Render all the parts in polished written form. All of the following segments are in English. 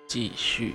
继续。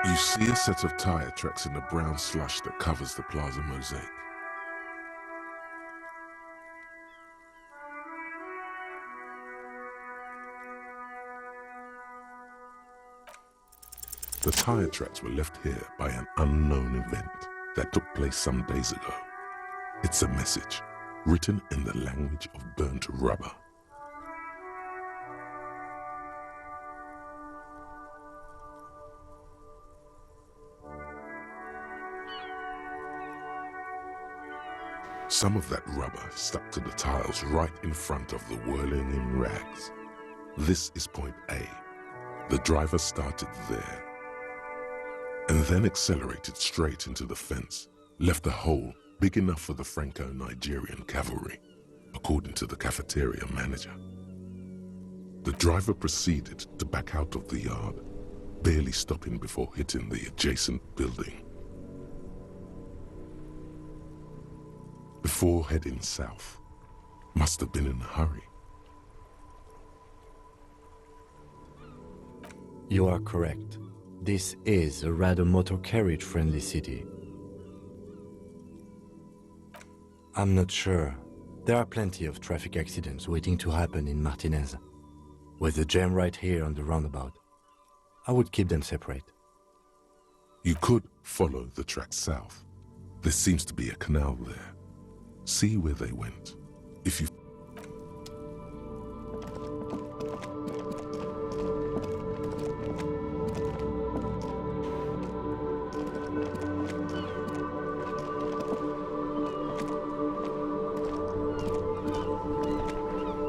You see a set of tire tracks in the brown slush that covers the plaza mosaic. The tire tracks were left here by an unknown event that took place some days ago. It's a message written in the language of burnt rubber. Some of that rubber stuck to the tiles right in front of the whirling in rags. This is point A. The driver started there and then accelerated straight into the fence, left a hole big enough for the Franco-Nigerian cavalry, according to the cafeteria manager. The driver proceeded to back out of the yard, barely stopping before hitting the adjacent building. Before heading south, must have been in a hurry. You are correct. This is a rather motor carriage-friendly city. I'm not sure. There are plenty of traffic accidents waiting to happen in Martinez. With the jam right here on the roundabout, I would keep them separate. You could follow the track south. There seems to be a canal there. See where they went. If you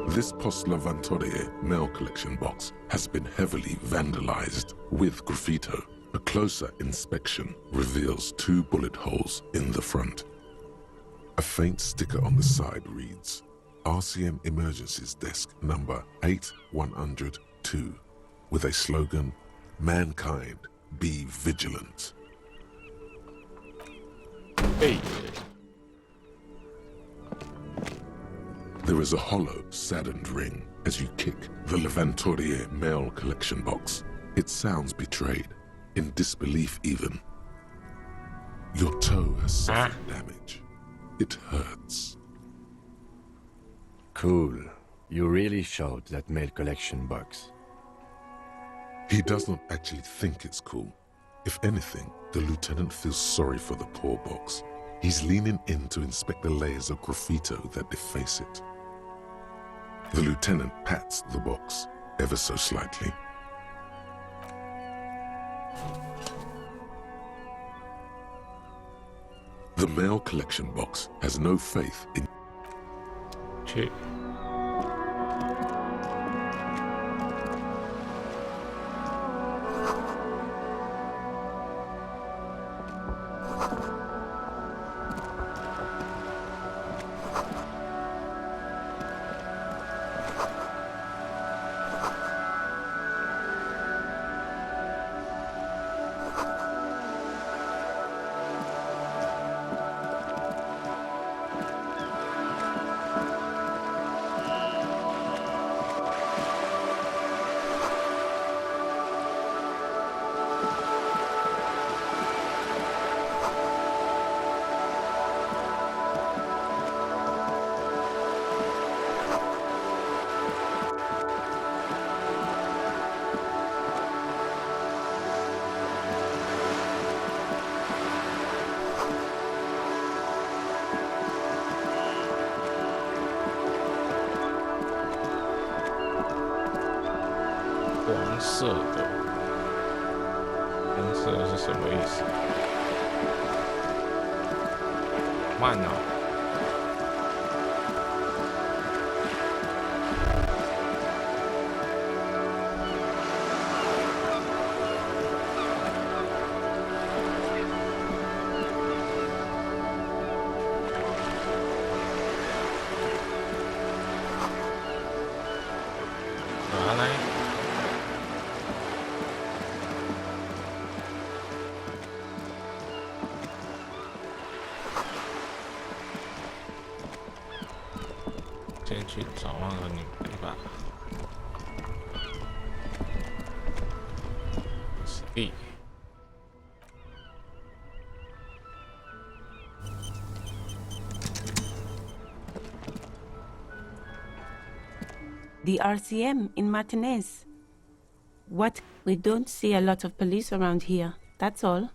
This Post Lavantorie mail collection box has been heavily vandalized with graffito. A closer inspection reveals 2 bullet holes in the front. A faint sticker on the side reads, RCM Emergencies Desk number 8102, with a slogan, Mankind, be vigilant. Hey. There is a hollow, saddened ring as you kick the Lavantorie mail collection box. It sounds betrayed, in disbelief even. Your toe has suffered damage. It hurts. Cool. You really showed that mail collection box. He does not actually think it's cool. If anything, the lieutenant feels sorry for the poor box. He's leaning in to inspect the layers of graffito that deface it. The lieutenant pats the box, ever so slightly. The mail collection box has no faith in... Okay. 黄色的，黄色是什么意思？慢啊！拿来。先去找那个女的吧。死地。The RCM in Martinez. What? We don't see a lot of police around here, that's all.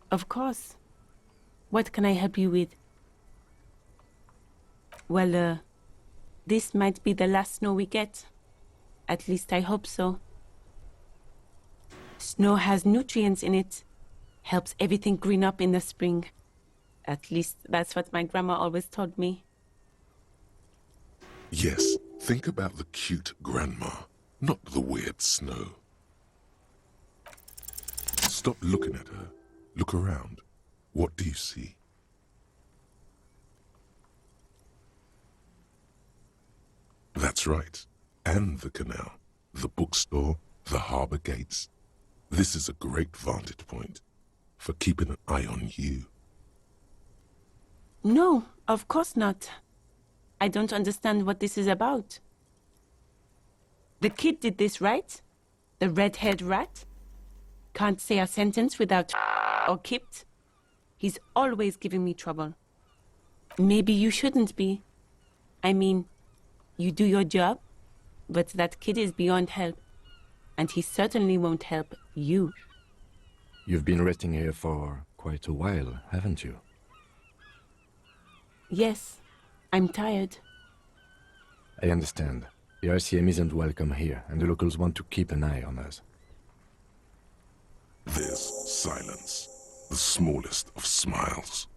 Of course. What can I help you with? Well, this might be the last snow we get. At least I hope so. Snow has nutrients in it. Helps everything green up in the spring. At least that's what my grandma always told me. Yes, think about the cute grandma, not the weird snow. Stop looking at her. Look around. What do you see? That's right. And the canal, the bookstore, the harbor gates. This is a great vantage point for keeping an eye on you. No, of course not. I don't understand what this is about. The kid did this, right? The red-haired rat? Can't say a sentence without or kipped. He's always giving me trouble. Maybe you shouldn't be. I mean, you do your job, but that kid is beyond help. And he certainly won't help you. You've been resting here for quite a while, haven't you? Yes, I'm tired. I understand. The RCM isn't welcome here, and the locals want to keep an eye on us. There's silence, the smallest of smiles.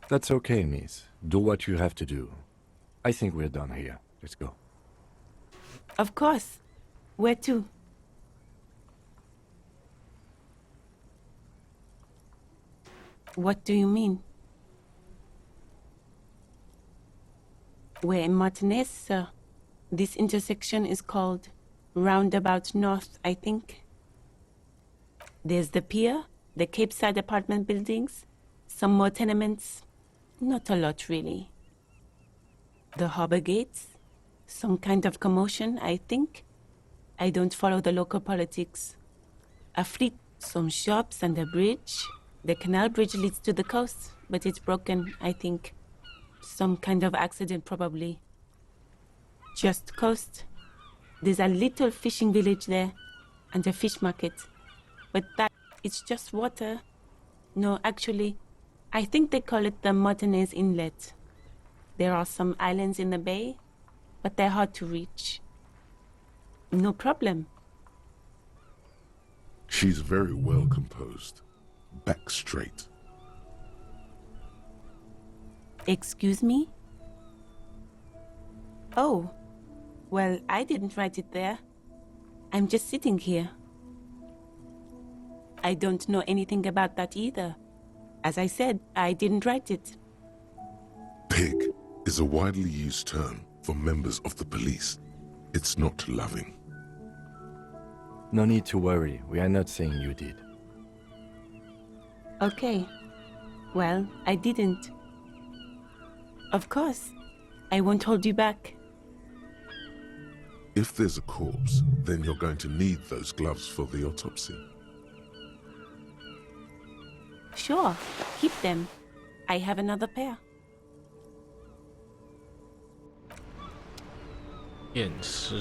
That's okay, miss. Do what you have to do. I think we're done here. Let's go. Of course. Where to? What do you mean? We're in Martinez, sir. This intersection is called Roundabout North, I think. There's the pier, the Cape Side apartment buildings, some more tenements. Not a lot, really. The harbor gates, some kind of commotion, I think. I don't follow the local politics. A fleet, some shops and a bridge. The canal bridge leads to the coast, but it's broken, I think. Some kind of accident, probably. Just coast. There's a little fishing village there, and a fish market. But that, it's just water. No, actually, I think they call it the Martinez Inlet. There are some islands in the bay, but they're hard to reach. No problem. She's very well composed. Back straight. Excuse me? Oh, well, I didn't write it there. I'm just sitting here. I don't know anything about that either. As I said, I didn't write it. Pig is a widely used term for members of the police. It's not loving. No need to worry. We are not saying you did. Okay. Well, I didn't. Of course. I won't hold you back. If there's a corpse, then you're going to need those gloves for the autopsy. Sure, keep them. I have another pair. 验尸。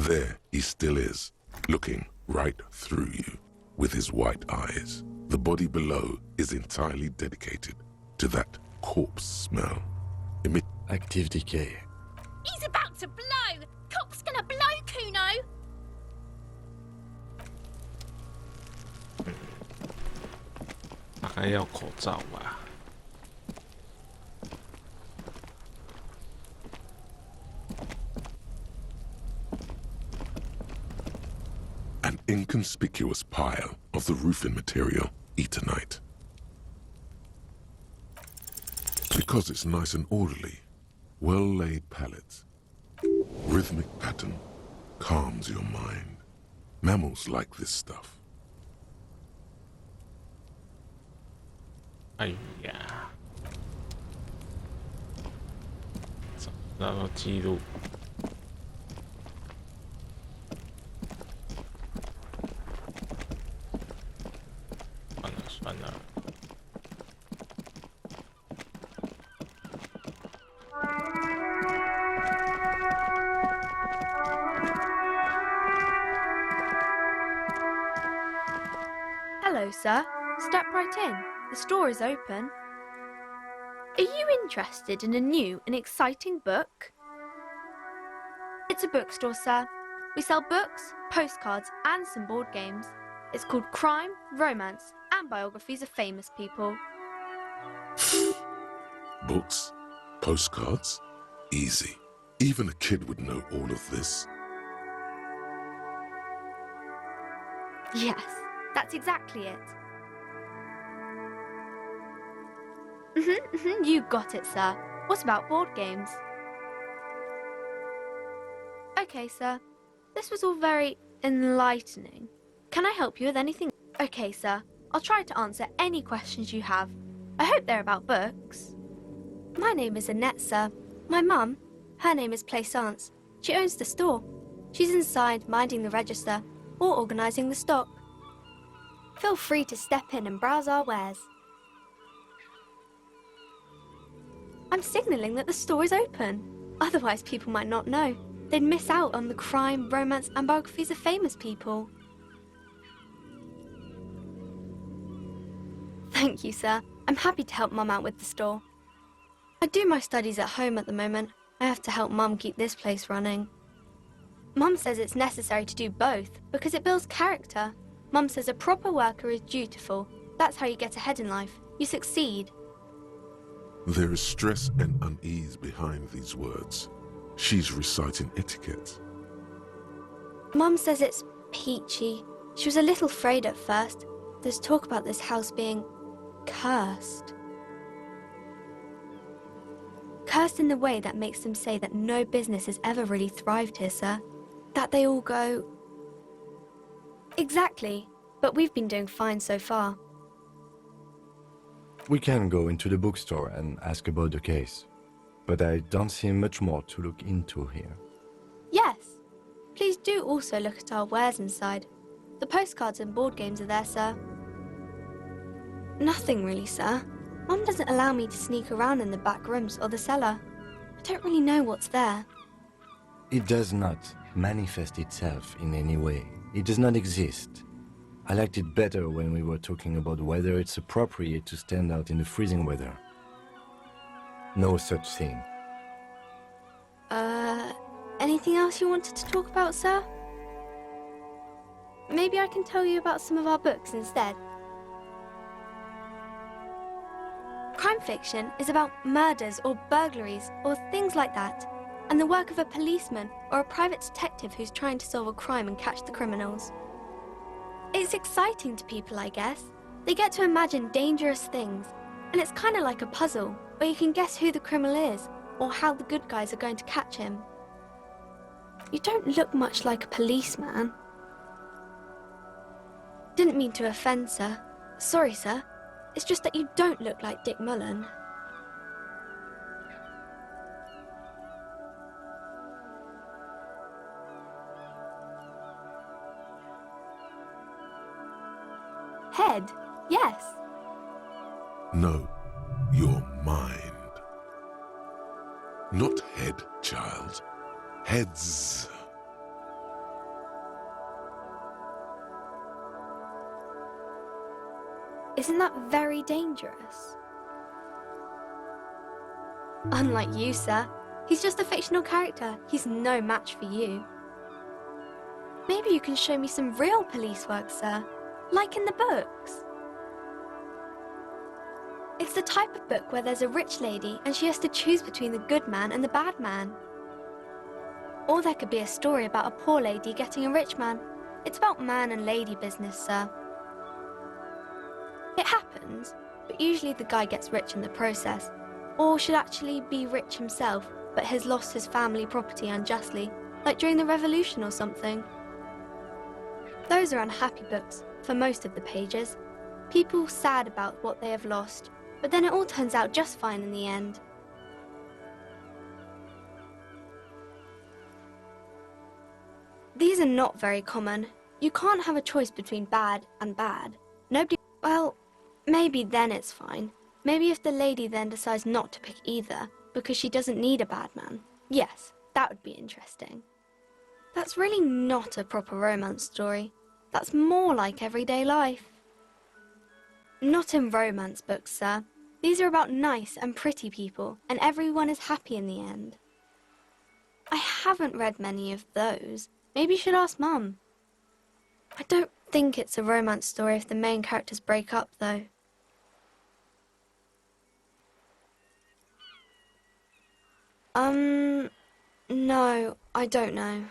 There he still is, looking right through you with his white eyes. The body below is entirely dedicated to that corpse smell. Active decay. He's about to blow! Cop's gonna blow, Kuno! 大概要口罩吧。An inconspicuous pile of the roofing material, Eternite. Because it's nice and orderly, well-laid pallets. Rhythmic pattern calms your mind. Mammals like this stuff. 哎呀，找不到记录。算了算了。Hello, sir. Step right in. The store is open. Are you interested in a new and exciting book? It's a bookstore, sir. We sell books, postcards, and some board games. It's called Crime, Romance, and Biographies of Famous People. Books? Postcards? Easy. Even a kid would know all of this. Yes, that's exactly it. You got it, sir. What about board games? Okay, sir. This was all very enlightening. Can I help you with anything? Okay, sir. I'll try to answer any questions you have. I hope they're about books. My name is Annette, sir. My mum, her name is Plaisance. She owns the store. She's inside minding the register or organising the stock. Feel free to step in and browse our wares. I'm signalling that the store is open. Otherwise, people might not know. They'd miss out on the crime, romance, and biographies of famous people. Thank you, sir. I'm happy to help Mum out with the store. I do my studies at home at the moment. I have to help Mum keep this place running. Mum says it's necessary to do both because it builds character. Mum says a proper worker is dutiful. That's how you get ahead in life. You succeed. There is stress and unease behind these words. She's reciting etiquette. Mum says it's peachy. She was a little afraid at first. There's talk about this house being cursed. Cursed in the way that makes them say that no business has ever really thrived here, sir. That they all go... Exactly. But we've been doing fine so far. We can go into the bookstore and ask about the case, but I don't see much more to look into here. Yes. Please do also look at our wares inside. The postcards and board games are there, sir. Nothing really, sir. Mum doesn't allow me to sneak around in the back rooms or the cellar. I don't really know what's there. It does not manifest itself in any way. It does not exist. I liked it better when we were talking about whether it's appropriate to stand out in the freezing weather. No such thing. Anything else you wanted to talk about, sir? Maybe I can tell you about some of our books instead. Crime fiction is about murders or burglaries or things like that. and the work of a policeman or a private detective who's trying to solve a crime and catch the criminals. It's exciting to people, I guess. They get to imagine dangerous things, and it's kind of like a puzzle, where you can guess who the criminal is, or how the good guys are going to catch him. You don't look much like a policeman. Didn't mean to offend, sir. Sorry, sir. It's just that you don't look like Dick Mullen. Head, yes. No, your mind. Not head, child. Heads. Isn't that very dangerous? Unlike you, sir. He's just a fictional character. He's no match for you. Maybe you can show me some real police work, sir. Like in the books. It's the type of book where there's a rich lady and she has to choose between the good man and the bad man. Or there could be a story about a poor lady getting a rich man. It's about man and lady business, sir. It happens, but usually the guy gets rich in the process. Or should actually be rich himself, but has lost his family property unjustly, like during the revolution or something. Those are unhappy books, for most of the pages. People sad about what they have lost, but then it all turns out just fine in the end. These are not very common. You can't have a choice between bad and bad. Nobody... Well, maybe then it's fine. Maybe if the lady then decides not to pick either, because she doesn't need a bad man. Yes, that would be interesting. That's really not a proper romance story. That's more like everyday life. Not in romance books, sir. These are about nice and pretty people, and everyone is happy in the end. I haven't read many of those. Maybe you should ask Mum. I don't think it's a romance story if the main characters break up, though. No, I don't know.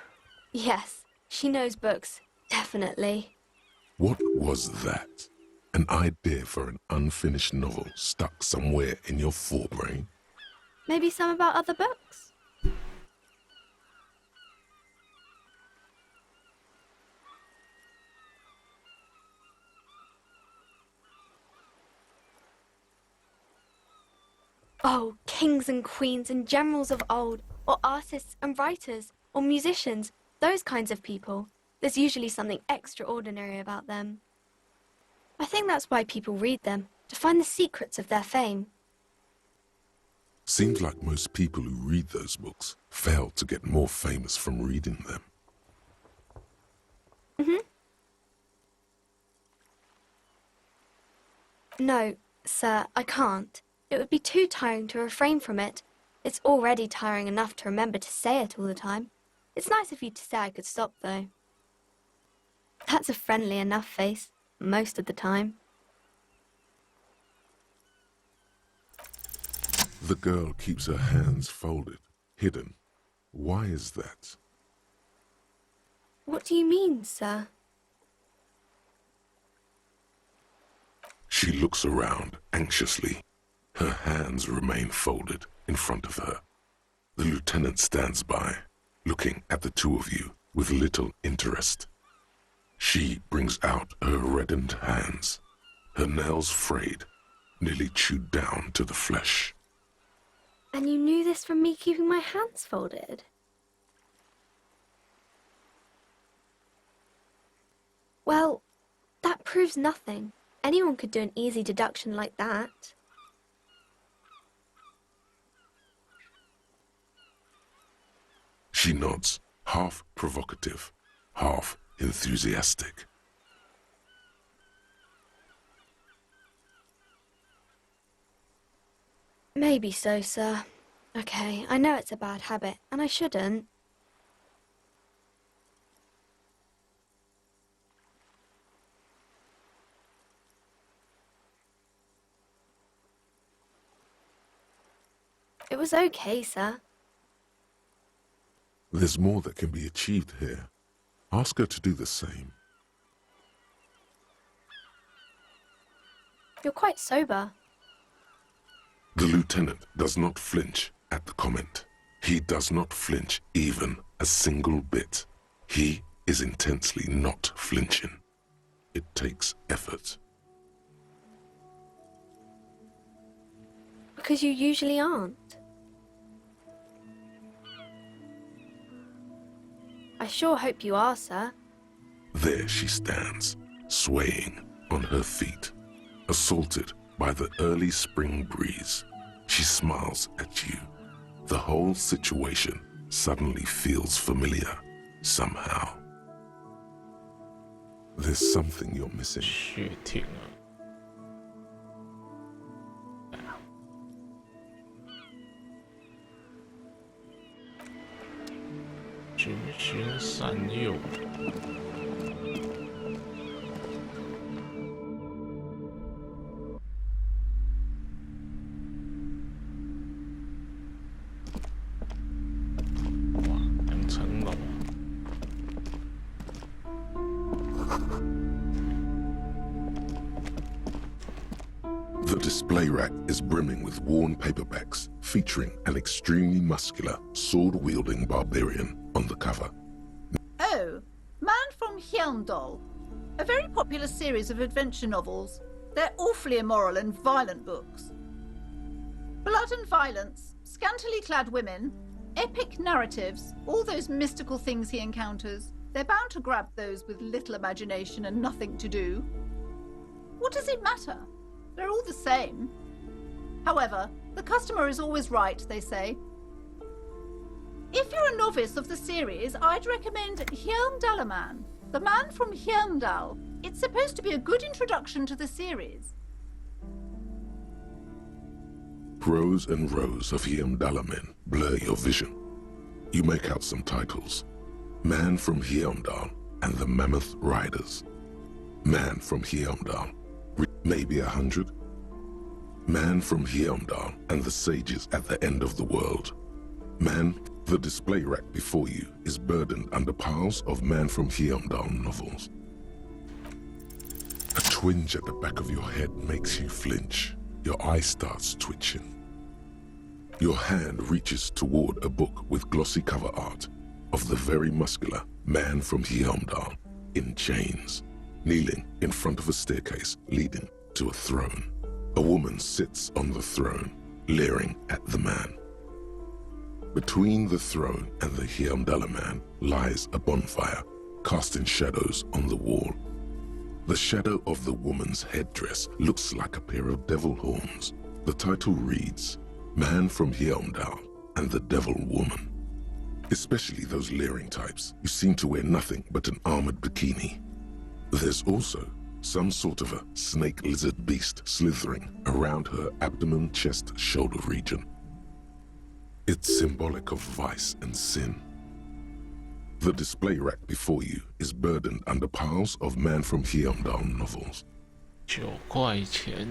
Yes, she knows books, definitely. What was that? An idea for an unfinished novel stuck somewhere in your forebrain? Maybe some about other books? Oh, kings and queens and generals of old, or artists and writers, or musicians, those kinds of people. There's usually something extraordinary about them. I think that's why people read them, to find the secrets of their fame. Seems like most people who read those books fail to get more famous from reading them. No, sir, I can't. It would be too tiring to refrain from it. It's already tiring enough to remember to say it all the time. It's nice of you to say I could stop, though. That's a friendly enough face, most of the time. The girl keeps her hands folded, hidden. Why is that? What do you mean, sir? She looks around anxiously. Her hands remain folded in front of her. The lieutenant stands by, looking at the two of you with little interest. She brings out her reddened hands, her nails frayed, nearly chewed down to the flesh. And you knew this from me keeping my hands folded? Well, that proves nothing. Anyone could do an easy deduction like that. She nods, half provocative, half enthusiastic. Maybe so, sir. Okay, I know it's a bad habit, and I shouldn't. It was okay, sir. There's more that can be achieved here. Ask her to do the same. You're quite sober. The lieutenant does not flinch at the comment. He does not flinch even a single bit. He is intensely not flinching. It takes effort. Because you usually aren't. I sure hope you are, sir. There she stands, swaying on her feet, assaulted by the early spring breeze. She smiles at you. The whole situation suddenly feels familiar, somehow. There's something you're missing. 血挺啊！循循善诱。哇，2层楼。 The display rack is brimming with worn paperbacks featuring an extremely muscular, sword-wielding barbarian on the cover. Oh, Man from Hjelmdal. A very popular series of adventure novels. They're awfully immoral and violent books. Blood and violence, scantily clad women, epic narratives, all those mystical things he encounters. They're bound to grab those with little imagination and nothing to do. What does it matter? They're all the same. However, the customer is always right, they say. If you're a novice of the series, I'd recommend Hjelmdalaman, The Man from Hjelmdal. It's supposed to be a good introduction to the series. Rows and rows of Hjelmdalamen blur your vision. You make out some titles. Man from Hjelmdal and the Mammoth Riders. Man from Hjelmdal, maybe 100. Man from Hjelmdal and the Sages at the End of the World. Man, the display rack before you is burdened under piles of Man from Hjelmdal novels. A twinge at the back of your head makes you flinch. Your eye starts twitching. Your hand reaches toward a book with glossy cover art of the very muscular Man from Hjelmdal in chains, kneeling in front of a staircase leading to a throne. A woman sits on the throne, leering at the man. Between the throne and the Hjelmdalaman lies a bonfire, casting shadows on the wall. The shadow of the woman's headdress looks like a pair of devil horns. The title reads, Man from Hjelmdal and the Devil Woman. Especially those leering types who seem to wear nothing but an armored bikini. There's also some sort of a snake lizard beast slithering around her abdomen, chest, shoulder region. It's symbolic of vice and sin. The display rack before you is burdened under piles of Man from Hjelmdal novels. 9块钱。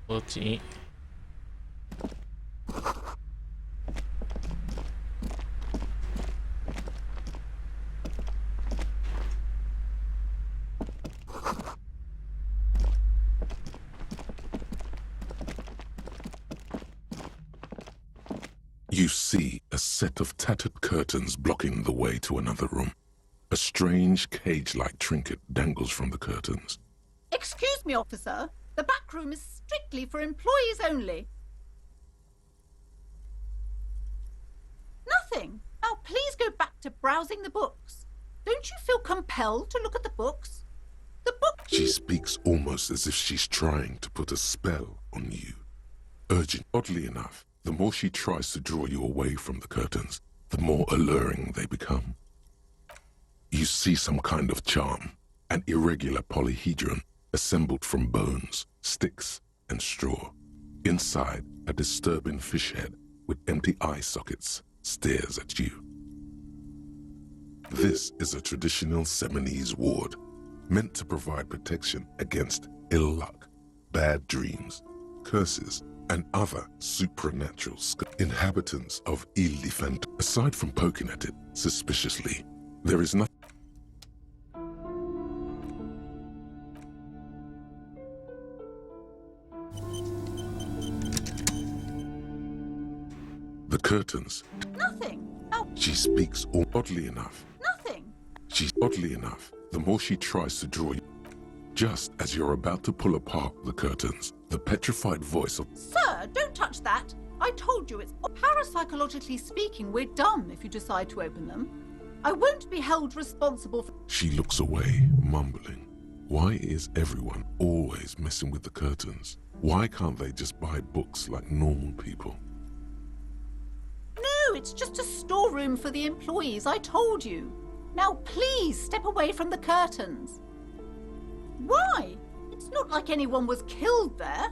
多钱？ You see a set of tattered curtains blocking the way to another room. A strange cage-like trinket dangles from the curtains. Excuse me, officer. The back room is strictly for employees only. Nothing. Now please go back to browsing the books. Don't you feel compelled to look at the books? The book... She speaks almost as if she's trying to put a spell on you. Urgent. Oddly enough, the more she tries to draw you away from the curtains, the more alluring they become. You see some kind of charm, an irregular polyhedron assembled from bones, sticks, and straw. Inside, a disturbing fish head with empty eye sockets stares at you. This is a traditional Seminese ward, meant to provide protection against ill luck, bad dreams, curses, and other supernatural inhabitants of Elysium. Aside from poking at it suspiciously, there is nothing. The curtains. Nothing. Oh, She speaks oddly enough. nothing. She's oddly enough. The more she tries to draw you, just as you're about to pull apart the curtains, the petrified voice of Sir, don't touch that. I told you it's parapsychologically speaking, we're done if you decide to open them. I won't be held responsible for. She looks away, mumbling. Why is everyone always messing with the curtains? Why can't they just buy books like normal people? No, it's just a storeroom for the employees, I told you. Now please step away from the curtains. Why? It's not like anyone was killed there.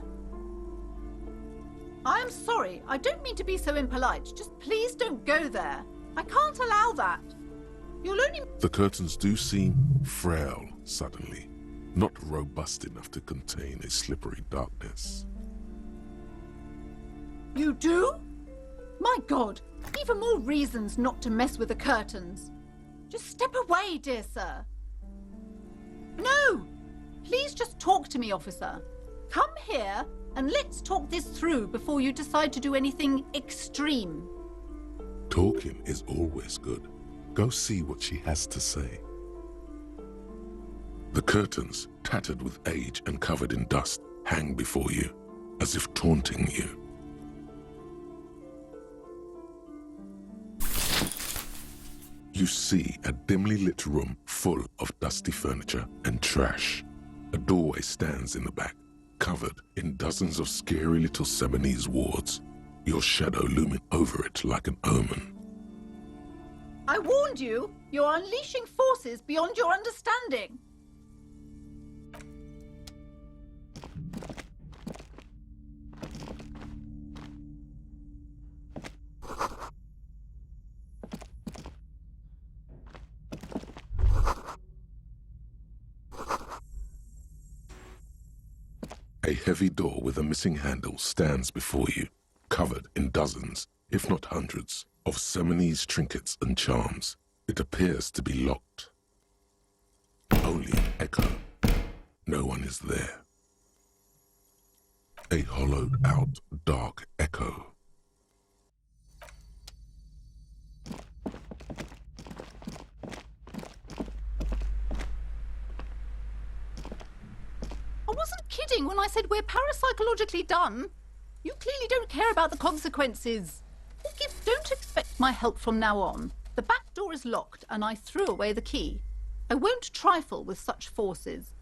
I'm sorry, I don't mean to be so impolite. Just please don't go there. I can't allow that. You'll only... The curtains do seem frail suddenly, not robust enough to contain a slippery darkness. You do? My God, even more reasons not to mess with the curtains. Just step away, dear sir. No! Please just talk to me, officer. Come here and let's talk this through before you decide to do anything extreme. Talking is always good. Go see what she has to say. The curtains, tattered with age and covered in dust, hang before you, as if taunting you. You see a dimly lit room full of dusty furniture and trash. A doorway stands in the back, covered in dozens of scary little Seminese wards, your shadow looming over it like an omen. I warned you, you're unleashing forces beyond your understanding. A heavy door with a missing handle stands before you, covered in dozens, if not hundreds, of Seminese trinkets and charms. It appears to be locked. Only an echo. No one is there. A hollowed-out, dark echo. I wasn't kidding when I said we're parapsychologically done. You clearly don't care about the consequences. Don't expect my help from now on. The back door is locked and I threw away the key. I won't trifle with such forces.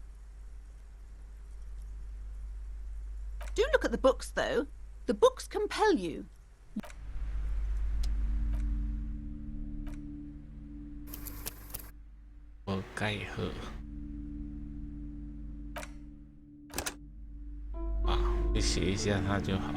Do look at the books, though. The books compel you. Ở cay hở. À, 你写一下它就好。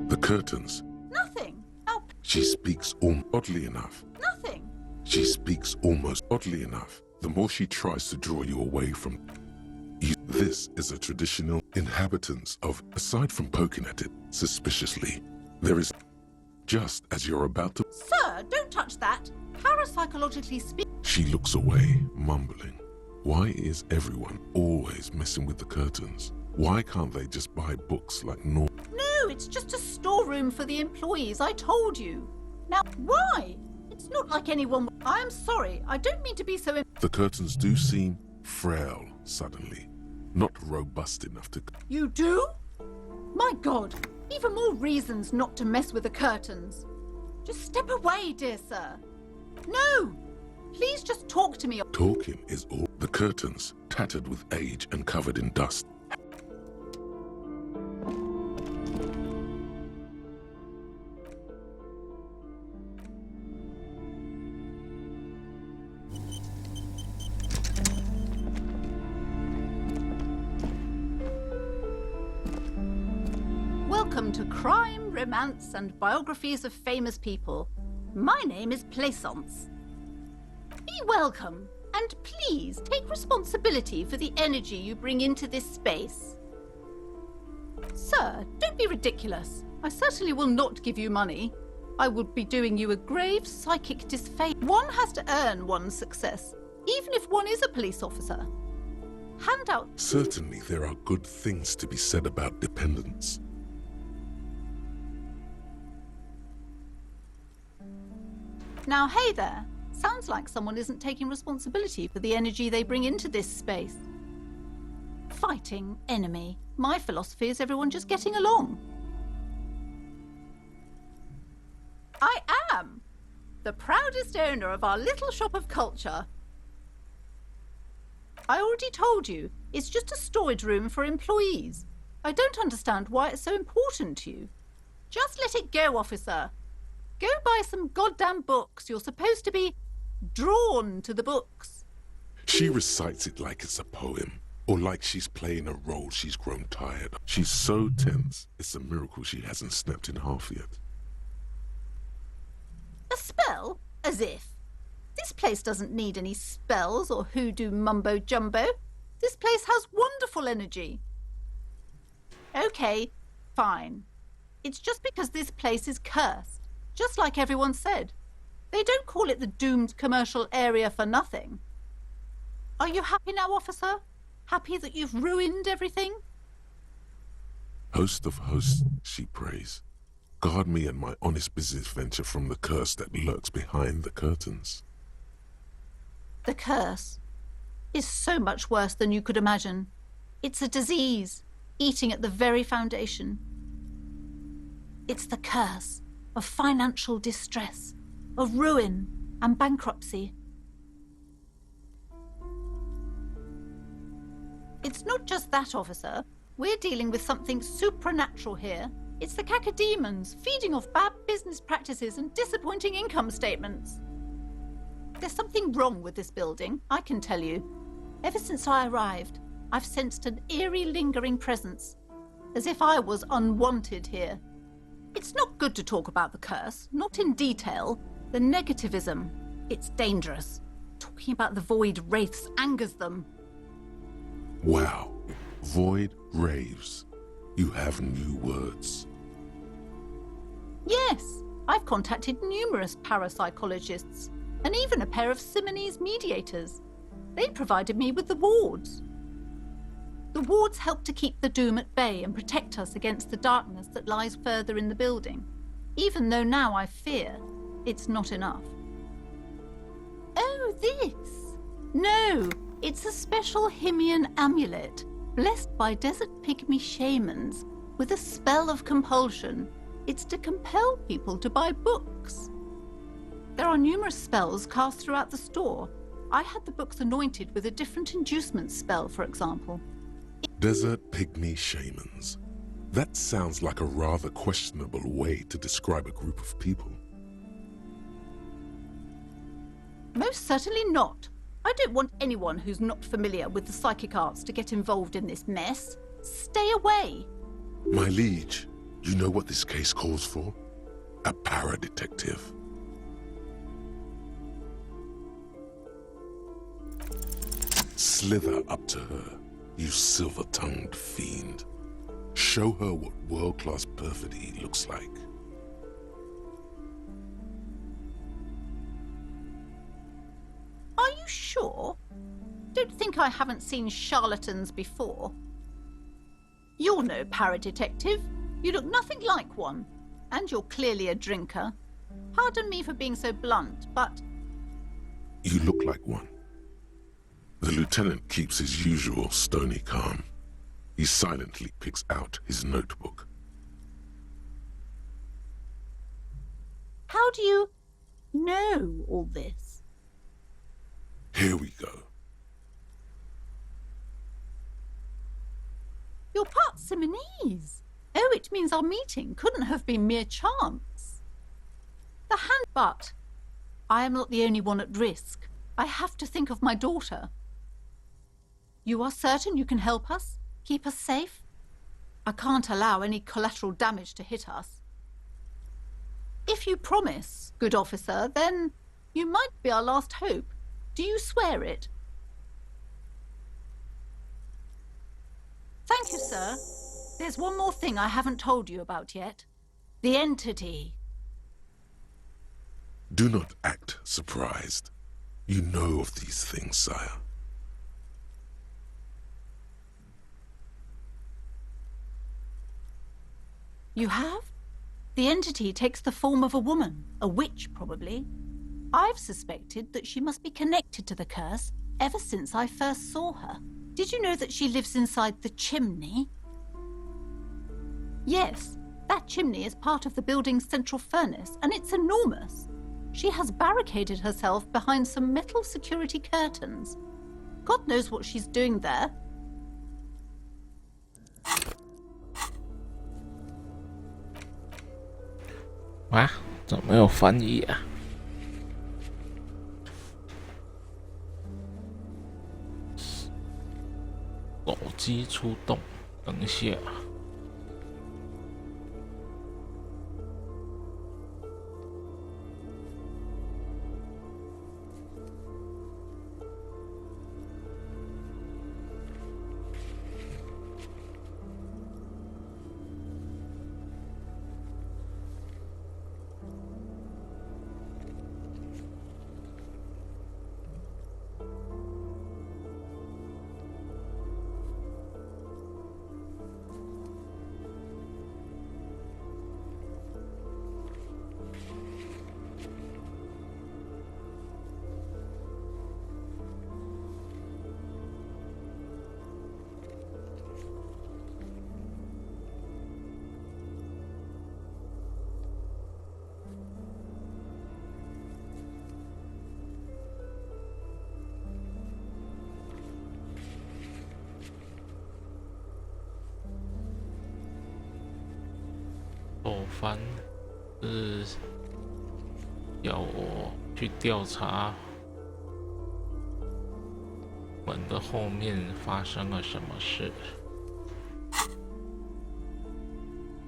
The curtains. Nothing. Oh, She speaks oddly enough. nothing. She speaks almost oddly enough. The more she tries to draw you away from you. This is a traditional inhabitants of, aside from poking at it suspiciously, there is, just as you're about to. Sir, don't touch that. Parapsychologically speaking. She looks away, mumbling. Why is everyone always messing with the curtains? Why can't they just buy books like normal? No, it's just a storeroom for the employees, I told you. Now, why? It's not like anyone... I am sorry, I don't mean to be so... The curtains do seem frail suddenly, not robust enough to... You do? My God, even more reasons not to mess with the curtains. Just step away, dear sir. No! Please just talk to me. Talking is all. The curtains, tattered with age and covered in dust. Welcome to Crime, Romance, and Biographies of Famous People. My name is Plaisance. Be welcome, and please take responsibility for the energy you bring into this space. Sir, don't be ridiculous. I certainly will not give you money. I would be doing you a grave psychic disfavor. One has to earn one's success, even if one is a police officer. Hand out. Certainly there are good things to be said about dependents. Now, hey there. Sounds like someone isn't taking responsibility for the energy they bring into this space. Fighting enemy. My philosophy is everyone just getting along. I am the proudest owner of our little shop of culture. I already told you, it's just a storage room for employees. I don't understand why it's so important to you. Just let it go, officer. Go buy some goddamn books. You're supposed to be drawn to the books. She recites it like it's a poem, or like she's playing a role she's grown tired of. She's so tense, it's a miracle she hasn't snapped in half yet. A spell? As if. This place doesn't need any spells or hoodoo mumbo-jumbo. This place has wonderful energy. Okay, fine. It's just because this place is cursed, just like everyone said. They don't call it the doomed commercial area for nothing. Are you happy now, officer? Happy that you've ruined everything? Host of hosts, she prays. Guard me and my honest business venture from the curse that lurks behind the curtains. The curse is so much worse than you could imagine. It's a disease, eating at the very foundation. It's the curse of financial distress, of ruin and bankruptcy. It's not just that, officer. We're dealing with something supernatural here. It's the cacodemons feeding off bad business practices and disappointing income statements. There's something wrong with this building, I can tell you. Ever since I arrived, I've sensed an eerie, lingering presence, as if I was unwanted here. It's not good to talk about the curse, not in detail. The negativism, it's dangerous. Talking about the void wraiths angers them. Wow. Void raves. You have new words. Yes, I've contacted numerous parapsychologists, and even a pair of Simonese mediators. They provided me with the wards. The wards help to keep the doom at bay and protect us against the darkness that lies further in the building, even though now I fear it's not enough. Oh, this? No, it's a special Himian amulet, blessed by desert pygmy shamans with a spell of compulsion. It's to compel people to buy books. There are numerous spells cast throughout the store. I had the books anointed with a different inducement spell, for example. Desert pygmy shamans. That sounds like a rather questionable way to describe a group of people. Most certainly not. I don't want anyone who's not familiar with the psychic arts to get involved in this mess. Stay away. My liege, you know what this case calls for? A para-detective. Slither up to her, you silver-tongued fiend. Show her what world-class perfidy looks like. Are you sure? Don't think I haven't seen charlatans before. You're no para-detective. You look nothing like one. And you're clearly a drinker. Pardon me for being so blunt, but... You look like one. The lieutenant keeps his usual stony calm. He silently picks out his notebook. How do you know all this? Here we go. You're part Simonese. Oh, it means our meeting couldn't have been mere chance. The hand... But I am not the only one at risk. I have to think of my daughter. You are certain you can help us? Keep us safe? I can't allow any collateral damage to hit us. If you promise, good officer, then you might be our last hope. Do you swear it? Thank you, sir. There's one more thing I haven't told you about yet. The entity. Do not act surprised. You know of these things, sire. You have? The entity takes the form of a woman, a witch probably. I've suspected that she must be connected to the curse ever since I first saw her. Did you know that she lives inside the chimney? Yes, that chimney is part of the building's central furnace, and it's enormous. She has barricaded herself behind some metal security curtains. God knows what she's doing there. 啊，怎么没有翻译啊？手机出动，等一下。后番是要我去调查门的后面发生了什么事。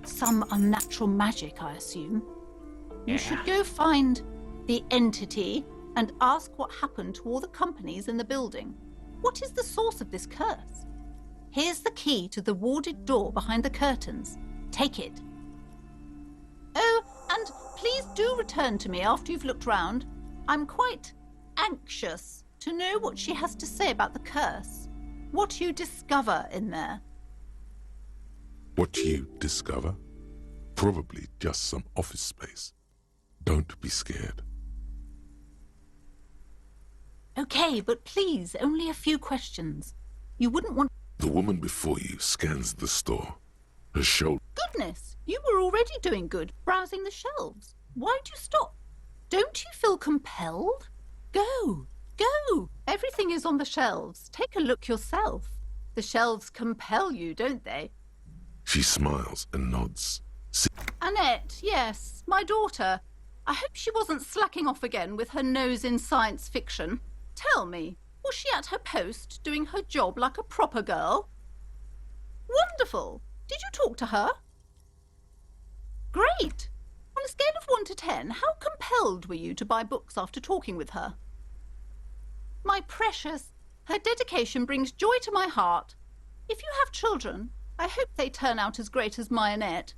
Some unnatural magic, I assume. You Yeah. should go find the entity and ask what happened to all the companies in the building. What is the source of this curse? Here's the key to the warded door behind the curtains. Take it. Oh, and please do return to me after you've looked round. I'm quite anxious to know what she has to say about the curse. What you discover in there. What you discover? Probably just some office space. Don't be scared. Okay, but please, only a few questions. You wouldn't want... The woman before you scans the store. Her shoulder. Goodness, you were already doing good, browsing the shelves. Why'd you stop? Don't you feel compelled? Go, go. Everything is on the shelves. Take a look yourself. The shelves compel you, don't they? She smiles and nods. Annette, yes, my daughter. I hope she wasn't slacking off again with her nose in science fiction. Tell me, was she at her post, doing her job like a proper girl? Wonderful. Did you talk to her? Great. On a scale of 1 to 10, how compelled were you to buy books after talking with her? My precious, her dedication brings joy to my heart. If you have children, I hope they turn out as great as my Annette.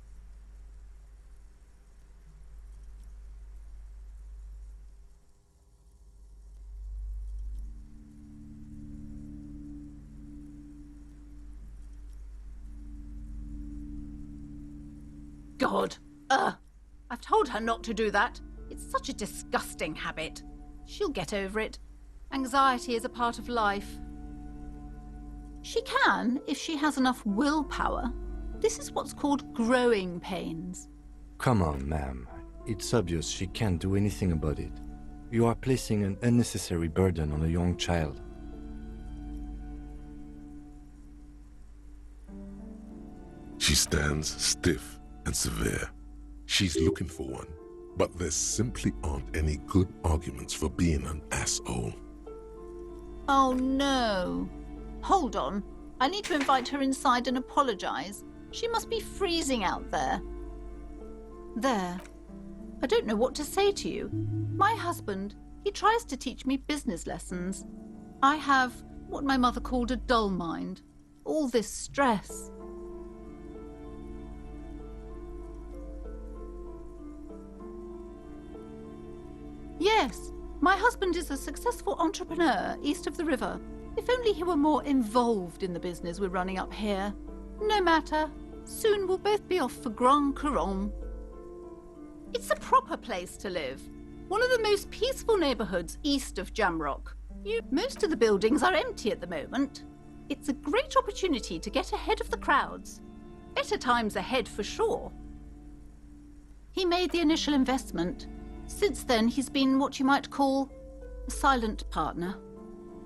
God, I've told her not to do that. It's such a disgusting habit. She'll get over it. Anxiety is a part of life. She can, if she has enough willpower. This is what's called growing pains. Come on, ma'am. It's obvious she can't do anything about it. You are placing an unnecessary burden on a young child. She stands stiff and severe. She's looking for one, but there simply aren't any good arguments for being an asshole. Oh no. Hold on. I need to invite her inside and apologize. She must be freezing out there. There. I don't know what to say to you. My husband, he tries to teach me business lessons. I have what my mother called a dull mind. All this stress. Yes, my husband is a successful entrepreneur east of the river. If only he were more involved in the business we're running up here. No matter. Soon we'll both be off for Grand Couronne. It's a proper place to live. One of the most peaceful neighbourhoods east of Jamrock. Most of the buildings are empty at the moment. It's a great opportunity to get ahead of the crowds. Better times ahead for sure. He made the initial investment. Since then, he's been what you might call a silent partner.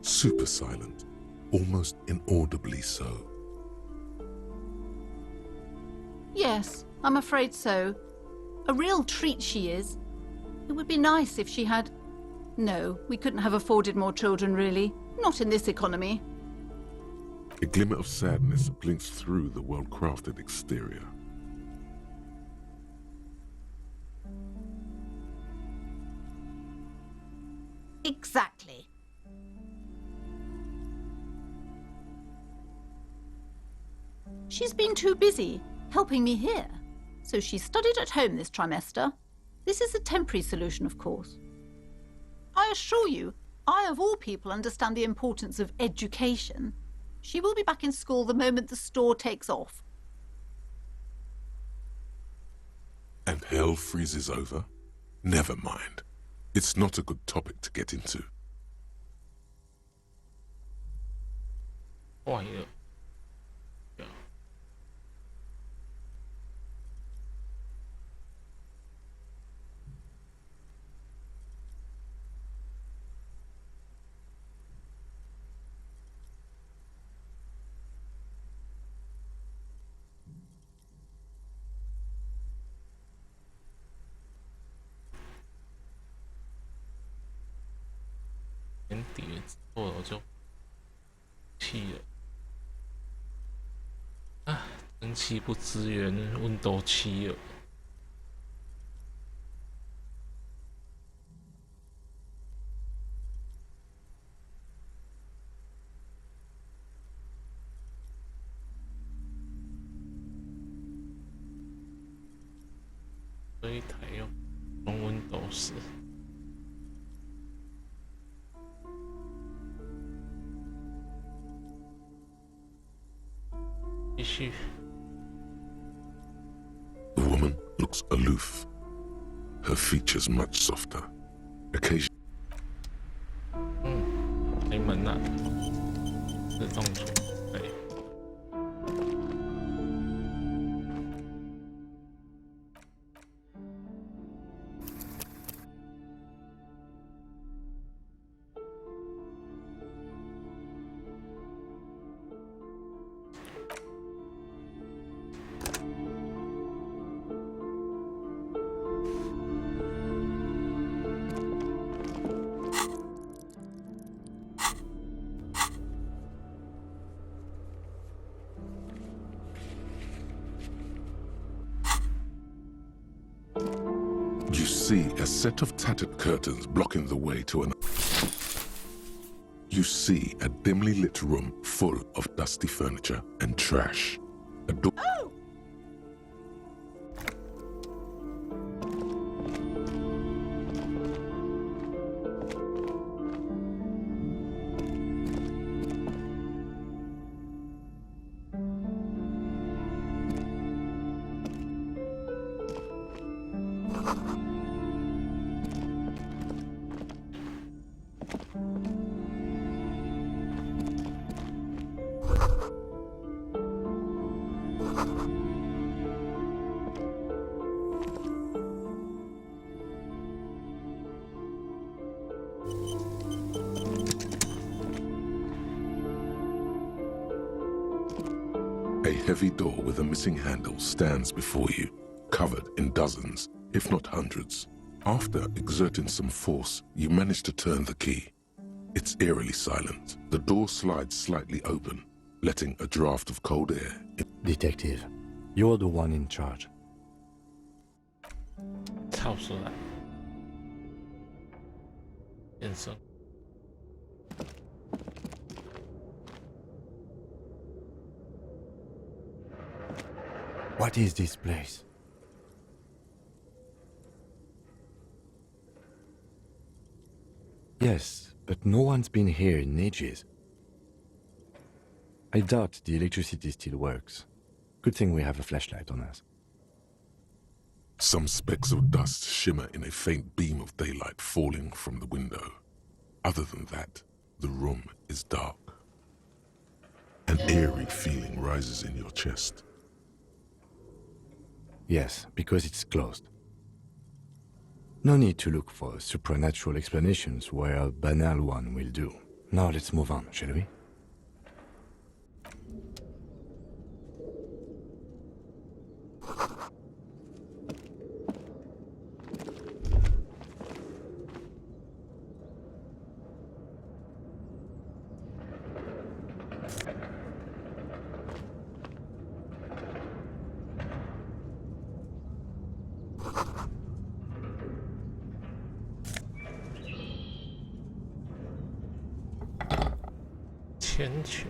Super silent, almost inaudibly so. Yes, I'm afraid so. A real treat she is. It would be nice if she had... No, we couldn't have afforded more children, really. Not in this economy. A glimmer of sadness blinks through the well-crafted exterior. Exactly. She's been too busy helping me here, so she studied at home this trimester. This is a temporary solution, of course. I assure you, I of all people understand the importance of education. She will be back in school the moment the store takes off. And hell freezes over? Never mind. It's not a good topic to get into. 坏了。年底了之后我就气了。啊，蒸汽不支援 Windows 7了。这一台要用 Windows。继续。 The woman looks aloof, her features much softer. Occasionally, 开门呐、自动锁。对。you see a set of tattered curtains blocking the way to an... You see a dimly lit room full of dusty furniture and trash. A door... A heavy door with a missing handle stands before you, covered in dozens, if not hundreds. After exerting some force, you manage to turn the key. It's eerily silent. The door slides slightly open, letting a draft of cold air in. Detective, you're the one in charge. 告诉他先生。What is this place? Yes, but no one's been here in ages. I doubt the electricity still works. Good thing we have a flashlight on us. Some specks of dust shimmer in a faint beam of daylight falling from the window. Other than that, the room is dark. An eerie feeling rises in your chest. Yes, because it's closed. No need to look for supernatural explanations where a banal one will do. Now let's move on, shall we?铅球。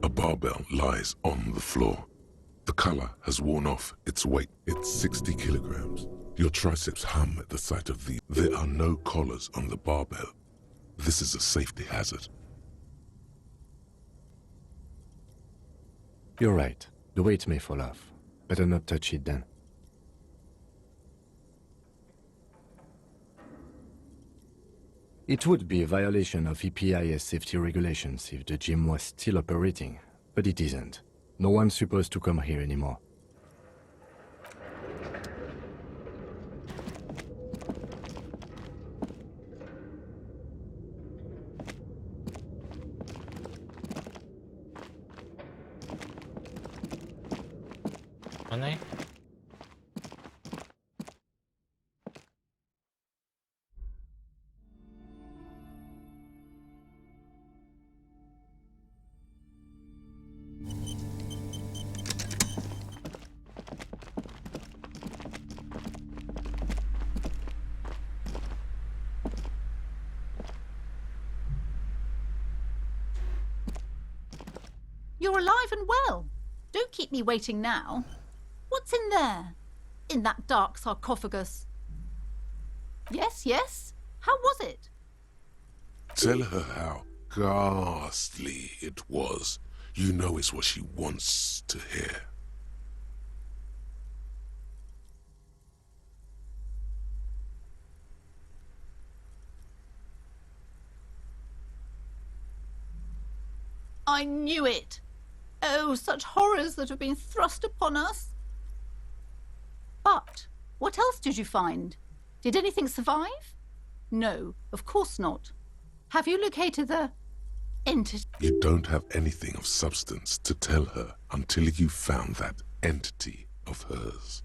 A barbell lies on the floor. The color has worn off its weight. It's 60 kilograms. Your triceps hum at the sight of these. There are no collars on the barbell. This is a safety hazard. You're right. The weight may fall off. Better not touch it then. It would be a violation of EPIS safety regulations if the gym was still operating, but it isn't. No one's supposed to come here anymore. Money? You're alive and well. Don't keep me waiting now. What's in there? In that dark sarcophagus? Yes, yes. How was it? Tell her how ghastly it was. You know it's what she wants to hear. I knew it. Oh, such horrors that have been thrust upon us. But what else did you find? Did anything survive? No, of course not. Have you located the entity? You don't have anything of substance to tell her until you found that entity of hers.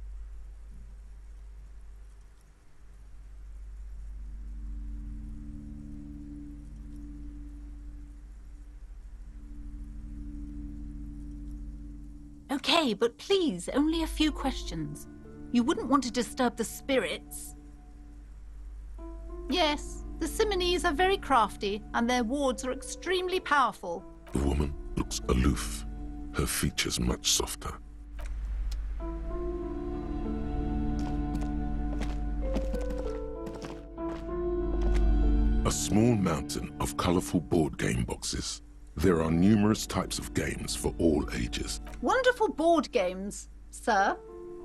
Okay, but please, only a few questions. You wouldn't want to disturb the spirits. Yes, the Simonees are very crafty, and their wards are extremely powerful. The woman looks aloof, her features much softer. A small mountain of colorful board game boxes. There are numerous types of games for all ages. Wonderful board games, sir.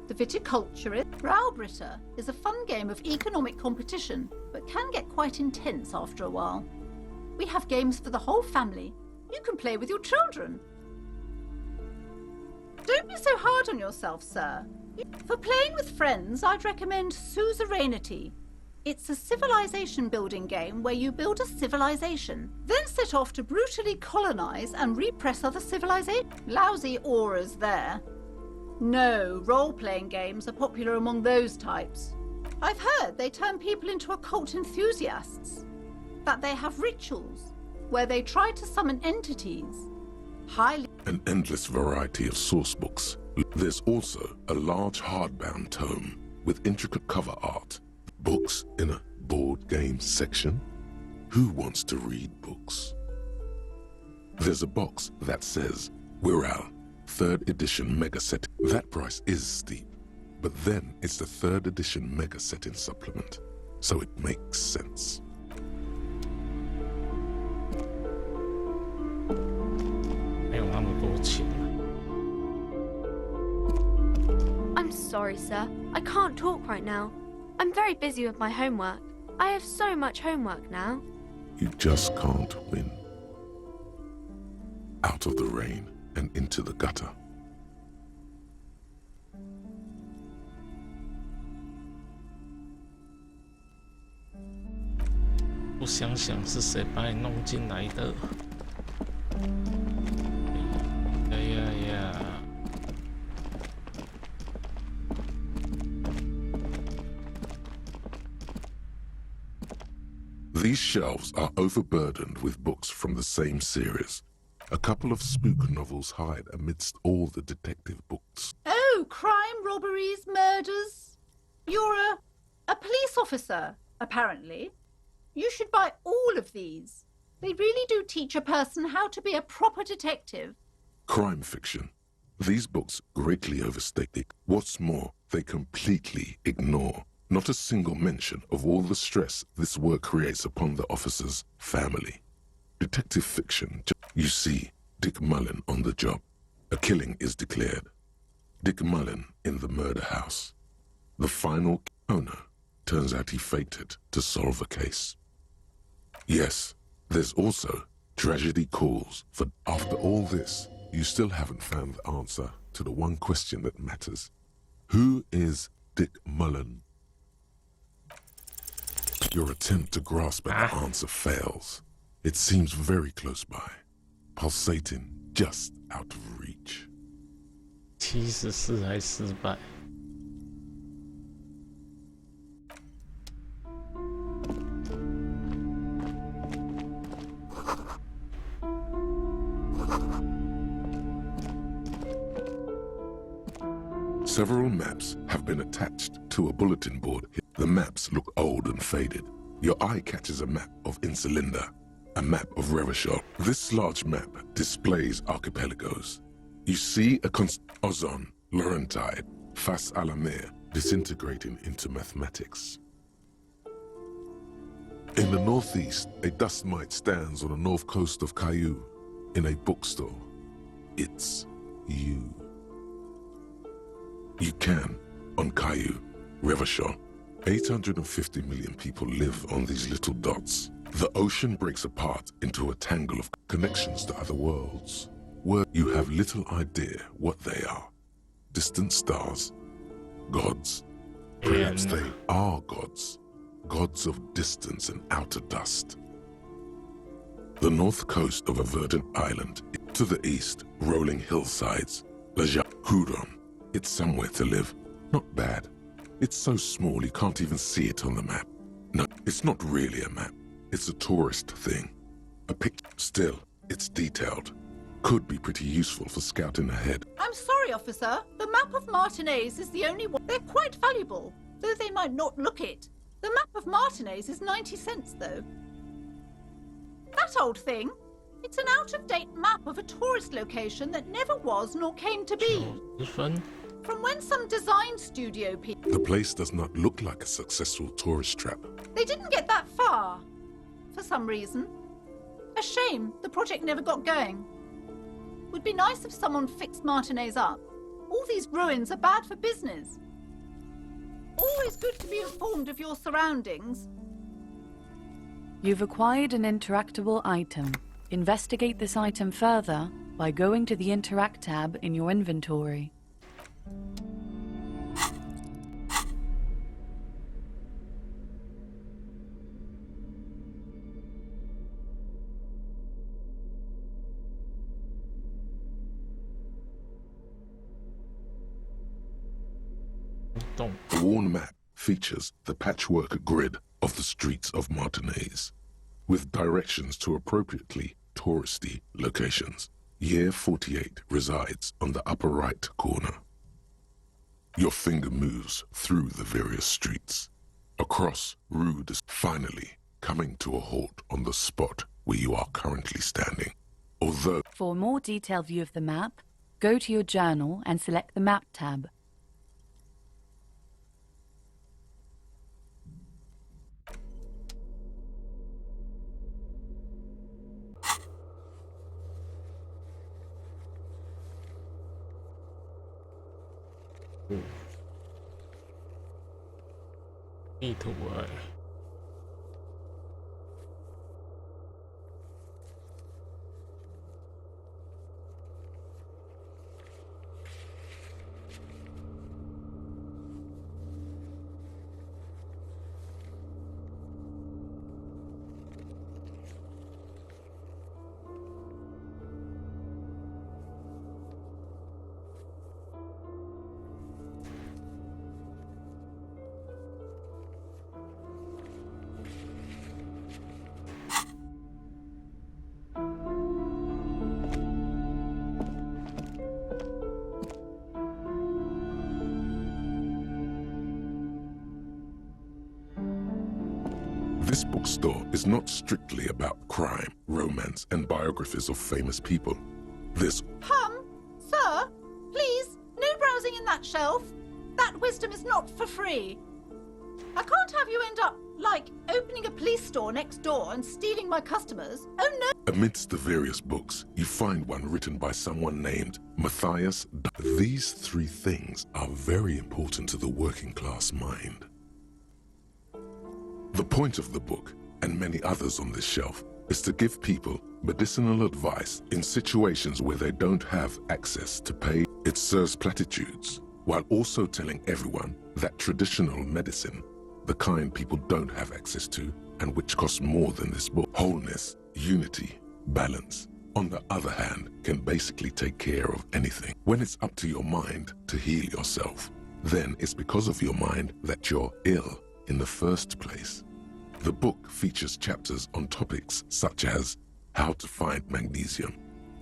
The Viticulturist Braubritter is a fun game of economic competition, but can get quite intense after a while. We have games for the whole family. You can play with your children. Don't be so hard on yourself, sir. For playing with friends, I'd recommend Suzerainty. It's a civilization building game where you build a civilization, then set off to brutally colonize and repress other civilizations. Lousy auras there. No, role-playing games are popular among those types. I've heard they turn people into occult enthusiasts. that they have rituals where they try to summon entities highly. An endless variety of source books. There's also a large hardbound tome with intricate cover art. Books in a board game section? Who wants to read books? There's a box that says Wirral 3rd edition mega set. That price is steep, but then it's the 3rd edition mega set in supplement, so it makes sense. I'm sorry, sir. I can't talk right now. I'm very busy with my homework. I have so much homework now. You just can't win. Out of the rain and into the gutter. 不想想是谁把你弄进来的？哎呀呀！ These shelves are overburdened with books from the same series. A couple of spook novels hide amidst all the detective books. Oh, crime, robberies, murders. You're a police officer, apparently. You should buy all of these. They really do teach a person how to be a proper detective. Crime fiction. These books greatly overstate it. What's more, they completely ignore not a single mention of all the stress this work creates upon the officer's family. Detective fiction. You see Dick Mullen on the job. A killing is declared. Dick Mullen in the murder house. The final owner. Turns out he fated to solve a case. Yes, there's also tragedy calls for. After all this, you still haven't found the answer to the one question that matters. Who is Dick Mullen? Your attempt to grasp at the answer fails. It seems very close by, pulsating just out of reach. 74还失败。 Several maps have been attached to a bulletin board. The maps look old and faded. Your eye catches a map of Insulinda, a map of Revachol. This large map displays archipelagos. You see a Ozon, Laurentide, Fas Alamir disintegrating into mathematics. In the northeast, a dust mite stands on the north coast of Caillou in a bookstore. It's you. You can, on Caillou, Revachol. 850 million people live on these little dots. The ocean breaks apart into a tangle of connections to other worlds, where you have little idea what they are. Distant stars, gods. Perhaps they are gods, gods of distance and outer dust. The north coast of a verdant island, to the east, rolling hillsides, Huron. It's somewhere to live. Not bad. It's so small you can't even see it on the map. No, it's not really a map. It's a tourist thing. A picture. Still, it's detailed. Could be pretty useful for scouting ahead. I'm sorry, officer. The map of Martinez is the only one. They're quite valuable, though they might not look it. The map of Martinez is 90 cents, though. That old thing. It's an out-of-date map of a tourist location that never was nor came to be. From when some design studio people... The place does not look like a successful tourist trap. They didn't get that far, for some reason. A shame the project never got going. Would be nice if someone fixed Martinez up. All these ruins are bad for business. Always good to be informed of your surroundings. You've acquired an interactable item. Investigate this item further by going to the Interact tab in your inventory. The worn map features the patchwork grid of the streets of Martinez. with directions to appropriately touristy locations. Year 48 resides on the upper right corner. Your finger moves through the various streets, across Rue de... finally coming to a halt on the spot where you are currently standing. Although... For a more detailed view of the map, go to your journal and select the Map tab. Ooh. 地图哎。This bookstore is not strictly about crime, romance, and biographies of famous people. This... Sir, please, no browsing in that shelf. That wisdom is not for free. I can't have you end up, like, opening a police store next door and stealing my customers. Oh no! Amidst the various books, you find one written by someone named Matthias. These three things are very important to the working class mind. The point of the book, and many others on this shelf, is to give people medicinal advice in situations where they don't have access to pay. It serves platitudes, while also telling everyone that traditional medicine, the kind people don't have access to, and which costs more than this book, wholeness, unity, balance, on the other hand, can basically take care of anything. When it's up to your mind to heal yourself, then it's because of your mind that you're ill in the first place. The book features chapters on topics such as how to find magnesium.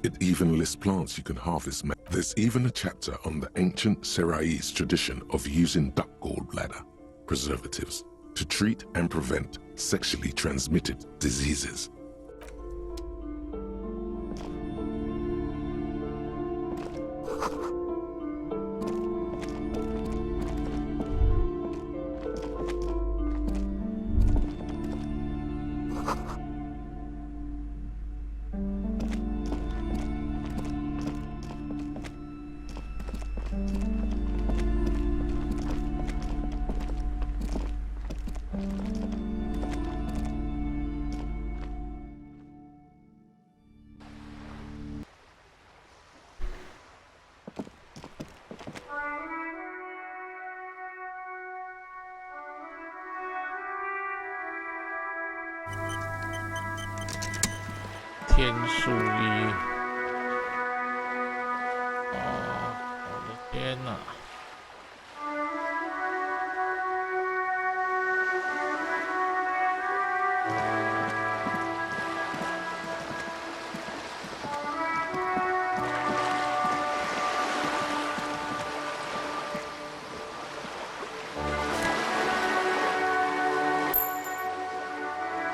It even lists plants you can harvest. There's even a chapter on the ancient Seraïs tradition of using duck gallbladder preservatives to treat and prevent sexually transmitted diseases.天数一，哦，我的天哪！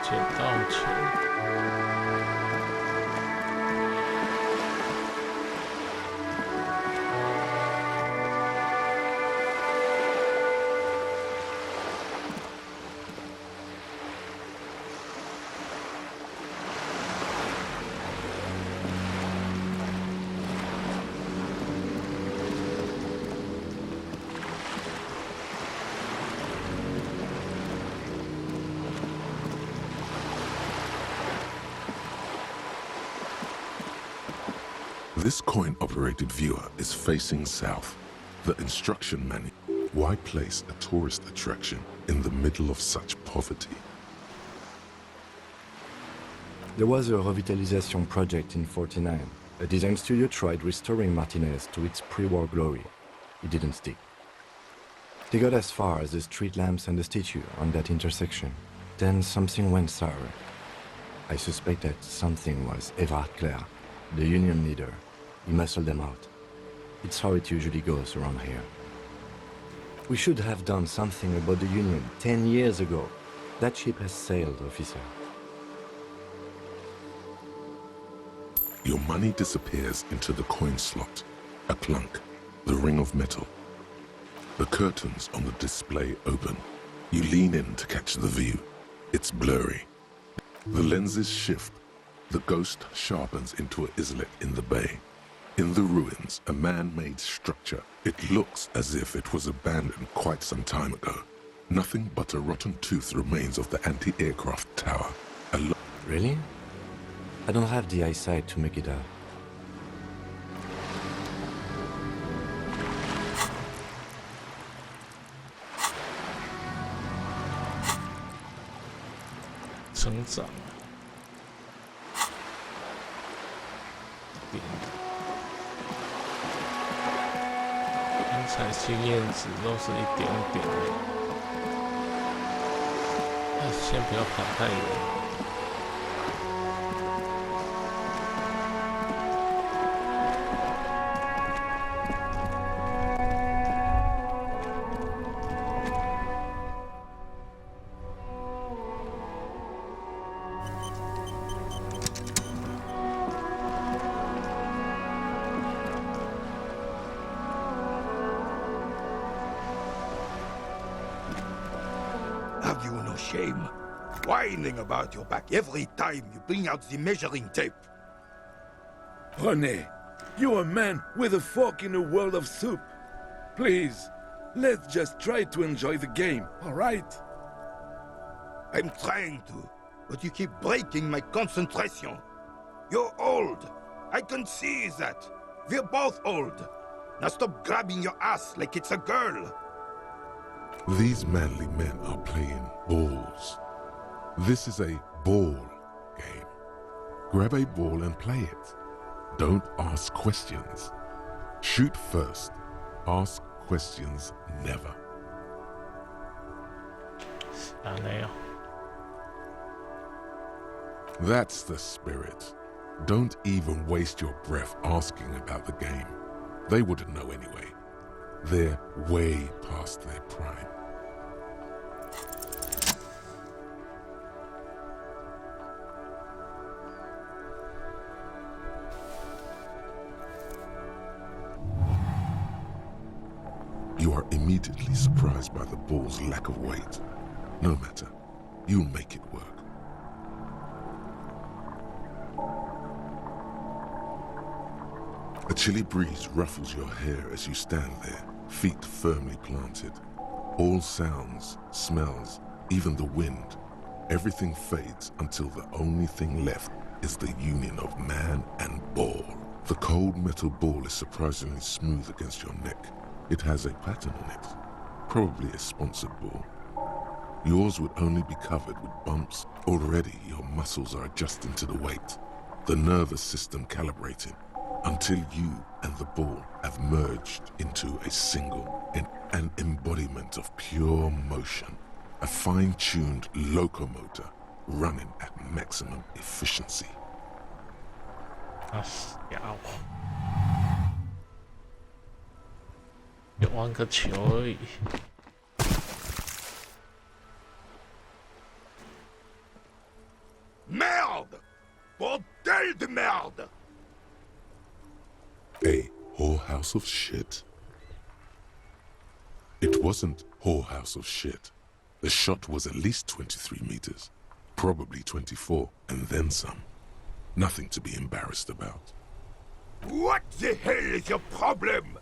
捡到钱。This coin-operated viewer is facing south. The instruction manual. Why place a tourist attraction in the middle of such poverty? There was a revitalization project in '49. A design studio tried restoring Martinez to its pre-war glory. It didn't stick. They got as far as the street lamps and the statue on that intersection. Then something went sour. I suspect that something was Everard Clare, the Union leader. He muscled them out. It's how it usually goes around here. We should have done something about the Union 10 years ago. That ship has sailed, officer. Your money disappears into the coin slot, a clunk, the ring of metal. The curtains on the display open. You lean in to catch the view. It's blurry. The lenses shift. The ghost sharpens into an islet in the bay. In the ruins, a man-made structure. It looks as if it was abandoned quite some time ago. Nothing but a rotten tooth remains of the anti-aircraft tower. Really? I don't have the eyesight to make it out.成长。点。刚才经验值都是一点点的。先不要跑太远。 Have you no shame? Whining about your back every time you bring out the measuring tape. René, you're a man with a fork in a world of soup. Please, let's just try to enjoy the game, all right? I'm trying to, but you keep breaking my concentration. You're old. I can see that. We're both old. Now stop grabbing your ass like it's a girl. These manly men are playing balls. This is a ball game. Grab a ball and play it. Don't ask questions. Shoot first. Ask questions never. That's the spirit. Don't even waste your breath asking about the game. They wouldn't know anyway. They're way past their prime. You are immediately surprised by the ball's lack of weight. No matter, you'll make it work. A chilly breeze ruffles your hair as you stand there, feet firmly planted. All sounds, smells, even the wind, everything fades until the only thing left is the union of man and ball. The cold metal ball is surprisingly smooth against your neck. It has a pattern on it, probably a sponsored ball. Yours would only be covered with bumps. Already your muscles are adjusting to the weight, the nervous system calibrating, until you and the ball have merged into a single, an embodiment of pure motion, a fine-tuned locomotor running at maximum efficiency. 啊，家伙，就玩个球而已。Merde! Bordel de merde! A whorehouse of shit? It wasn't whorehouse of shit. The shot was at least 23 meters, probably 24, and then some. Nothing to be embarrassed about. What the hell is your problem?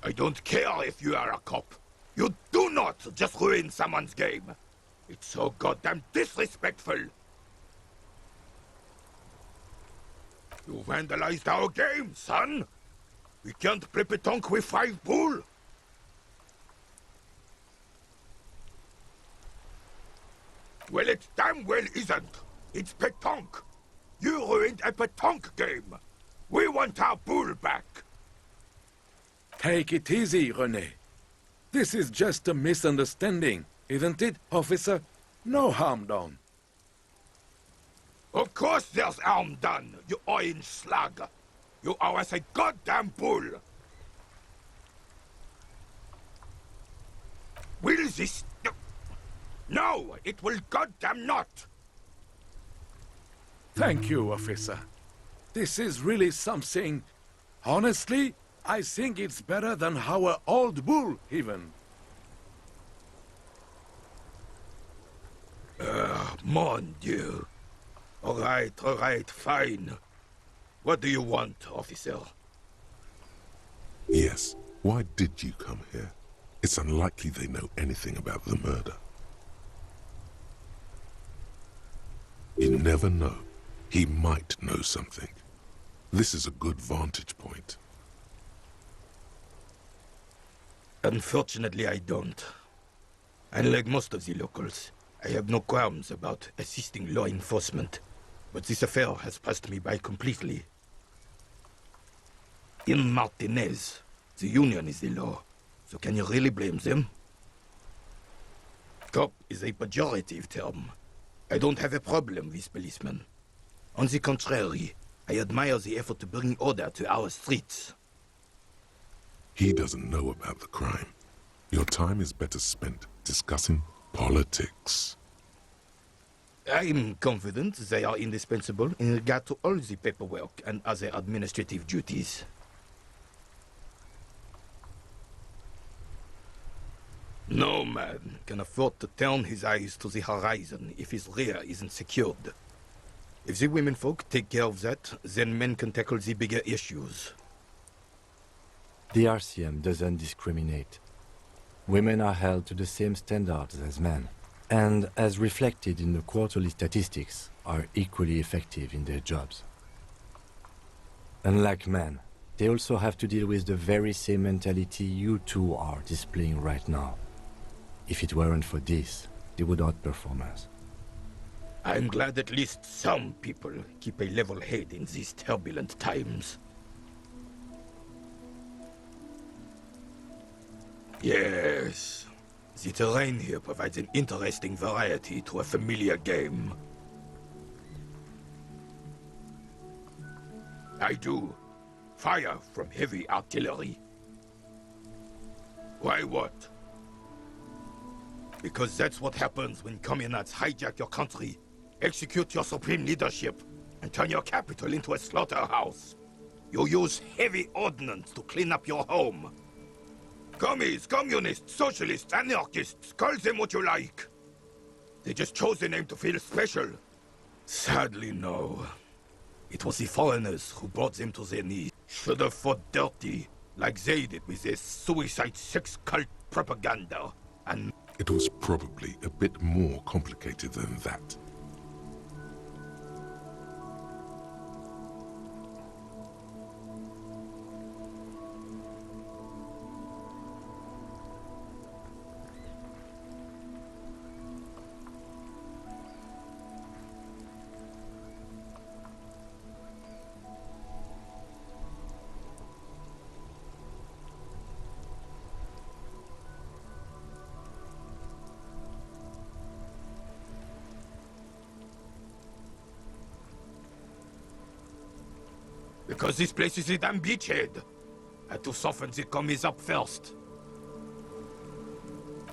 I don't care if you are a cop. You do not just ruin someone's game. It's so goddamn disrespectful. You vandalized our game, son. We can't play pétanque with 5 bull. Well, it damn well isn't. It's pétanque. You ruined a pétanque game. We want our bull back. Take it easy, René. This is just a misunderstanding, isn't it, officer? No harm done. Of course there's harm done, you orange slug. You are as a goddamn bull. Will this... No, it will goddamn not. Thank you, officer. This is really something. Honestly, I think it's better than our old bull, even. Mon Dieu. All right, fine. What do you want, officer? Yes, why did you come here? It's unlikely they know anything about the murder. You never know. He might know something. This is a good vantage point. Unfortunately, I don't. Unlike most of the locals, I have no qualms about assisting law enforcement, but this affair has passed me by completely. In Martinez, the union is the law, so can you really blame them? Cop is a pejorative term. I don't have a problem with policemen. On the contrary, I admire the effort to bring order to our streets. He doesn't know about the crime. Your time is better spent discussing politics. I'm confident they are indispensable in regard to all the paperwork and other administrative duties. No man can afford to turn his eyes to the horizon if his rear isn't secured. If the women folk take care of that, then men can tackle the bigger issues. The RCM doesn't discriminate. Women are held to the same standards as men, and as reflected in the quarterly statistics, are equally effective in their jobs. Unlike men, they also have to deal with the very same mentality you two are displaying right now. If it weren't for this, they would outperform us. I'm glad at least some people keep a level head in these turbulent times. Yes, the terrain here provides an interesting variety to a familiar game. I do. Fire from heavy artillery. Why what? Because that's what happens when communards hijack your country, execute your supreme leadership, and turn your capital into a slaughterhouse. You use heavy ordnance to clean up your home. Commies, communists, socialists, anarchists, call them what you like. They just chose a name to feel special. Sadly, no. It was the foreigners who brought them to their knees. Should have fought dirty, like they did with their suicide sex cult propaganda. And It was probably a bit more complicated than that. because this place is a damn beachhead. Had to soften the commies up first.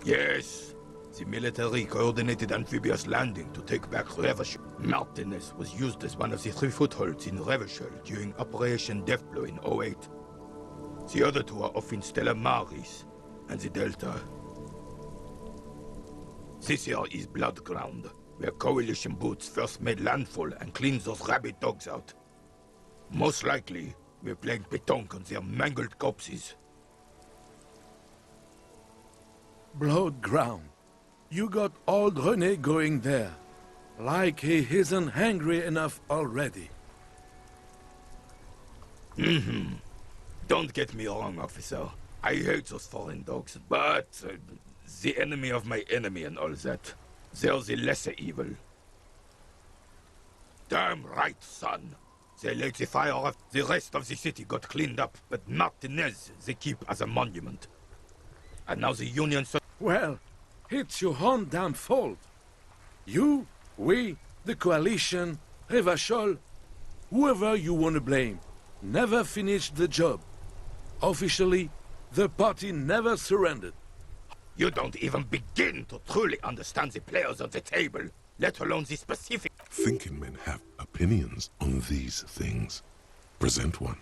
Yes, the military coordinated amphibious landing to take back Revachol. Martinez was used as one of the 3 footholds in Revachol during Operation Deathblow in 08. The other 2 are off in Stella Maris and the Delta. This here is Blood Ground, where Coalition boots first made landfall and cleaned those rabid dogs out. Most likely, we're playing pétanque on their mangled corpses. Blood ground. You got old René going there. Like he isn't hungry enough already. Don't get me wrong, officer. I hate those foreign dogs, but the enemy of my enemy and all that. They're the lesser evil. Damn right, son. They let the fire off. The rest of the city got cleaned up, but Martinez they keep as a monument. And now the Union... Well, it's your own damn fault. You, we, the Coalition, Revachol, whoever you want to blame, never finished the job. Officially, the party never surrendered. You don't even begin to truly understand the players on the table, let alone the specific... Thinking men have opinions on these things. Present one.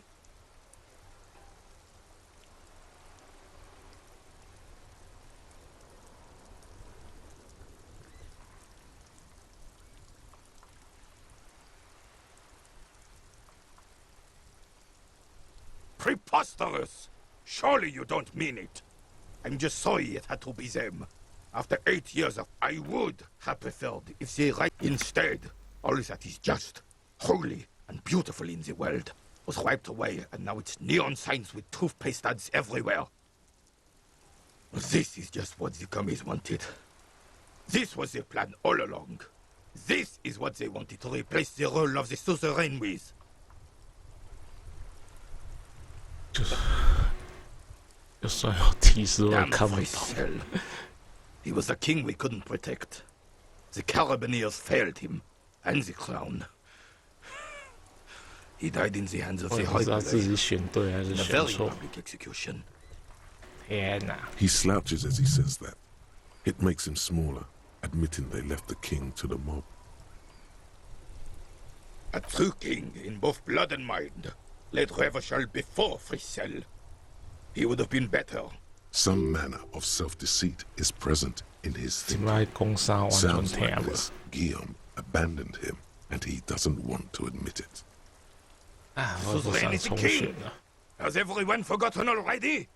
Preposterous! Surely you don't mean it. I'm just sorry it had to be them. After 8 years of... I would have preferred if they right instead. All that is just, holy, and beautiful in the world was wiped away, and now it's neon signs with toothpaste ads everywhere. This is just what the commies wanted. This was their plan all along. This is what they wanted to replace the role of the suzerain with. Damn Fricelle. He was a king we couldn't protect. The Carabineers failed him, and the crown. He died in the hands of the Hoyblade in a very public execution. He slouches as he says that. It makes him smaller, admitting they left the king to the mob. A true king in both blood and mind led Revachol before Fricelle. He would have been better. Some manner of self-deceit is present in his thinking. Sounds like this. Guillaume abandoned him, and he doesn't want to admit it. Suzerain is the king. Has everyone forgotten already?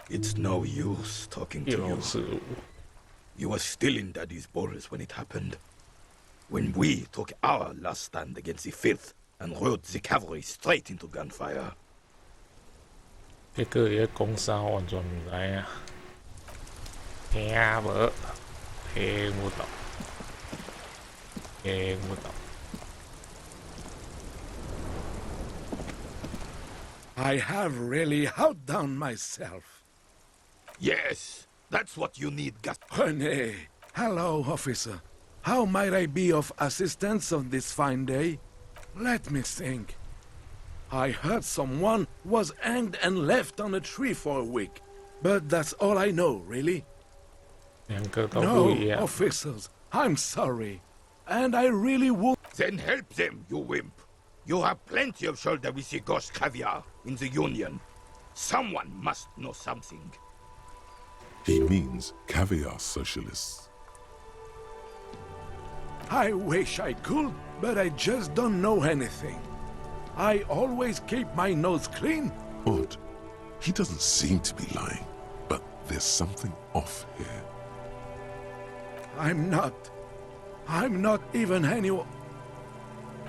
It's no use talking to you. You were still in Daddy's balls when it happened. When we took our last stand against the Filth and rode the cavalry straight into gunfire. 这个嘢講啥完全唔知啊，聽無，聽唔到，聽唔到。I have really outdone myself. Yes, that's what you need, René, hello, officer. How might I be of assistance on this fine day? Let me think. I heard someone was hanged and left on a tree for a week. But that's all I know, really. No, officers, I'm sorry. And I really would... Then help them, you wimp. You have plenty of shoulder with the ghost caviar in the Union. Someone must know something. He means caviar socialists. I wish I could, but I just don't know anything. I always keep my nose clean. Odd. He doesn't seem to be lying, but there's something off here. I'm not even anyone.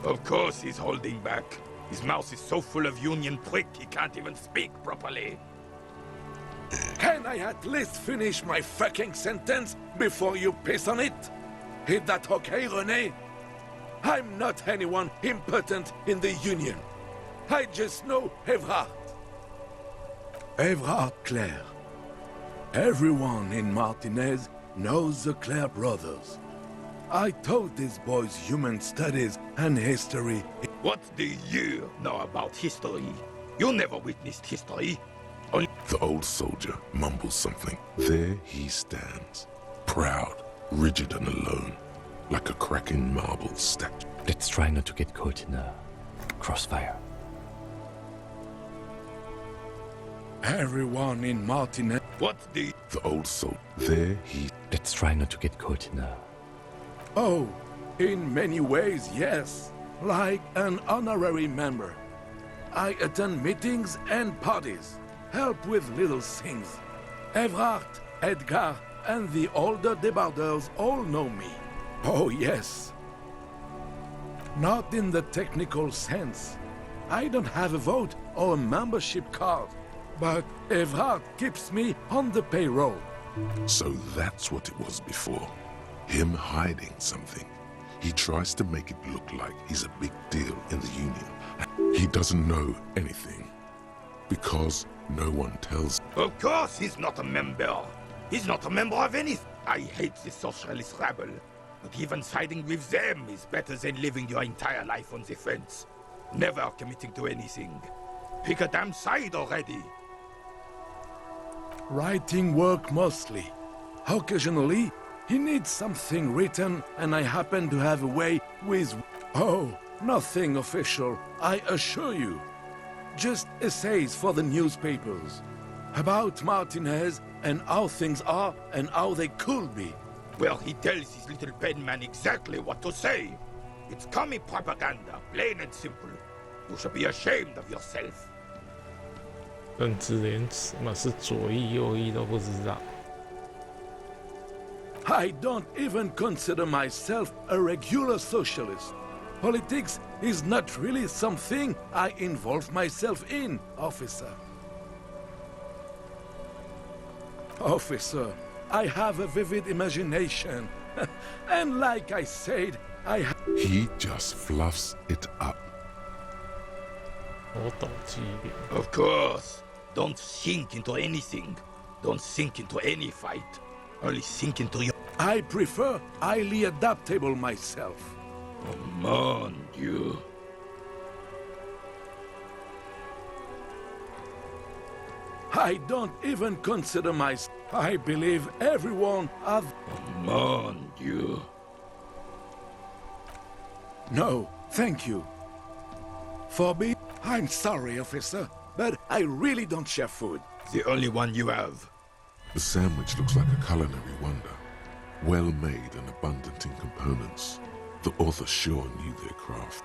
Of course he's holding back. His mouth is so full of Union prick he can't even speak properly. Can I at least finish my fucking sentence before you piss on it? Is that okay, René? I'm not anyone important in the Union. I just know Evrard. Evrard Claire. Everyone in Martinez knows the Claire brothers. I taught these boys human studies and history. What do you know about history? You never witnessed history. The old soldier mumbles something. There he stands, proud, rigid and alone, like a cracking marble statue. Let's try not to get caught in a crossfire. Everyone in Martinez. What the old soldier. There he... Let's try not to get caught in a... Oh, in many ways, yes. Like an honorary member. I attend meetings and parties. Help with little things. Evrard, Edgar, and the older debarders all know me. Oh, yes. Not in the technical sense. I don't have a vote or a membership card. But Evrard keeps me on the payroll. So that's what it was before. Him hiding something. He tries to make it look like he's a big deal in the Union. He doesn't know anything because no one tells. Of course he's not a member. He's not a member of anything. I hate the socialist rabble. But even siding with them is better than living your entire life on the fence. Never committing to anything. Pick a damn side already. Writing work mostly. Occasionally, he needs something written, and I happen to have a way with... Oh, nothing official, I assure you. Just essays for the newspapers. About Martinez, and how things are, and how they could be. Well, he tells his little pen man exactly what to say. It's commie propaganda, plain and simple. You should be ashamed of yourself. 甚至连什么是左翼右翼都不知道。I don't even consider myself a regular socialist. Politics is not really something I involve myself in, officer. Officer, I have a vivid imagination. And like I said, He just fluffs it up. 我懂机一点。 Of course. Don't sink into anything. Don't sink into any fight. Only sink into your... I prefer highly adaptable myself. Oh, mon Dieu. I don't even consider myself. I believe everyone has... Oh, mon Dieu. No, thank you. For me, I'm sorry, officer, but I really don't share food. The only one you have. The sandwich looks like a culinary wonder. Well made and abundant in components. The author sure knew their craft.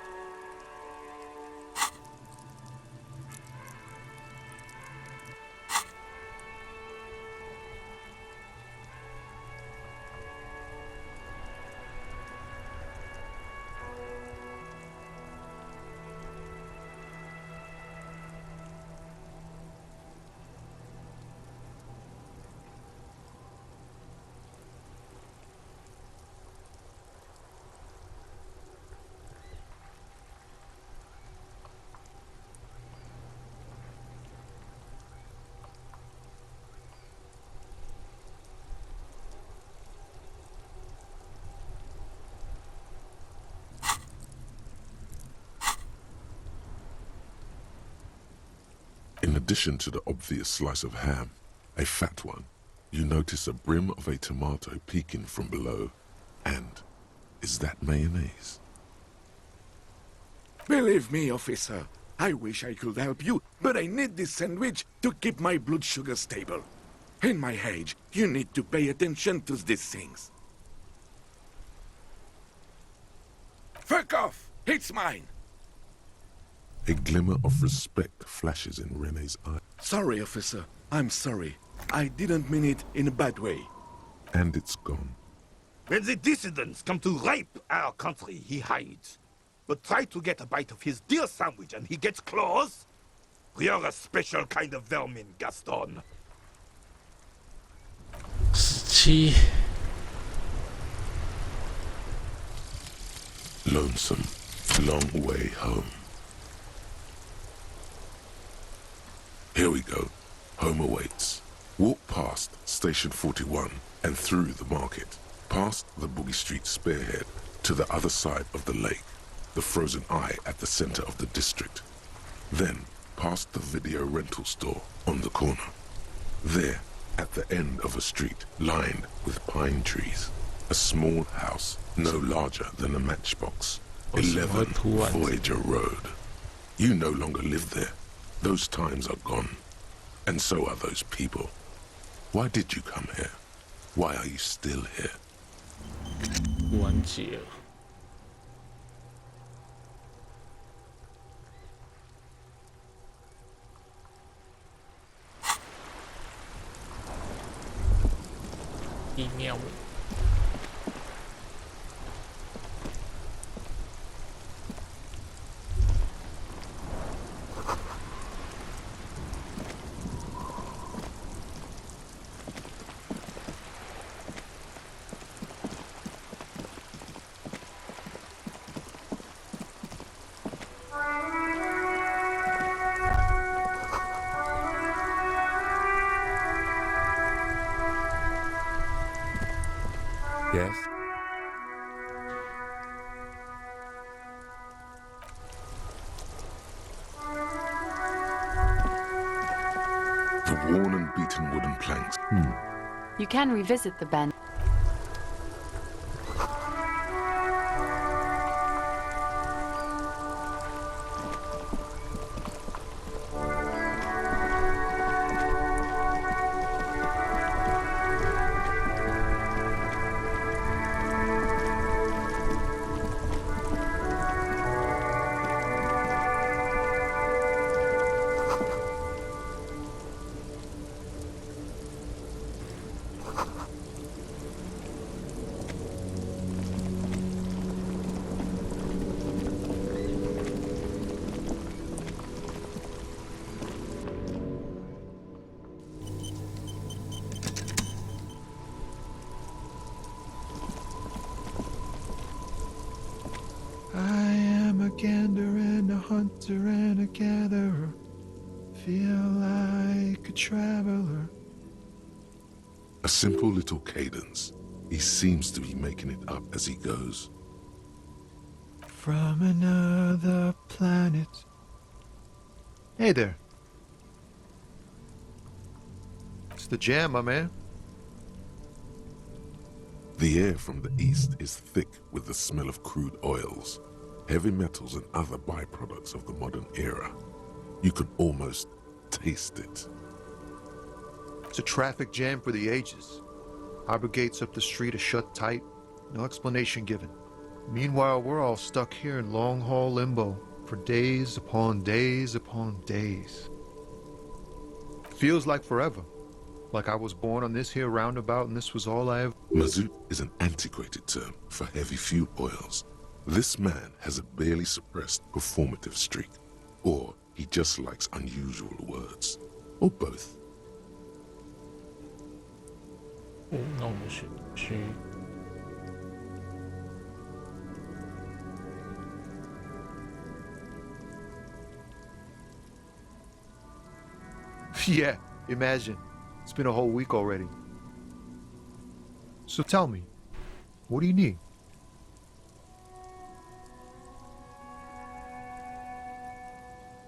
In addition to the obvious slice of ham, a fat one, you notice a brim of a tomato peeking from below. And is that mayonnaise? Believe me, officer, I wish I could help you, but I need this sandwich to keep my blood sugar stable. In my age, you need to pay attention to these things. Fuck off! It's mine! A glimmer of respect flashes in Rene's eye. Sorry, officer. I'm sorry. I didn't mean it in a bad way. And it's gone. When the dissidents come to rape our country, he hides. But try to get a bite of his dear sandwich and he gets claws? You're a special kind of vermin, Gaston. 17 Lonesome, long way home. Here we go. Home awaits. Walk past Station 41 and through the market, past the Boogie Street spearhead, to the other side of the lake, the frozen eye at the center of the district. Then, past the video rental store on the corner. There, at the end of a street lined with pine trees, a small house no larger than a matchbox. 11 Voyager Road. You no longer live there. Those times are gone. And so are those people. Why did you come here? Why are you still here? 完结了。一秒。Yes? The worn and beaten wooden planks. You can revisit the bend. I am a gander and a hunter and a gatherer. Feel like a traveler. A simple little cadence. He seems to be making it up as he goes. From another planet. Hey there. It's the jam, my man. The air from the east is thick with the smell of crude oils, heavy metals and other byproducts of the modern era. You can almost taste it. It's a traffic jam for the ages. Harbor gates up the street are shut tight, no explanation given. Meanwhile, we're all stuck here in long-haul limbo for days upon days upon days. Feels like forever. Like I was born on this here roundabout and this was all I ever... Mazout is an antiquated term for heavy fuel oils. This man has a barely suppressed performative streak. Or he just likes unusual words. Or both.那我们选区 Yeah, imagine. It's been a whole week already. So tell me, what do you need?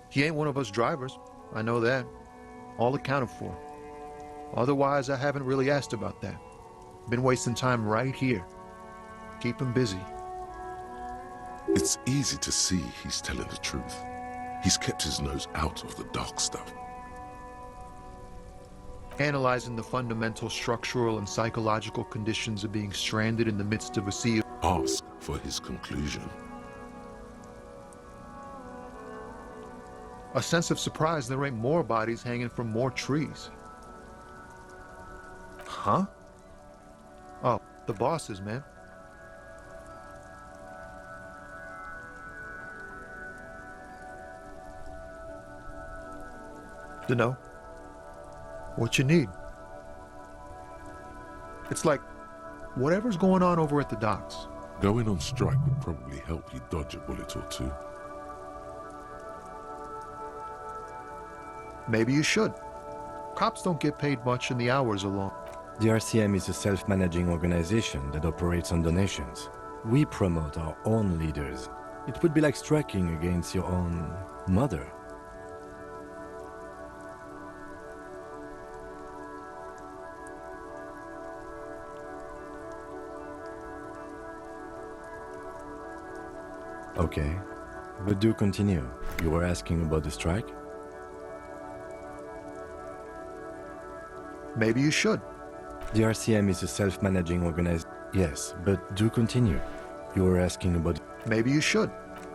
He ain't one of us drivers. I know that. All accounted for. Otherwise, I haven't really asked about that. Been wasting time right here. Keep him busy. It's easy to see he's telling the truth. He's kept his nose out of the dark stuff. Analyzing the fundamental structural and psychological conditions of being stranded in the midst of a sea of... Ask for his conclusion. A sense of surprise there ain't more bodies hanging from more trees. Huh? Oh, the bosses, man. Dunno. What you need? It's like, whatever's going on over at the docks. Going on strike would probably help you dodge a bullet or two. Maybe you should. Cops don't get paid much and the hours are long. The RCM is a self-managing organization that operates on donations. We promote our own leaders. It would be like striking against your own mother. Okay, but do continue. You were asking about the strike? Maybe you should. The RCM is a self-managing organization. Yes, but do continue. You were asking about... Maybe you should.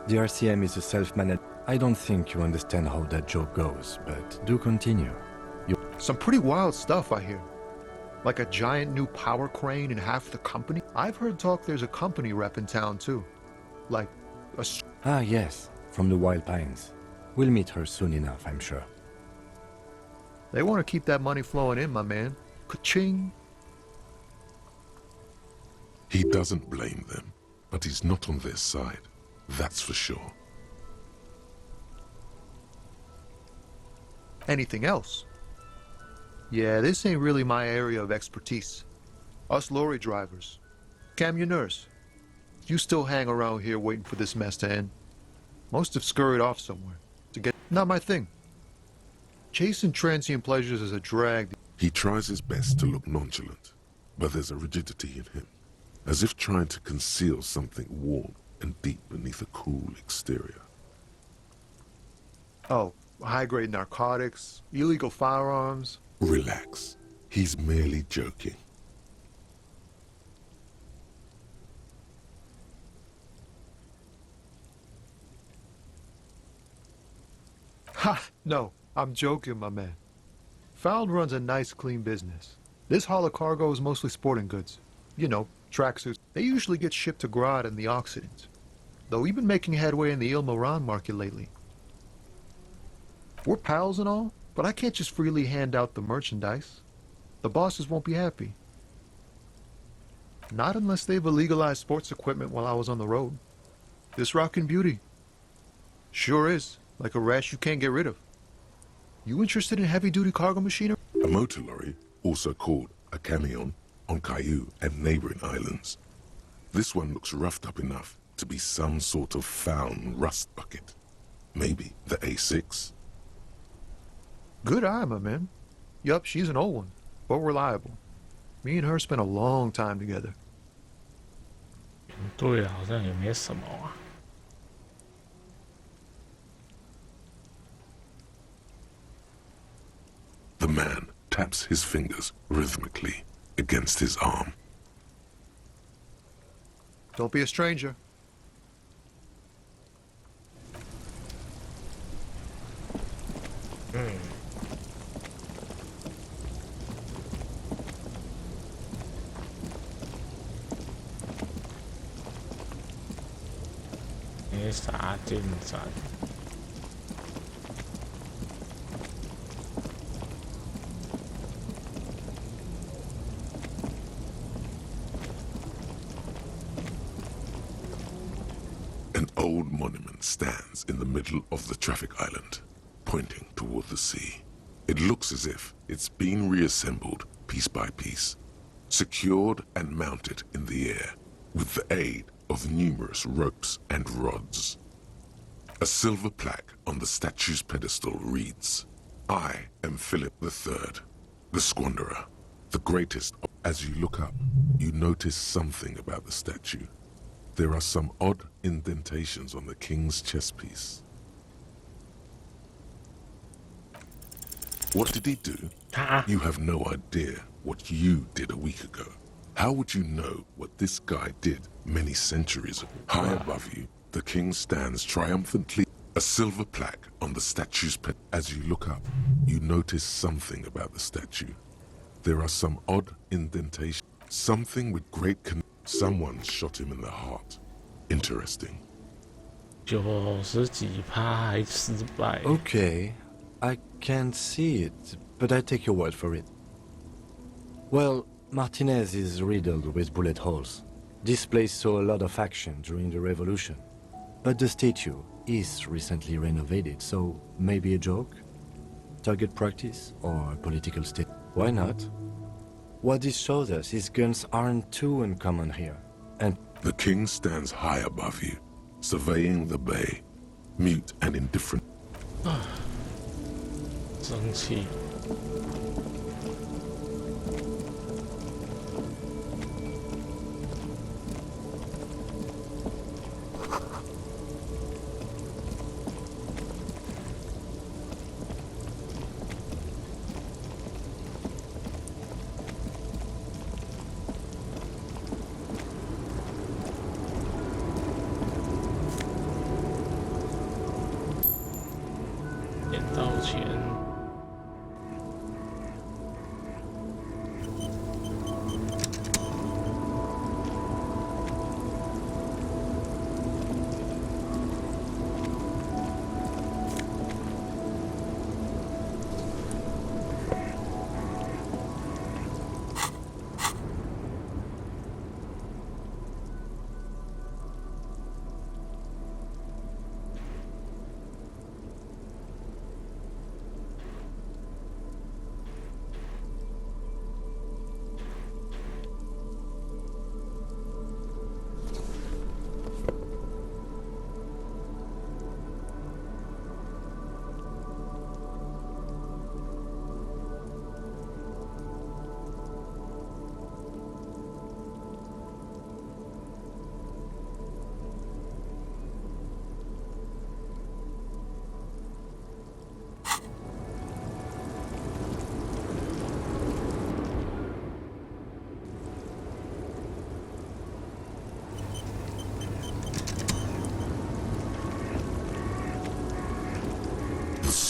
The RCM is a self-managed... I don't think you understand how that joke goes, but do continue. Some pretty wild stuff, I hear. Like a giant new power crane in half the company. I've heard talk there's a company rep in town, too. Like a... Ah, yes, from the Wild Pines. We'll meet her soon enough, I'm sure. They want to keep that money flowing in, my man. Ka-ching. He doesn't blame them, but he's not on their side. That's for sure. Anything else? Yeah, this ain't really my area of expertise. Us lorry drivers. Cam, your nurse. You still hang around here waiting for this mess to end. Most have scurried off somewhere to get... Not my thing. Chasing transient pleasures is a drag. He tries his best to look nonchalant, but there's a rigidity in him, as if trying to conceal something warm and deep beneath a cool exterior. Oh, high-grade narcotics, illegal firearms. Relax. He's merely joking. Ha! No, I'm joking, my man. Found runs a nice, clean business. This haul of cargo is mostly sporting goods. You know, tracksuits. They usually get shipped to Grad and the Occident. Though we've been making headway in the Ilmaran market lately. We're pals and all, but I can't just freely hand out the merchandise. The bosses won't be happy. Not unless they've illegalized sports equipment while I was on the road. This rockin' beauty. Sure is. Like a rash you can't get rid of. You interested in heavy-duty cargo machinery? A motor lorry, also called a camion, on Caillou and neighboring islands. This one looks roughed up enough to be some sort of found rust bucket. Maybe the A6? Good eye, my man. Yup, she's an old one, but reliable. Me and her spent a long time together. 对啊，好像也没什么啊。The man taps his fingers rhythmically against his arm. Don't be a stranger.没啥进展。An old monument stands in the middle of the traffic island, pointing toward the sea. It looks as if it's been reassembled piece by piece, secured and mounted in the air with the aid of numerous ropes and rods. A silver plaque on the statue's pedestal reads, "I am Philip III, the Squanderer, the greatest." As you look up, you notice something about the statue. There are some odd indentations on the king's chest piece. What did he do? You have no idea what you did a week ago. How would you know what this guy did many centuries ago? High above you, the king stands triumphantly. A silver plaque on the statue's pet. As you look up, you notice something about the statue. There are some odd indentations. Something with great Someone shot him in the heart. Interesting. 90几趴还失败。 Okay, I can't see it, but I take your word for it. Well, Martinez is riddled with bullet holes. This place saw a lot of action during the revolution. But the statue is recently renovated, so maybe a joke? Target practice or a political state? Why not? What this shows us is guns aren't too uncommon here. And The king stands high above you, surveying the bay, mute and indifferent. 生气。点到钱。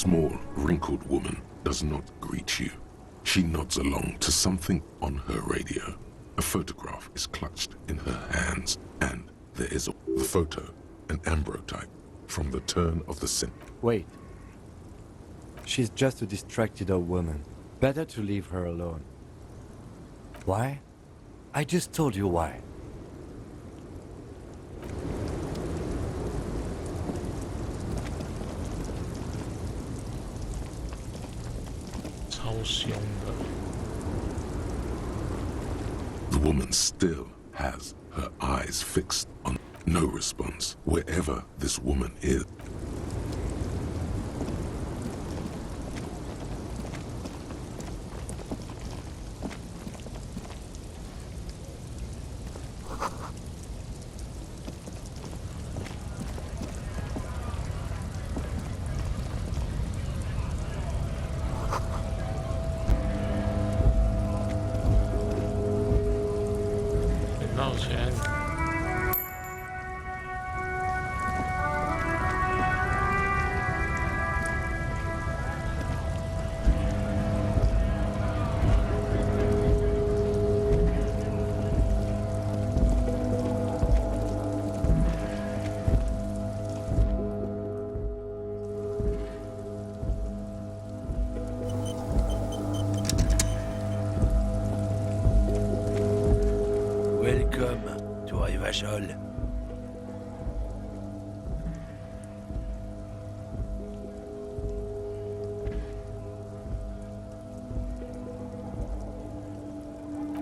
small, wrinkled woman does not greet you. She nods along to something on her radio. A photograph is clutched in her hands, and there is the photo, an ambrotype from the turn of the century. Wait. She's just a distracted old woman. Better to leave her alone. Why? I just told you why. The woman still has her eyes fixed on no response wherever this woman is. Welcome to Rivachol.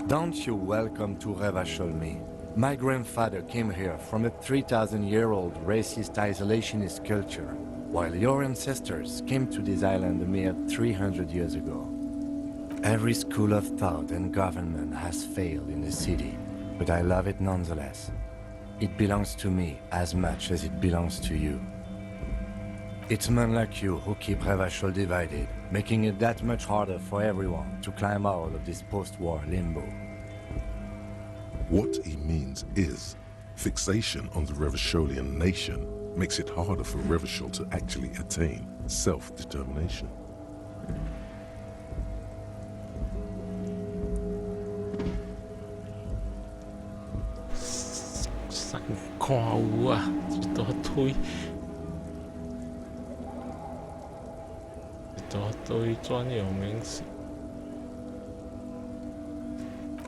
Don't you welcome to Revachol me. My grandfather came here from a 3,000-year-old racist isolationist culture, while your ancestors came to this island a mere 300 years ago. Every school of thought and government has failed in the city, but I love it nonetheless. It belongs to me as much as it belongs to you. It's men like you who keep Revachol divided, making it that much harder for everyone to climb out of this post-war limbo. What he means is, fixation on the Revacholian nation makes it harder for Revachol to actually attain self-determination.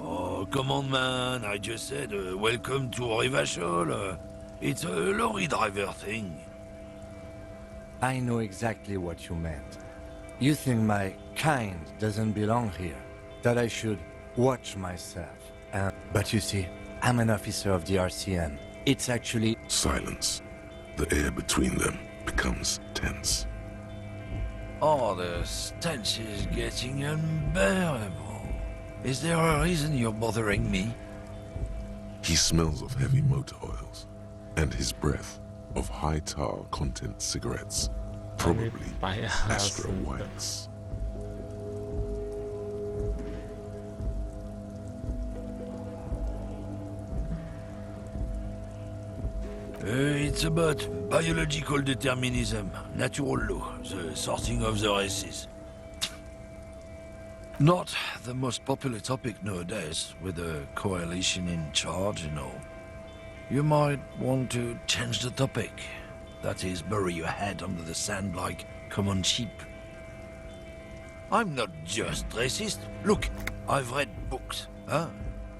Oh, come on, man. I just said, welcome to Rivachol. It's a lorry driver thing. I know exactly what you meant. You think my kind doesn't belong here, that I should watch myself. But you see, I'm an officer of the RCM. It's actually... Silence. The air between them becomes tense. Oh, the stench is getting unbearable. Is there a reason you're bothering me? He smells of heavy motor oils, and his breath of high tar content cigarettes, probably Astro Whites. It's about biological determinism, natural law, the sorting of the races. Not the most popular topic nowadays, with the coalition in charge and all. You might want to change the topic. That is, bury your head under the sand like common sheep. I'm not just racist. Look, I've read books, huh?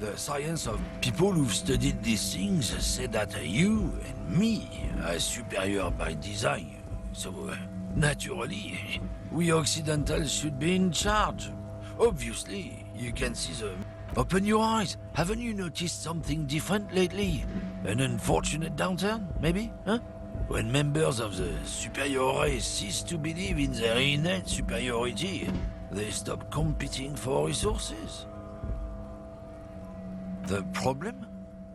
The science of people who've studied these things say that you and me are superior by design. So, naturally, we Occidentals should be in charge. Obviously, you can see them. Open your eyes. Haven't you noticed something different lately? An unfortunate downturn, maybe, huh? When members of the superior race cease to believe in their innate superiority, they stop competing for resources. The problem?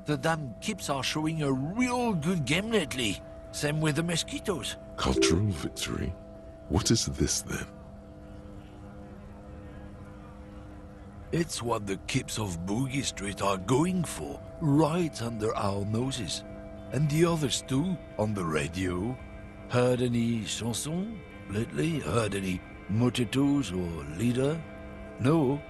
The damn Kips are showing a real good game lately. Same with the mosquitoes. Cultural victory? What is this then? It's what the Kips of Boogie Street are going for, right under our noses. And the others too, on the radio. Heard any chansons? lately? Heard any motetos or leader? No?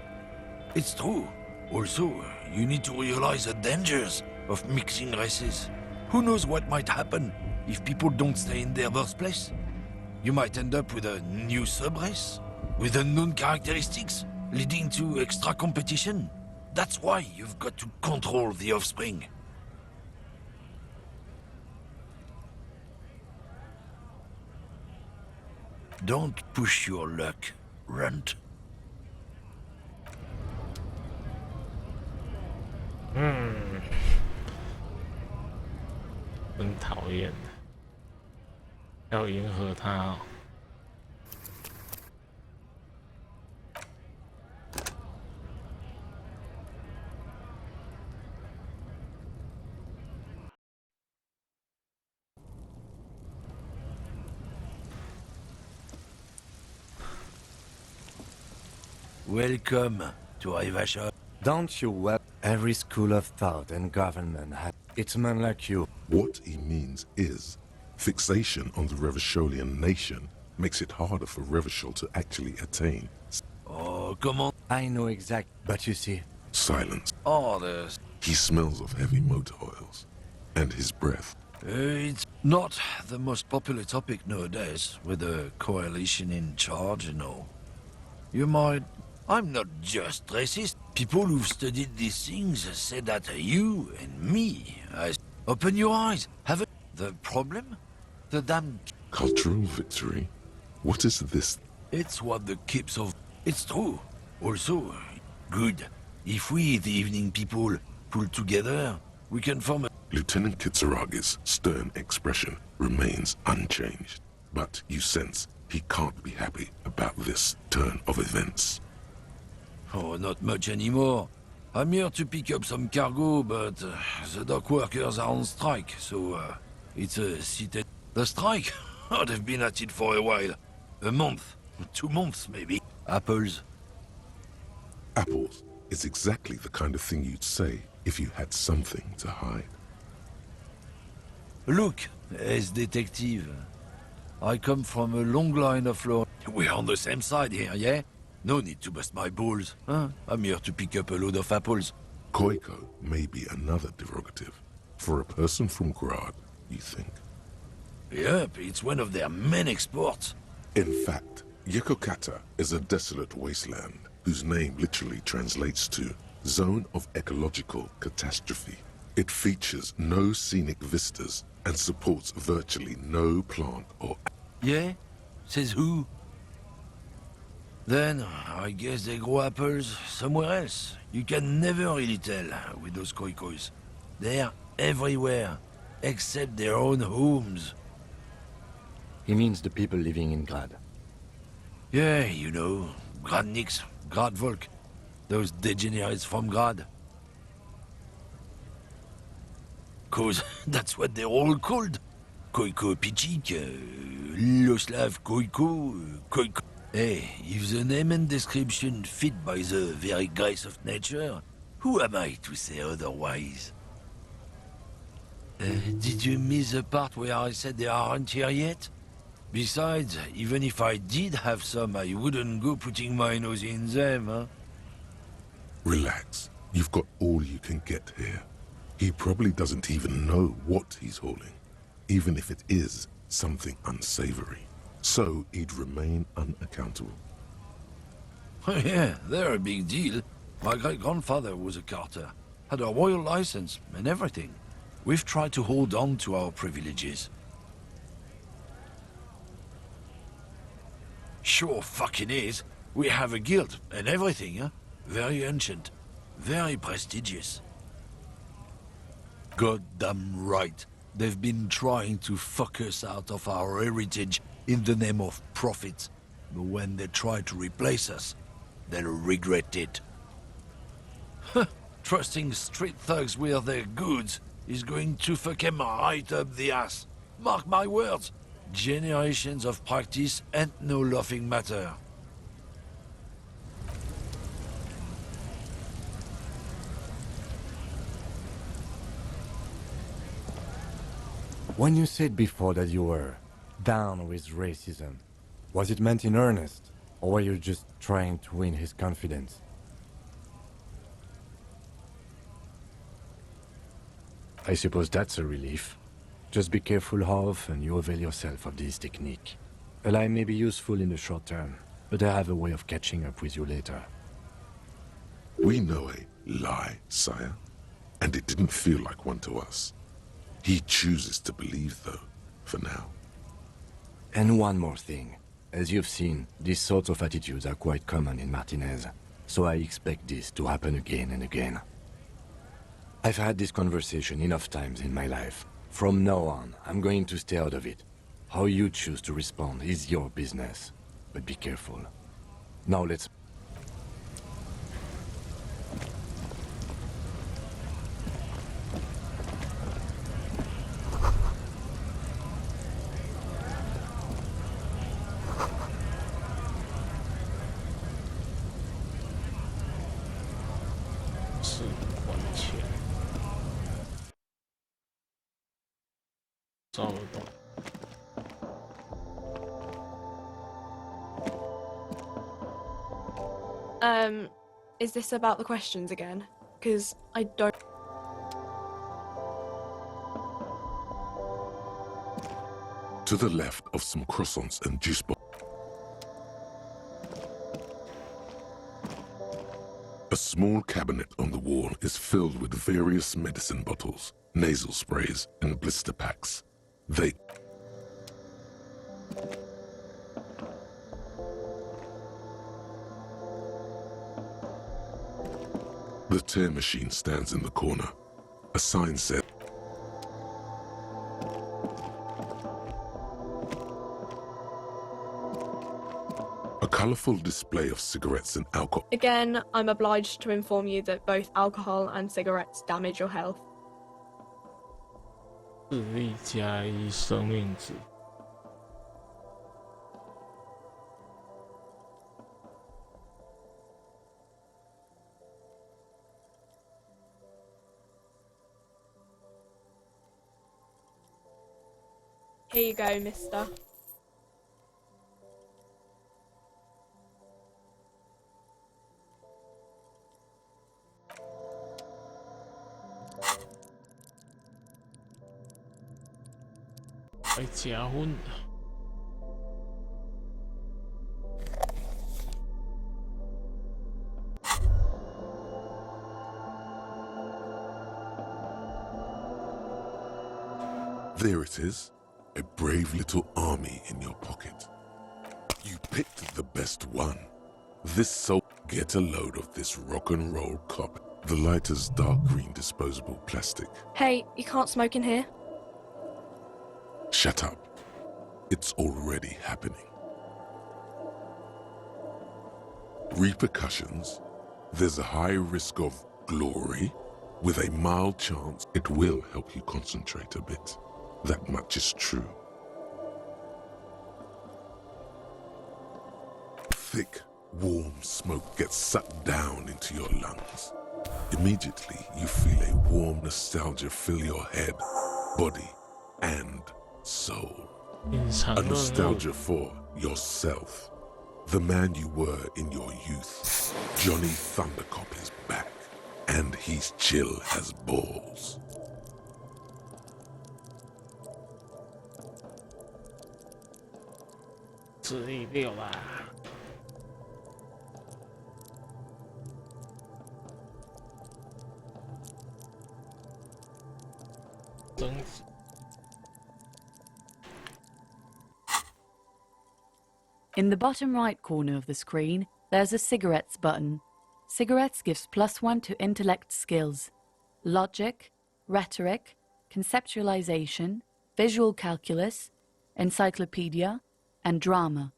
It's true. Also, you need to realize the dangers of mixing races. Who knows what might happen if people don't stay in their birthplace? You might end up with a new sub-race, with unknown characteristics, leading to extra competition. That's why you've got to control the offspring. Don't push your luck, Runt. 真讨厌，要迎合他哦。Welcome to Ivasha. Don't you well? Every school of thought and government has its men like you. What he means is, fixation on the Revacholian nation makes it harder for Revachol to actually attain. Oh, come on. I know exact, but you see, Silence. Orders. He smells of heavy motor oils. And his breath. It's not the most popular topic nowadays, with the coalition in charge and all. You might... I'm not just racist. People who've studied these things say that you and me... Open your eyes. Have a... The problem? The damn... Cultural victory? What is this? It's what the keeps of... It's true. Also, good. If we, the evening people, pull together, we can form a... Lieutenant Kitsuragi's stern expression remains unchanged. But you sense he can't be happy about this turn of events. Oh, not much anymore. I'm here to pick up some cargo, but the dock workers are on strike, so it's a sit. The strike? Oh, they've been at it for a while. A month, 2 months maybe. Apples. Apples is exactly the kind of thing you'd say if you had something to hide. Look, as detective. I come from a long line of law. We're on the same side here, yeah? No need to bust my balls, huh? I'm here to pick up a load of apples. Koiko may be another derogative. For a person from Grad, you think? Yep, it's one of their main exports. In fact, Yekokata is a desolate wasteland whose name literally translates to Zone of Ecological Catastrophe. It features no scenic vistas and supports virtually no plant or... Yeah? Says who? Then, I guess they grow apples somewhere else. You can never really tell with those koikos. They're everywhere, except their own homes. he means the people living in Grad. Yeah, you know, Gradniks, Gradvolk, those degenerates from Grad. 'Cause that's what they're all called. Koiko Pichik, Loslav Koiko, Koiko... Hey, if the name and description fit by the very grace of nature, who am I to say otherwise? Did you miss the part where I said they aren't here yet? Besides, even if I did have some, I wouldn't go putting my nose in them, huh? Relax. You've got all you can get here. He probably doesn't even know what he's hauling, even if it is something unsavory. So he'd remain unaccountable. Yeah, they're a big deal. My great-grandfather was a carter, had a royal license and everything. We've tried to hold on to our privileges. Sure fucking is. We have a guild and everything, huh? Very ancient, very prestigious. Goddamn right. They've been trying to fuck us out of our heritage in the name of profit. But when they try to replace us, they'll regret it. Trusting street thugs with their goods is going to fuck them right up the ass. Mark my words. Generations of practice ain't no laughing matter. When you said before that you were down with racism, Was it meant in earnest? Or were you just trying to win his confidence? I suppose that's a relief. Just be careful how often you avail yourself of this technique. A lie may be useful in the short term, but I have a way of catching up with you later. We know a lie, sire, and it didn't feel like one to us. He chooses to believe, though, for now. And one more thing. As you've seen, these sorts of attitudes are quite common in Martinez, so I expect this to happen again and again. I've had this conversation enough times in my life. From now on, I'm going to stay out of it. How you choose to respond is your business, but be careful. Now let's... Is this about the questions again? Because I don't... To the left of some croissants and juice box. A small cabinet on the wall is filled with various medicine bottles, nasal sprays, and blister packs. The tear machine stands in the corner. A sign said, a colorful display of cigarettes and alcohol. Again, I'm obliged to inform you that both alcohol and cigarettes damage your health. 智力加一生命值。Here you go, mister. There it is, a brave little army in your pocket. You picked the best one. This soul, get a load of this rock and roll cop. The lighter's dark green disposable plastic. Hey, you can't smoke in here. Shut up. It's already happening. Repercussions. There's a high risk of glory. With a mild chance, it will help you concentrate a bit. That much is true. Thick, warm smoke gets sucked down into your lungs. Immediately, you feel a warm nostalgia fill your head, body, and soul. A nostalgia for yourself. The man you were in your youth. Johnny Thundercop is back, and he's chill as balls. In the bottom right corner of the screen, there's a cigarettes button. Cigarettes gives +1 to intellect skills. Logic, rhetoric, conceptualization, visual calculus, encyclopedia, and drama.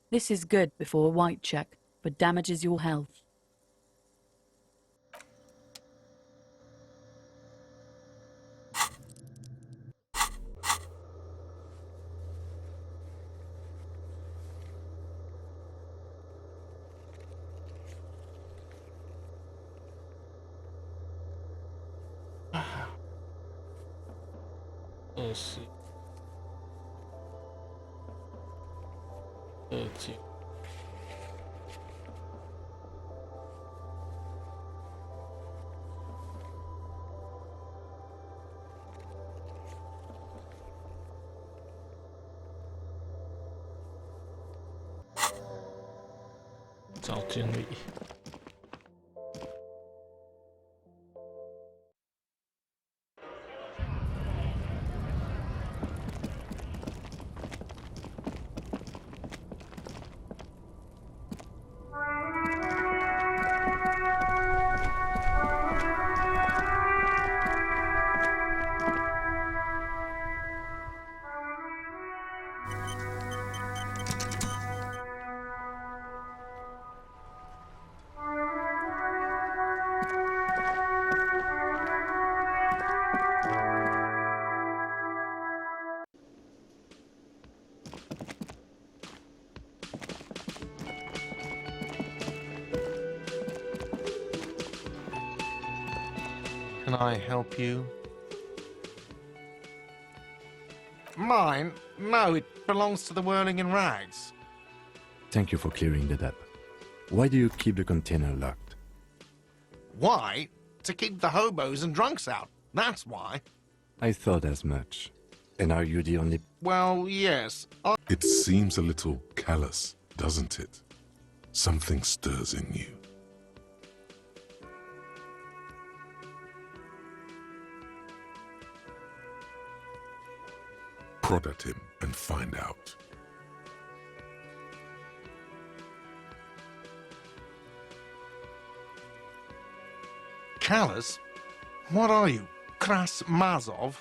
This is good before a white check, but damages your health. 9。找经理。Can I help you? Mine? No, it belongs to the Whirling in Rags. Thank you for clearing that up. Why do you keep the container locked? Why? To keep the hobos and drunks out. That's why. I thought as much. And are you the only... Well, yes. It seems a little callous, doesn't it? Something stirs in you. Prod at him and find out. Callous? What are you? Krasmazov?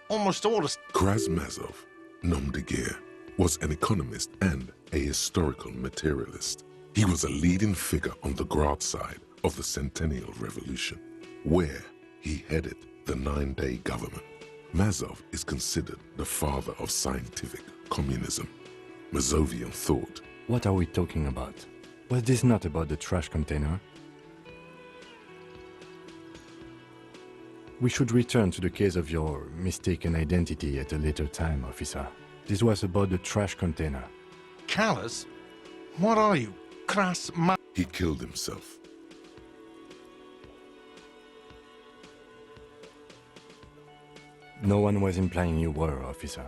Almost all the... Krasmazov, nom de guerre, was an economist and a historical materialist. He was a leading figure on the Grad side of the Centennial Revolution, where he headed the 9-day government. Mazov is considered the father of scientific communism, Mazovian thought. What are we talking about? Was this not about the trash container? We should return to the case of your mistaken identity at a later time, officer. This was about the trash container. Callous? What are you? He killed himself. No one was implying you were, officer.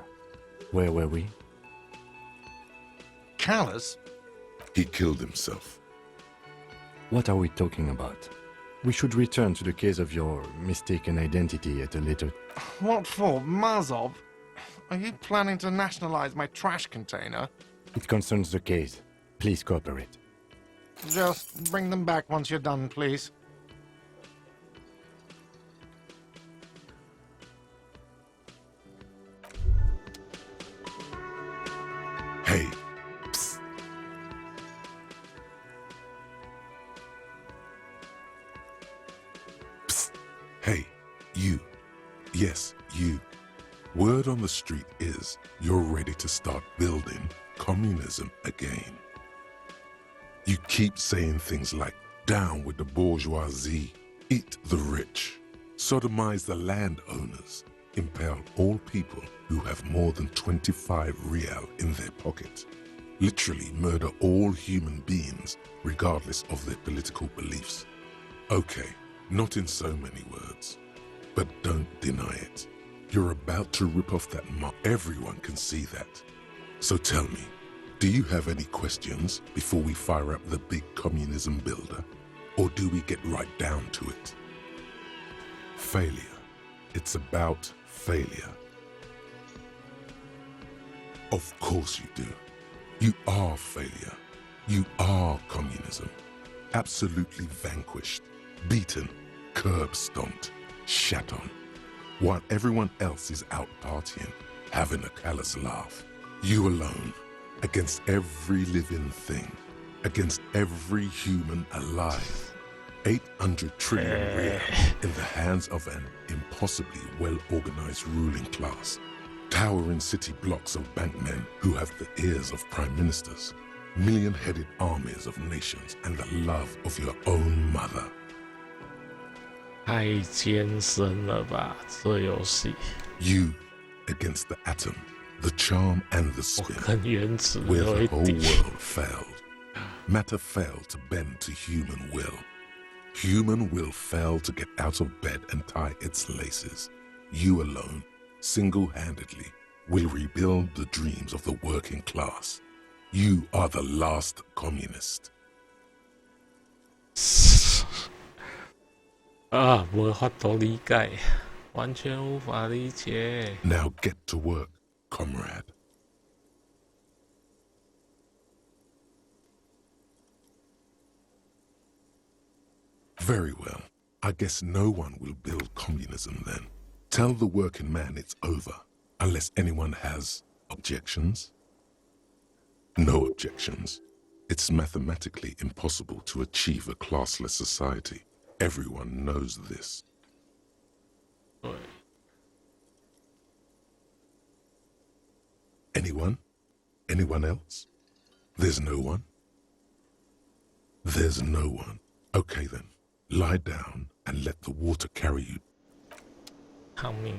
Where were we? Callous? He killed himself. What are we talking about? We should return to the case of your mistaken identity at a later... What for? Mazov? Are you planning to nationalize my trash container? It concerns the case. Please cooperate. Just bring them back once you're done, please. Hey, psst. Psst. Hey, you. Yes, you. Word on the street is you're ready to start building communism again. You keep saying things like, down with the bourgeoisie, eat the rich, sodomize the landowners, impale all people who have more than 25 real in their pocket, literally murder all human beings regardless of their political beliefs. Okay, not in so many words, but don't deny it. You're about to rip off that mark. Everyone can see that. So tell me, do you have any questions before we fire up the big communism builder? Or do we get right down to it? Failure. It's about failure. Of course you do. You are failure. You are communism. Absolutely vanquished, beaten, curb-stomped, shat on. While everyone else is out partying, having a callous laugh. You alone, against every living thing, against every human alive. 800 trillion real in the hands of an impossibly well-organized ruling class. Towering city blocks of bankmen who have the ears of prime ministers. Million-headed armies of nations and the love of your own mother. 太艰深了吧，这游戏。 You against the atom, the charm and the 我 spin, 更原始 where 有 the 一 whole 点。 world failed. Matter failed to bend to human will. Human will failed to get out of bed and tie its laces. You alone, single-handedly, will rebuild the dreams of the working class. You are the last communist. 啊，无法度理解，完全无法理解。 Now get to work, comrade. Very well. I guess no one will build communism then. Tell the working man it's over, unless anyone has objections. No objections. It's mathematically impossible to achieve a classless society. Everyone knows this. 对， Anyone? Anyone else? There's no one? There's no one. Okay then. Lie down and let the water carry you. 抗命。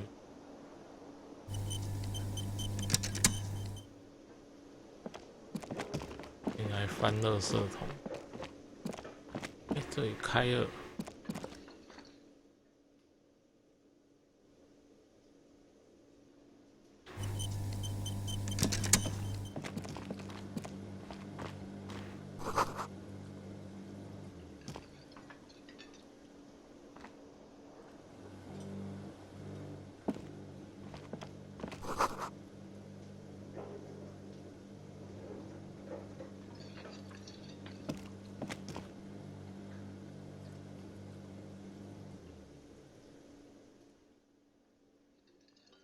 应该翻垃圾桶。哎，这里开了。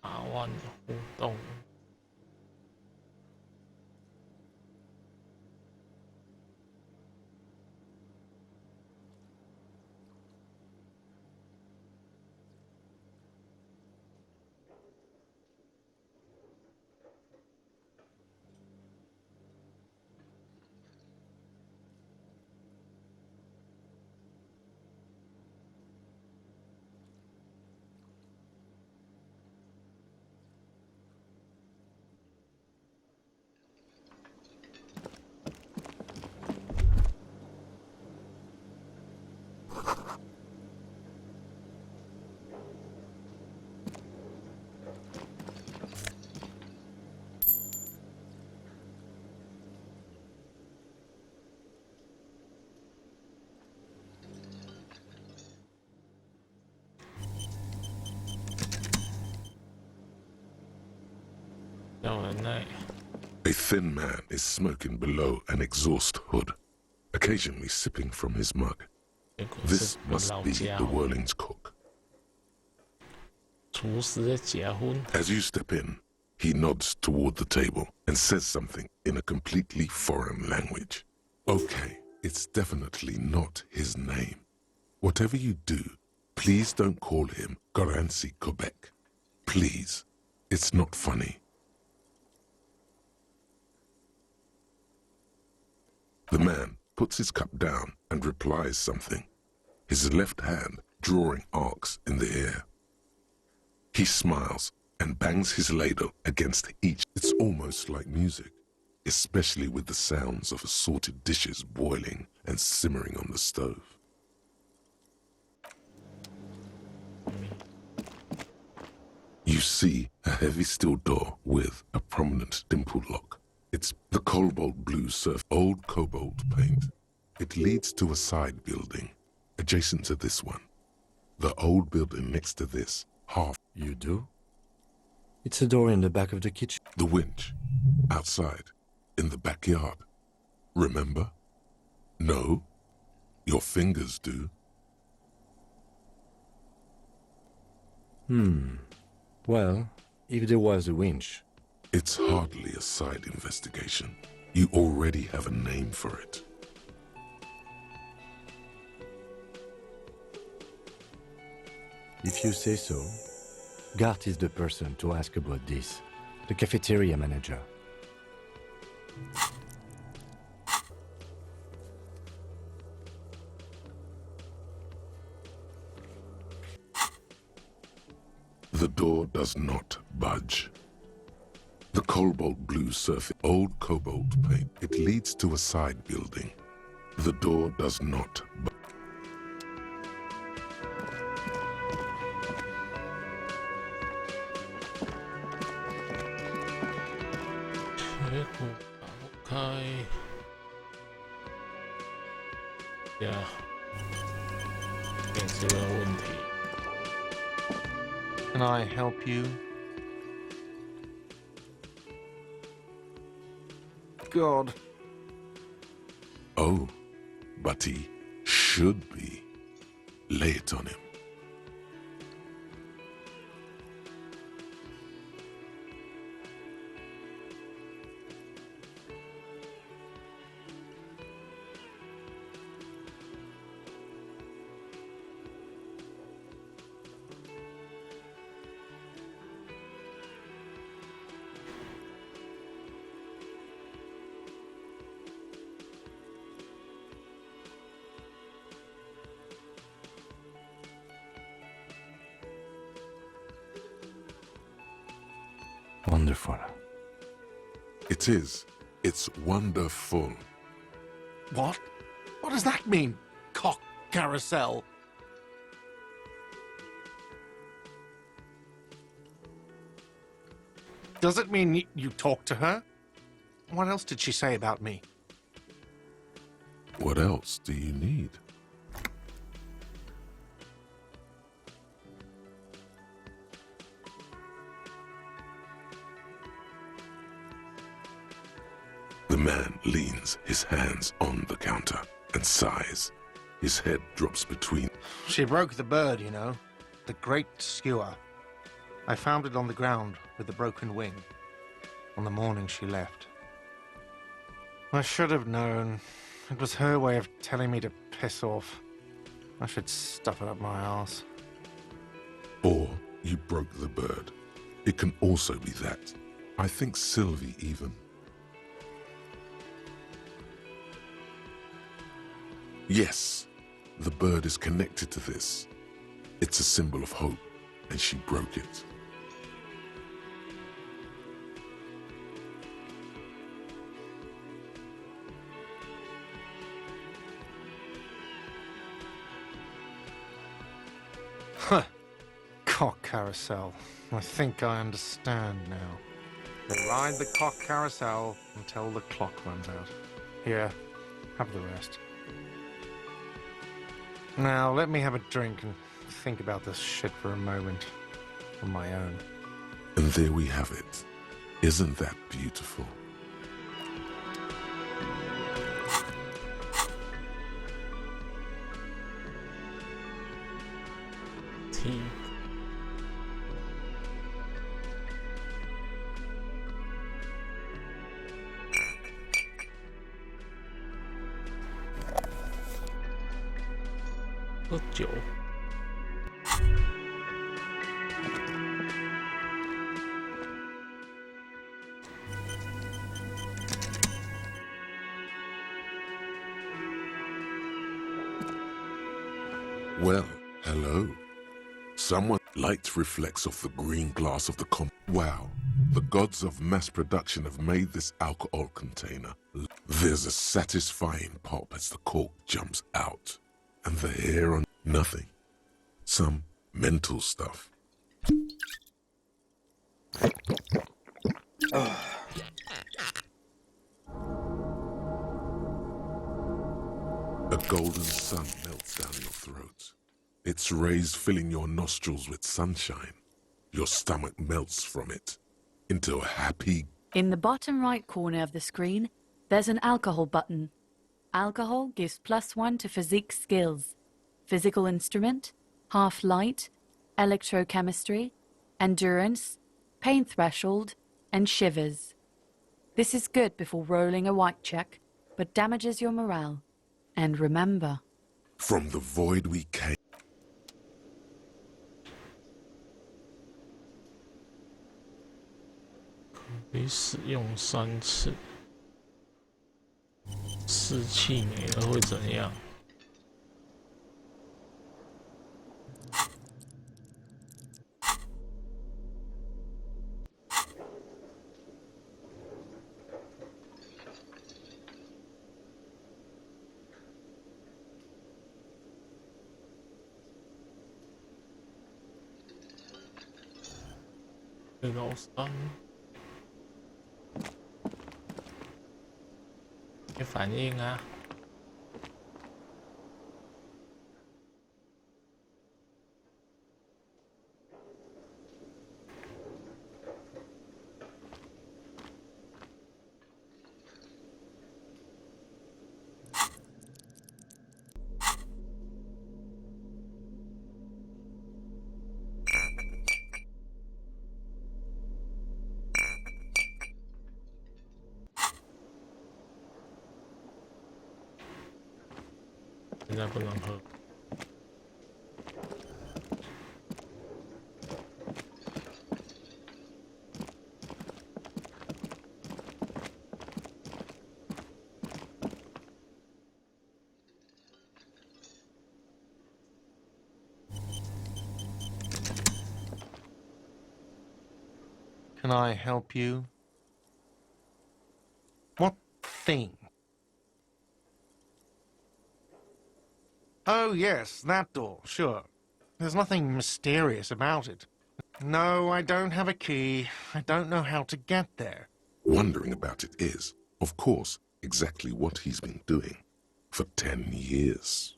阿万的互动。叫人类。 A thin man is smoking below an exhaust hood, occasionally sipping from his mug. 结果 This 是个 must 老 be 家 the 伙， Whirling's cook. 厨师在结婚。 As you step in, he nods toward the table and says something in a completely foreign language. Okay, it's definitely not his name. Whatever you do, please don't call him Goransi Quebec. Please. It's not funny. The man puts his cup down and replies something, his left hand drawing arcs in the air. He smiles and bangs his ladle against each. It's almost like music, especially with the sounds of assorted dishes boiling and simmering on the stove. You see a heavy steel door with a prominent dimple lock. It's the cobalt blue surf, old cobalt paint. It leads to a side building, adjacent to this one. The old building next to this, half. You do? It's a door in the back of the kitchen. The winch, outside, in the backyard. Remember? No? Your fingers do. Well, if there was a winch. It's hardly a side investigation. You already have a name for it. If you say so, Gart is the person to ask about this. The cafeteria manager. The door does not budge. The cobalt blue surface, old cobalt paint. It leads to a side building. The door does not. Okay. Yeah. 电池的问题。Can I help you? God. Oh, but he should be. Lay it on him. Wonderful. It is. It's wonderful. What? What does that mean? Cock carousel. Does it mean you talked to her? What else did she say about me? What else do you need? The man leans his hands on the counter and sighs. His head drops between. She broke the bird, you know. The great skewer. I found it on the ground with the broken wing on the morning she left. I should have known. It was her way of telling me to piss off. I should stuff it up my arse. Or you broke the bird. It can also be that. I think Sylvie even. Yes, the bird is connected to this. It's a symbol of hope, and she broke it. Huh. Cock carousel. I think I understand now. They ride the cock carousel until the clock runs out. Here, have the rest. Now, let me have a drink and think about this shit for a moment. On my own. And there we have it. Isn't that beautiful? T.喝酒。Well, hello. Someone light reflects off the green glass of the Wow, the gods of mass production have made this alcohol container. There's a satisfying pop as the cork jumps out. And the hair on nothing. Some mental stuff. A golden sun melts down your throat. Its rays filling your nostrils with sunshine. Your stomach melts from it into a happy... In the bottom right corner of the screen, there's an alcohol button. Alcohol gives +1 to physique skills. Physical instrument, half light, electrochemistry, endurance, pain threshold, and shivers. This is good before rolling a white check, but damages your morale. And remember... From the void we came... 可以使用3次。士气没了会怎样？ Cái gỗ xoắn. Cái phản nhiên à? Ra vẫn làm hơn. Can I help you? What thing? Oh, yes, that door, sure. There's nothing mysterious about it. No, I don't have a key. I don't know how to get there. Wondering about it is, of course, exactly what he's been doing for 10 years.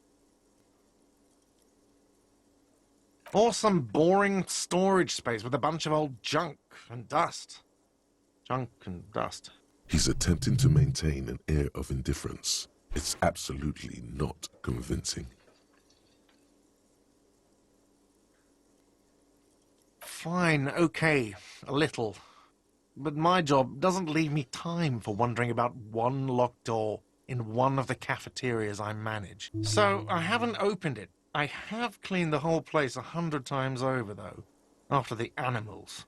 Or some boring storage space with a bunch of old junk and dust. Junk and dust. He's attempting to maintain an air of indifference. It's absolutely not convincing. Fine, okay, a little. But my job doesn't leave me time for wondering about one locked door in one of the cafeterias I manage. So I haven't opened it. I have cleaned the whole place 100 times over, though, after the animals.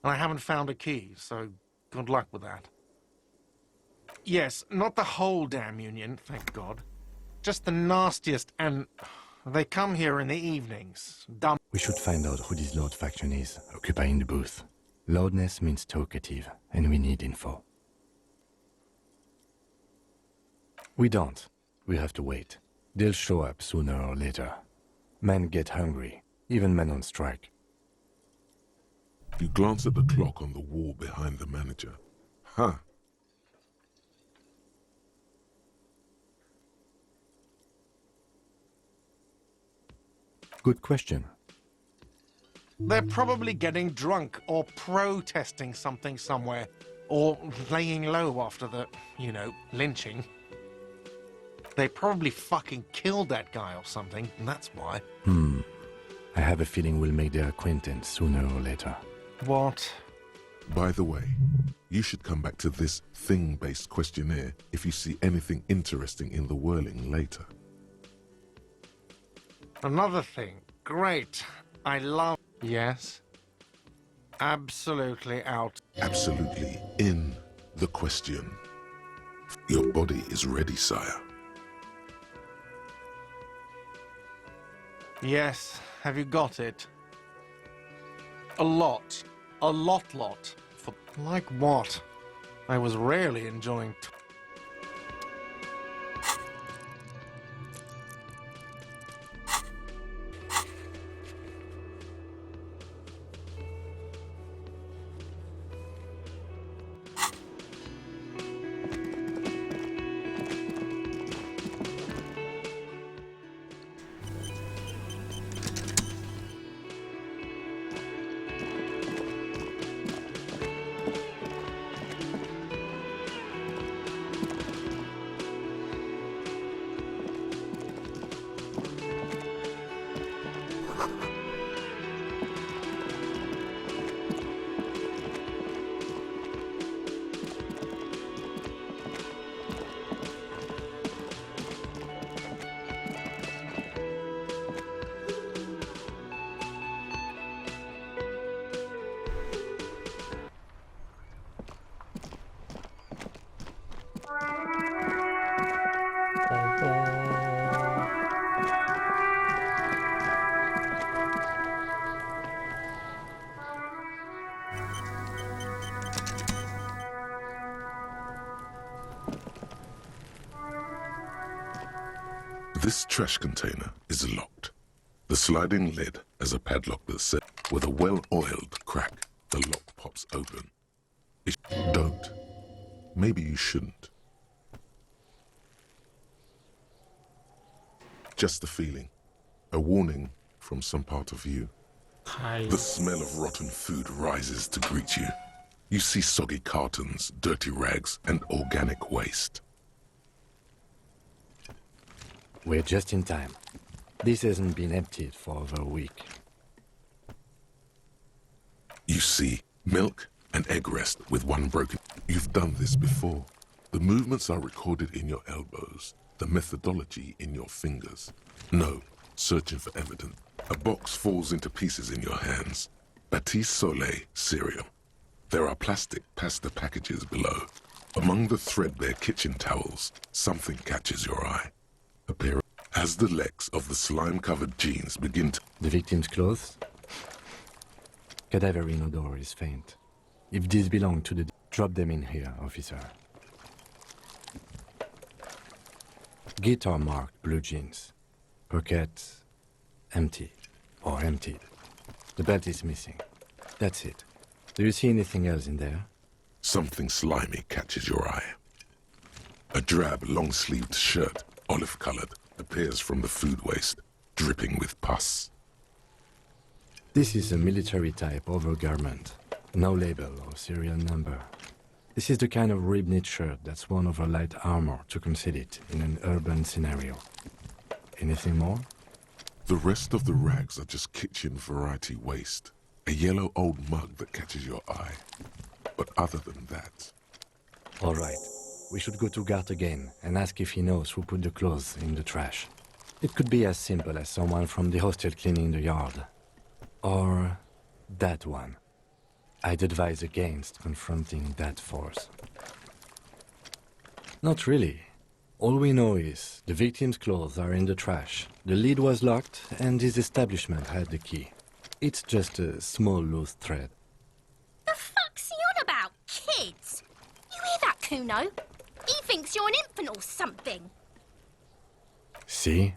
And I haven't found a key, so good luck with that. Yes, not the whole damn union, thank God. Just the nastiest, and they come here in the evenings. Dumb. We should find out who this Lord faction is, occupying the booth. Loudness means talkative, and we need info. We don't. We have to wait. They'll show up sooner or later. Men get hungry, even men on strike. You glance at the clock on the wall behind the manager. Huh. Good question. They're probably getting drunk or protesting something somewhere. Or laying low after the, you know, lynching. They probably fucking killed that guy or something, and that's why. I have a feeling we'll make their acquaintance sooner or later. What? By the way, you should come back to this thing-based questionnaire if you see anything interesting in the whirling later. Another thing. Great. I love... Yes? Absolutely out. Absolutely in the question. Your body is ready, sire. Yes. Have you got it? A lot. A lot. For... Like what? I was rarely enjoying... This trash container is locked. The sliding lid has a padlock that set with a well-oiled crack. The lock pops open. Don't. Maybe you shouldn't. Just a feeling. A warning from some part of you. The smell of rotten food rises to greet you. You see soggy cartons, dirty rags, and organic waste. We're just in time. This hasn't been emptied for over a week. You see milk and egg rest with one broken. You've done this before. The movements are recorded in your elbows, the methodology in your fingers. No, searching for evidence. A box falls into pieces in your hands. Batiste Soleil cereal. There are plastic pasta packages below. Among the threadbare kitchen towels, something catches your eye. A pair of... As the legs of the slime-covered jeans begin to... The victim's clothes? Cadaverine odor is faint. If these belong to the... Drop them in here, officer. Guitar-marked blue jeans. Pockets empty or emptied. The belt is missing. That's it. Do you see anything else in there? Something slimy catches your eye. A drab, long-sleeved shirt, olive-colored, appears from the food waste, dripping with pus. This is a military-type overgarment. No label or serial number. This is the kind of rib-knit shirt that's worn over light armor to conceal it in an urban scenario. Anything more? The rest of the rags are just kitchen variety waste. A yellow old mug that catches your eye. But other than that... All right. We should go to Gart again and ask if he knows who put the clothes in the trash. It could be as simple as someone from the hostel cleaning the yard. Or that one. I'd advise against confronting that force. Not really. All we know is the victim's clothes are in the trash. The lid was locked and his establishment had the key. It's just a small loose thread. The fuck's he on about, kids? You hear that, Kuno? He thinks you're an infant or something. See?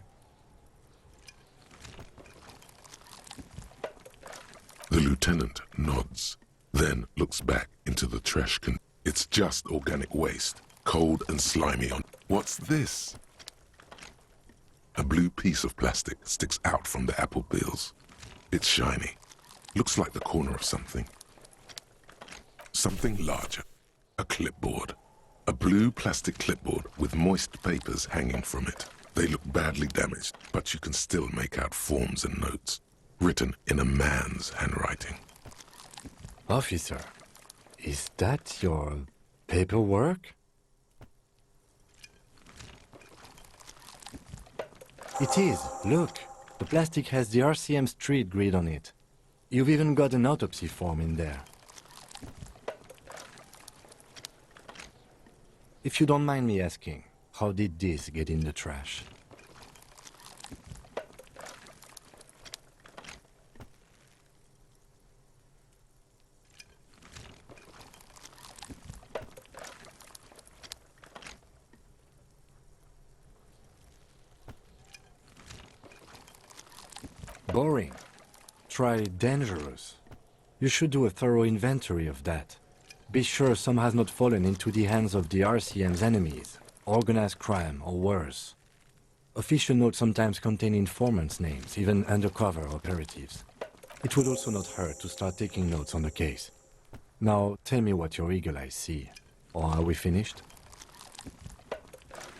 The lieutenant nods, then looks back into the trash can. It's just organic waste, cold and slimy on... What's this? A blue piece of plastic sticks out from the apple peels. It's shiny. Looks like the corner of something. Something larger. A clipboard. A blue plastic clipboard with moist papers hanging from it. They look badly damaged, but you can still make out forms and notes, written in a man's handwriting. Officer, is that your paperwork? It is. Look. The plastic has the RCM street grid on it. You've even got an autopsy form in there. If you don't mind me asking, how did this get in the trash? Boring. Try dangerous. You should do a thorough inventory of that. Be sure some has not fallen into the hands of the RCM's enemies, organized crime or worse. Official notes sometimes contain informants' names, even undercover operatives. It would also not hurt to start taking notes on the case. Now, tell me what your eagle eyes see. Or are we finished?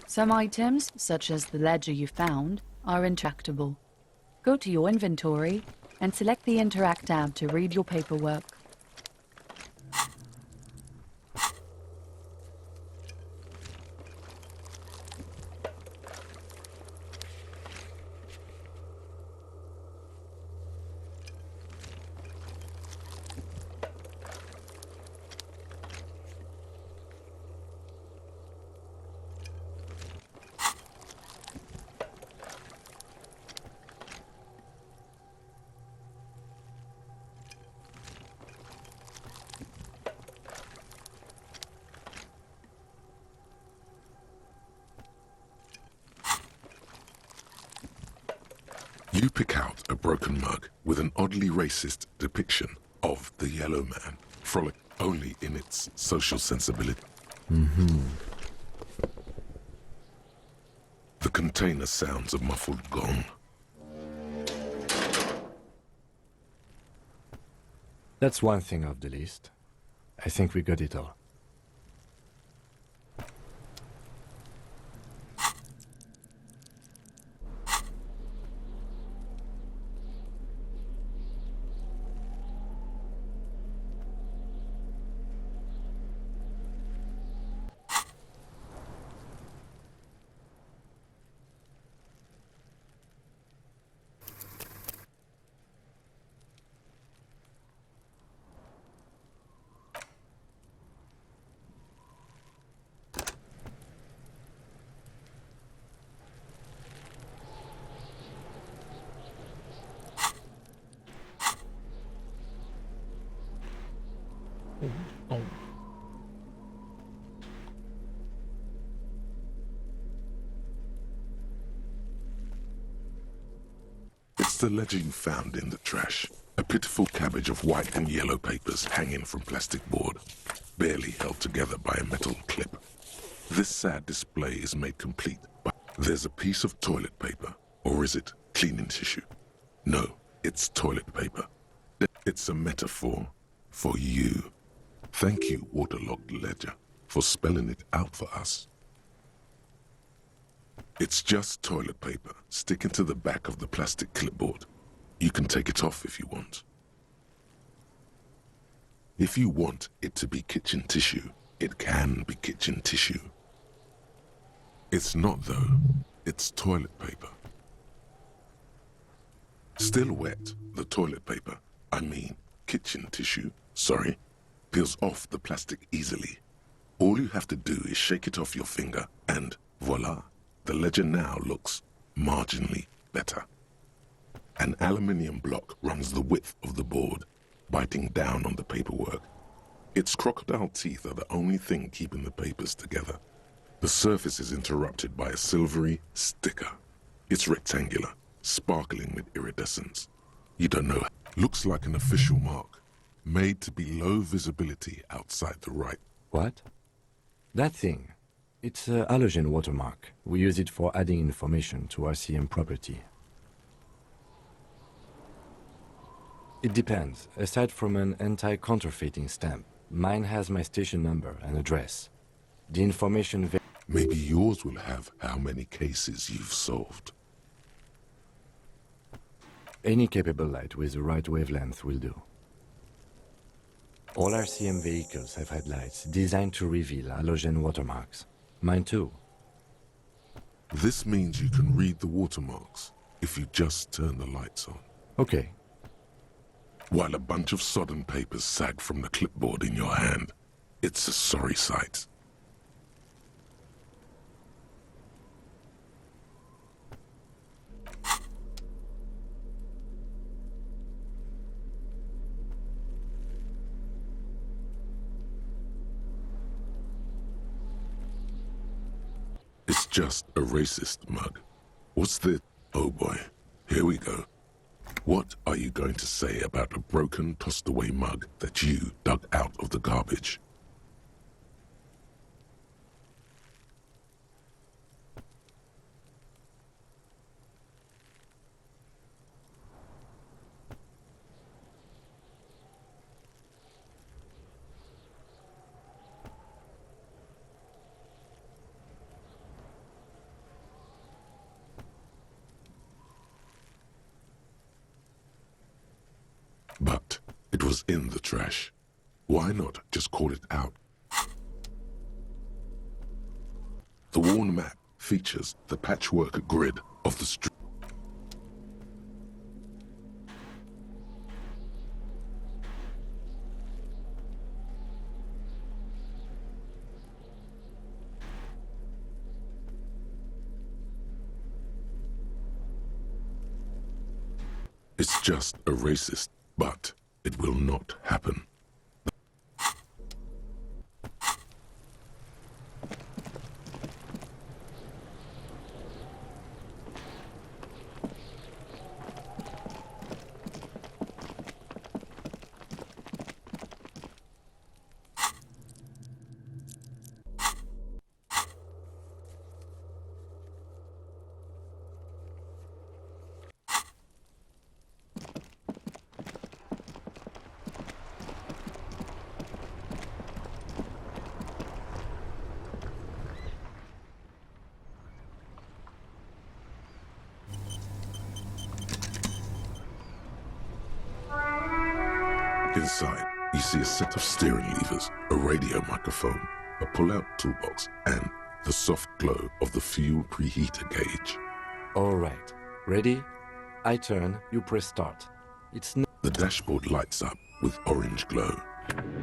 Some items, such as the ledger you found, are intractable. Go to your inventory and select the Interact tab to read your paperwork. You pick out a broken mug with an oddly racist depiction of the Yellow Man, frolic only in its social sensibility. The container sounds a muffled gong. That's one thing off the list. I think we got it all. Oh. It's the ledger you found in the trash. A pitiful cabbage of white and yellow papers hanging from plastic board, barely held together by a metal clip. This sad display is made complete by... There's a piece of toilet paper, or is it cleaning tissue? No, it's toilet paper. It's a metaphor for you. Thank you, waterlogged ledger, for spelling it out for us. It's just toilet paper sticking to the back of the plastic clipboard. You can take it off if you want. If you want it to be kitchen tissue, it can be kitchen tissue. It's not though. It's toilet paper. Still wet, the toilet paper, I mean kitchen tissue, sorry, peels off the plastic easily. All you have to do is shake it off your finger and voila, the ledger now looks marginally better. An aluminium block runs the width of the board, biting down on the paperwork. Its crocodile teeth are the only thing keeping the papers together. The surface is interrupted by a silvery sticker. It's rectangular, sparkling with iridescence. You don't know. Looks like an official mark, made to be low visibility outside the right. What? That thing. It's a halogen watermark. We use it for adding information to RCM property. It depends. Aside from an anti-counterfeiting stamp, mine has my station number and address. The information... Maybe yours will have how many cases you've solved. Any capable light with the right wavelength will do. All RCM vehicles have headlights designed to reveal halogen watermarks. Mine too. This means you can read the watermarks if you just turn the lights on. Okay. While a bunch of sodden papers sag from the clipboard in your hand, it's a sorry sight. It's just a racist mug. What's this? Oh boy, here we go. What are you going to say about a broken, tossed-away mug that you dug out of the garbage? But it was in the trash. Why not just call it out? The worn map features the patchwork grid of the street. It's just a racist, but it will not happen. Inside, you see a set of steering levers, a radio microphone, a pull-out toolbox, and the soft glow of the fuel preheater gauge. All right. Ready? I turn, you press start. It's not... The dashboard lights up with orange glow,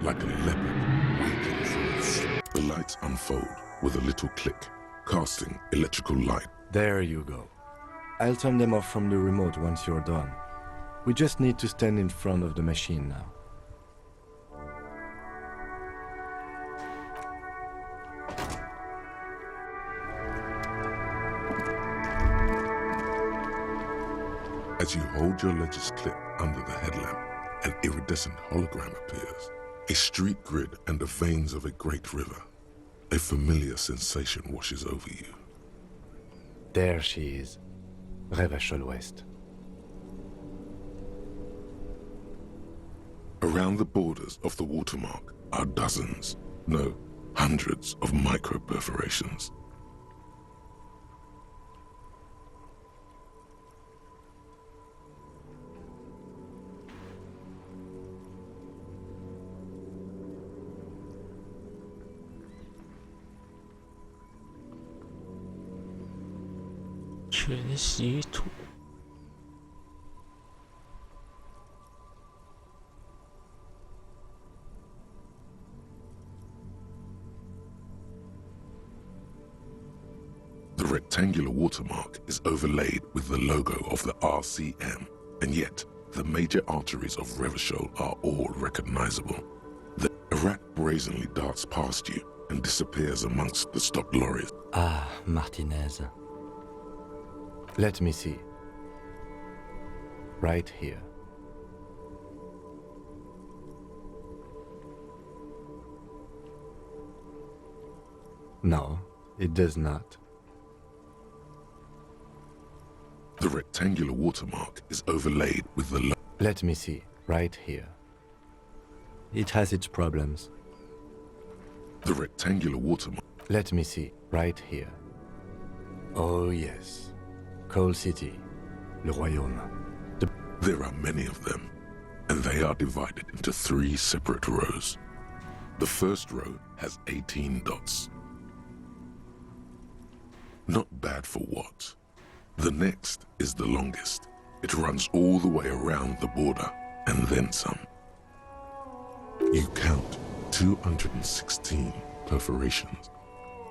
like a leopard waking from its sleep. The lights unfold with a little click, casting electrical light. There you go. I'll turn them off from the remote once you're done. We just need to stand in front of the machine now. As you hold your ledger's clip under the headlamp, an iridescent hologram appears. A street grid and the veins of a great river. A familiar sensation washes over you. There she is. Revachol West. Around the borders of the watermark are dozens, no, hundreds of micro-perforations.全息图。The rectangular watermark is overlaid with the logo of the RCM, and yet the major arteries of Revachol are all recognizable. The Iraq brazenly darts past you and disappears amongst the stopped lorries. Ah, Martinez. Let me see. Right here. No, it does not. The rectangular watermark is overlaid with the Let me see. Right here. It has its problems. The rectangular watermark. Let me see. Right here. Oh yes. Coal City, Le Royaume. There are many of them, and they are divided into 3 separate rows. The first row has 18 dots. Not bad for what? The next is the longest. It runs all the way around the border, and then some. You count 216 perforations.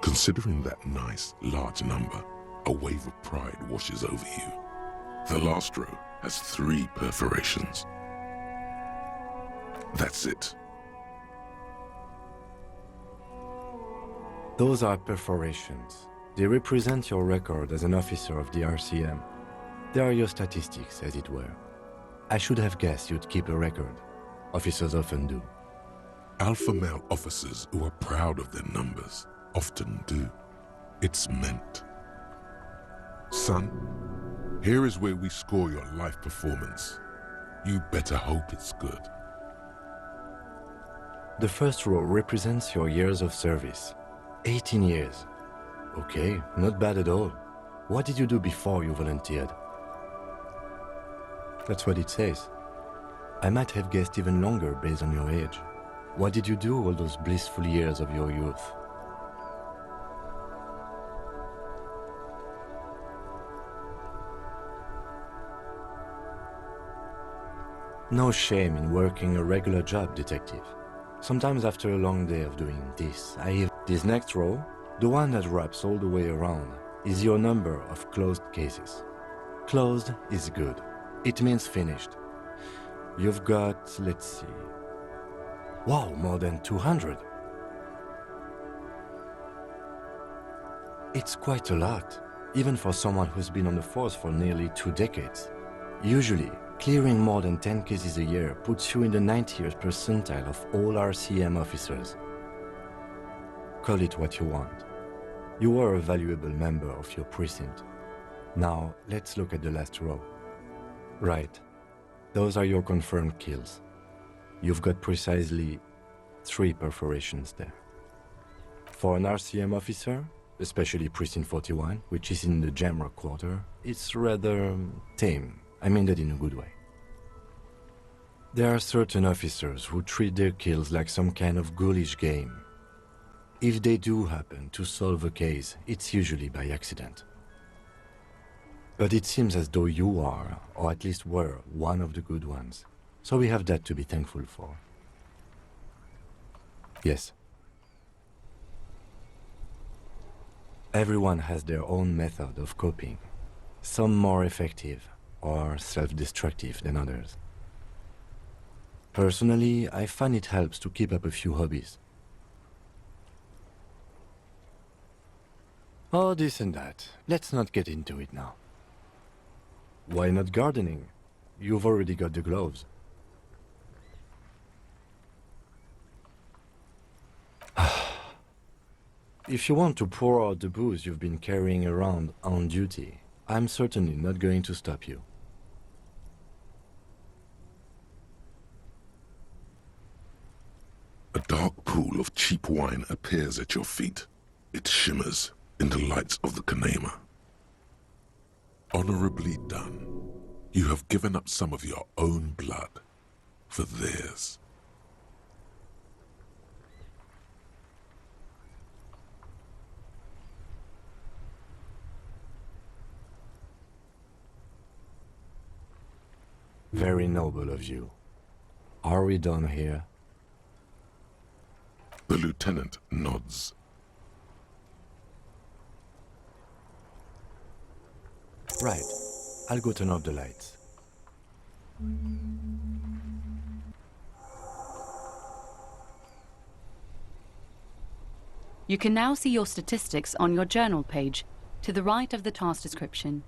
Considering that nice, large number, a wave of pride washes over you. The last row has 3 perforations. That's it. Those are perforations. They represent your record as an officer of the RCM. They are your statistics, as it were. I should have guessed you'd keep a record. Officers often do. Alpha male officers who are proud of their numbers often do. It's meant. Son, here is where we score your life performance. You better hope it's good. The first row represents your years of service. 18 years. Okay, not bad at all. What did you do before you volunteered? That's what it says. I might have guessed even longer based on your age. What did you do all those blissful years of your youth? No shame in working a regular job, detective. Sometimes after a long day of doing this, This next row, the one that wraps all the way around, is your number of closed cases. Closed is good. It means finished. You've got, let's see... Wow, more than 200. It's quite a lot, even for someone who's been on the force for nearly 2 decades. Usually, clearing more than 10 cases a year puts you in the 90th percentile of all RCM officers. Call it what you want. You are a valuable member of your precinct. Now, let's look at the last row. Right. Those are your confirmed kills. You've got precisely 3 perforations there. For an RCM officer, especially Precinct 41, which is in the Jamrock quarter, it's rather tame. I mean that in a good way. There are certain officers who treat their kills like some kind of ghoulish game. If they do happen to solve a case, it's usually by accident. But it seems as though you are, or at least were, one of the good ones. So we have that to be thankful for. Yes. Everyone has their own method of coping, some more effective or self-destructive than others. Personally, I find it helps to keep up a few hobbies. Oh, this and that. Let's not get into it now. Why not gardening? You've already got the gloves. If you want to pour out the booze you've been carrying around on duty, I'm certainly not going to stop you. A dark pool of cheap wine appears at your feet. It shimmers in the lights of the Kanema. Honorably done. You have given up some of your own blood for theirs. Very noble of you. Are we done here? The lieutenant nods. Right. I'll go turn off the lights. You can now see your statistics on your journal page, to the right of the task description.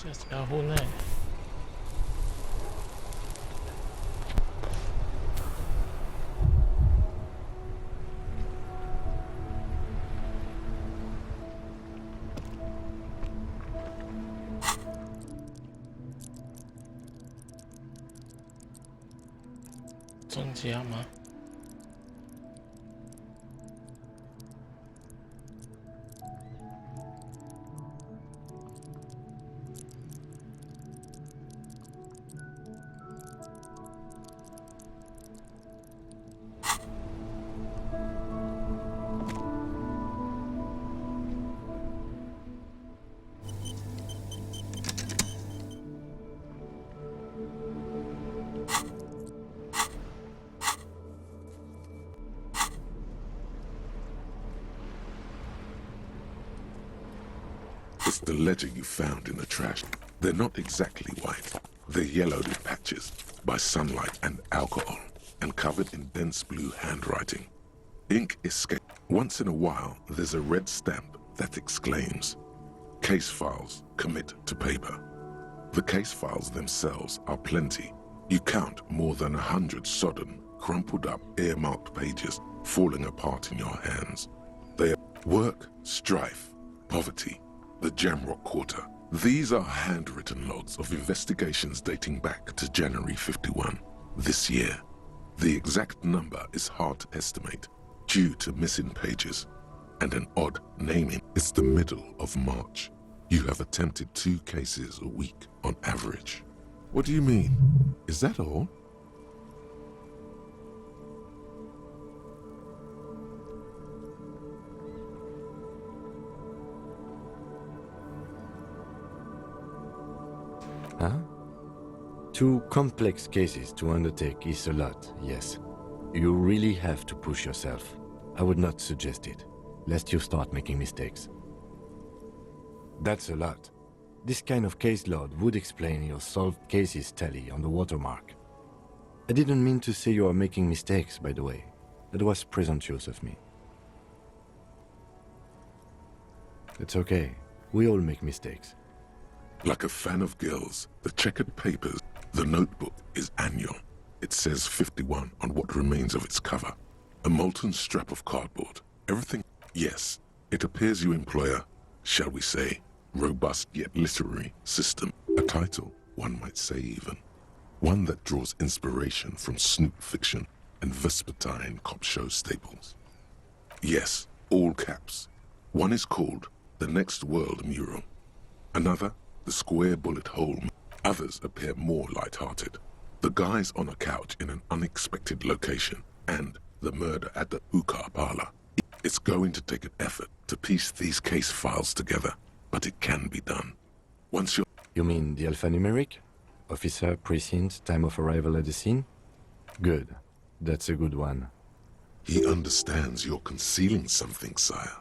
Just got who next?增加吗？It's the letter you found in the trash. They're not exactly white. They're yellowed in patches by sunlight and alcohol, and covered in dense blue handwriting. Ink escapes. Once in a while, there's a red stamp that exclaims, "Case files commit to paper." The case files themselves are plenty. You count more than 100 sodden, crumpled up, earmarked pages falling apart in your hands. They are work, strife, poverty, the Jamrock Quarter. These are handwritten logs of investigations dating back to January 51, this year. The exact number is hard to estimate due to missing pages and an odd naming. It's the middle of March. You have attempted 2 cases a week on average. What do you mean? Is that all? Huh? 2 complex cases to undertake is a lot, yes. You really have to push yourself. I would not suggest it, lest you start making mistakes. That's a lot. This kind of caseload would explain your solved cases tally on the watermark. I didn't mean to say you are making mistakes, by the way. That was presumptuous of me. It's okay. We all make mistakes. Like a fan of girls, the checkered papers, the notebook is annual. It says 51 on what remains of its cover. A molten strap of cardboard. Everything. Yes, it appears you employ a, shall we say, robust yet literary system. A title, one might say even. One that draws inspiration from snoop fiction and vespertine cop show staples. Yes, all caps. One is called The Next World Mural. Another, The Square Bullet Hole. Others appear more light-hearted. The guys on a couch in an unexpected location, and the murder at the hookah parlor. It's going to take an effort to piece these case files together, but it can be done. Once you're... You mean the alphanumeric? Officer, precinct, time of arrival at the scene? Good. That's a good one. He understands you're concealing something, sire.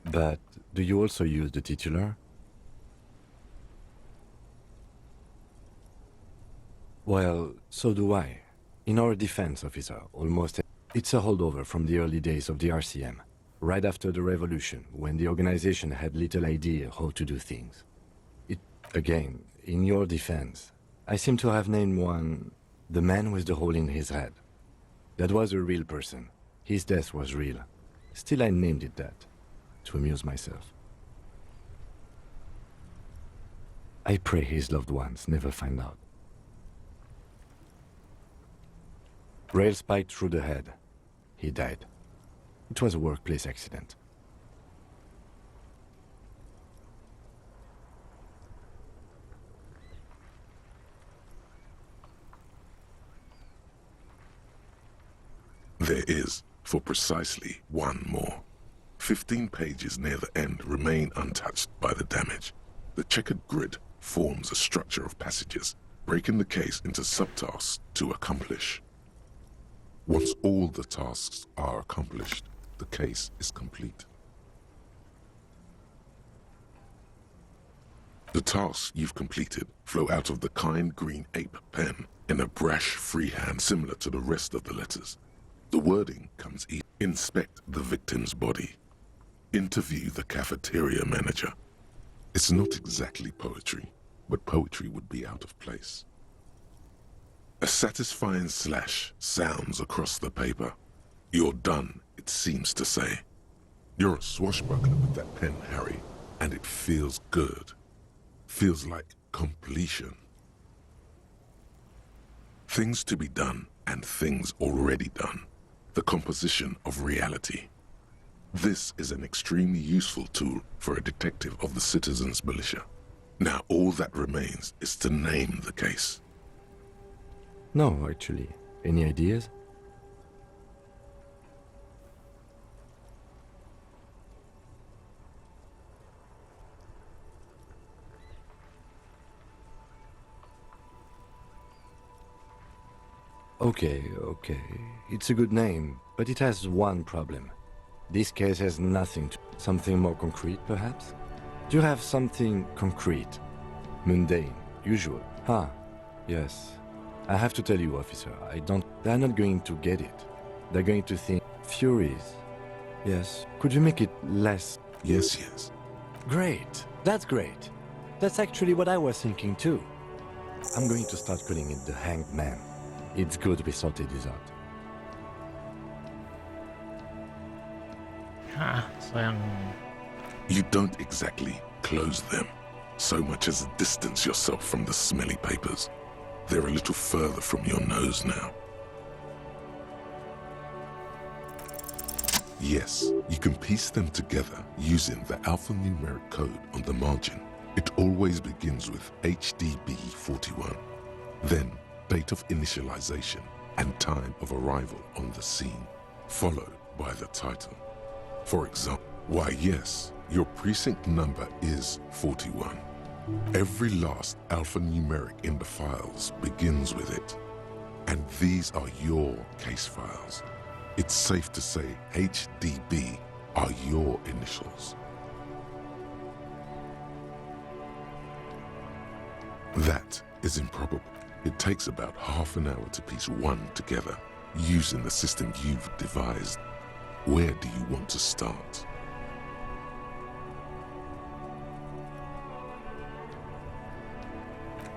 But do you also use the titular? Well, so do I. In our defense, officer, almost... It's a holdover from the early days of the RCM, right after the revolution, when the organization had little idea how to do things. Again, in your defense, I seem to have named one the man with the hole in his head. That was a real person. His death was real. Still, I named it that, to amuse myself. I pray his loved ones never find out. Rail spiked through the head. He died. It was a workplace accident. There is, for precisely one more. 15 pages near the end remain untouched by the damage. The checkered grid forms a structure of passages, breaking the case into subtasks to accomplish. Once all the tasks are accomplished, the case is complete. The tasks you've completed flow out of the kind green ape pen in a brash freehand similar to the rest of the letters. The wording comes easy. Inspect the victim's body. Interview the cafeteria manager. It's not exactly poetry, but poetry would be out of place. A satisfying slash sounds across the paper. You're done, it seems to say. You're a swashbuckler with that pen, Harry, and it feels good. Feels like completion. Things to be done and things already done. The composition of reality. This is an extremely useful tool for a detective of the citizens' militia. Now all that remains is to name the case. No, actually. Any ideas? Okay. It's a good name, but it has one problem. This case has nothing to... Something more concrete, perhaps? Do you have something concrete? Mundane, usual. Yes. I have to tell you, officer, they're not going to get it. They're going to think... Furies. Yes. Could you make it less... Yes. Great. That's great. That's actually what I was thinking too. I'm going to start calling it the Hanged Man. It's good we sorted this out. So yang... You don't exactly close them, so much as distance yourself from the smelly papers. They're a little further from your nose now. Yes, you can piece them together using the alphanumeric code on the margin. It always begins with HDB41, then date of initialization and time of arrival on the scene, followed by the title. For example, why yes, your precinct number is 41. Every last alphanumeric in the files begins with it, and these are your case files. It's safe to say HDB are your initials. That is improbable. It takes about half an hour to piece one together using the system you've devised. Where do you want to start?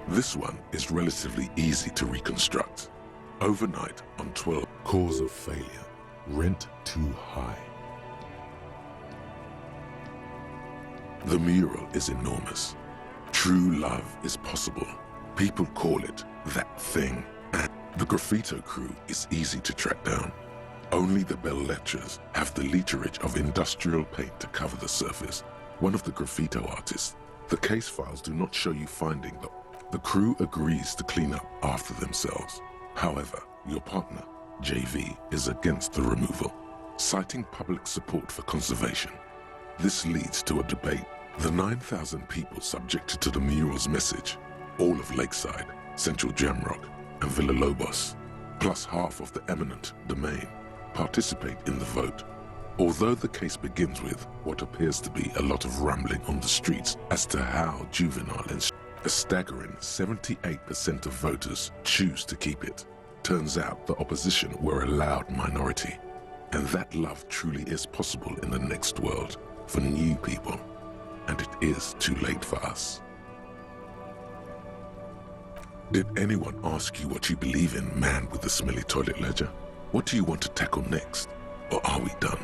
This one is relatively easy to reconstruct. Overnight on 12, cause of failure, rent too high. The mural is enormous. True love is possible. People call it that thing. And the graffito crew is easy to track down. Only the bell lettres have the literage of industrial paint to cover the surface. One of the graffito artists. The case files do not show you finding the crew agrees to clean up after themselves. However, your partner, JV, is against the removal, citing public support for conservation. This leads to a debate. The 9,000 people subjected to the mural's message, all of Lakeside, Central Jamrock, and Villalobos, plus half of the eminent domain, participate in the vote. Although the case begins with what appears to be a lot of rambling on the streets as to how juvenile and a staggering 78% of voters choose to keep it. Turns out the opposition were a loud minority, and that love truly is possible in the next world for new people, and it is too late for us. Did anyone ask you what you believe in, man with the smelly toilet ledger? What do you want to tackle next, or are we done?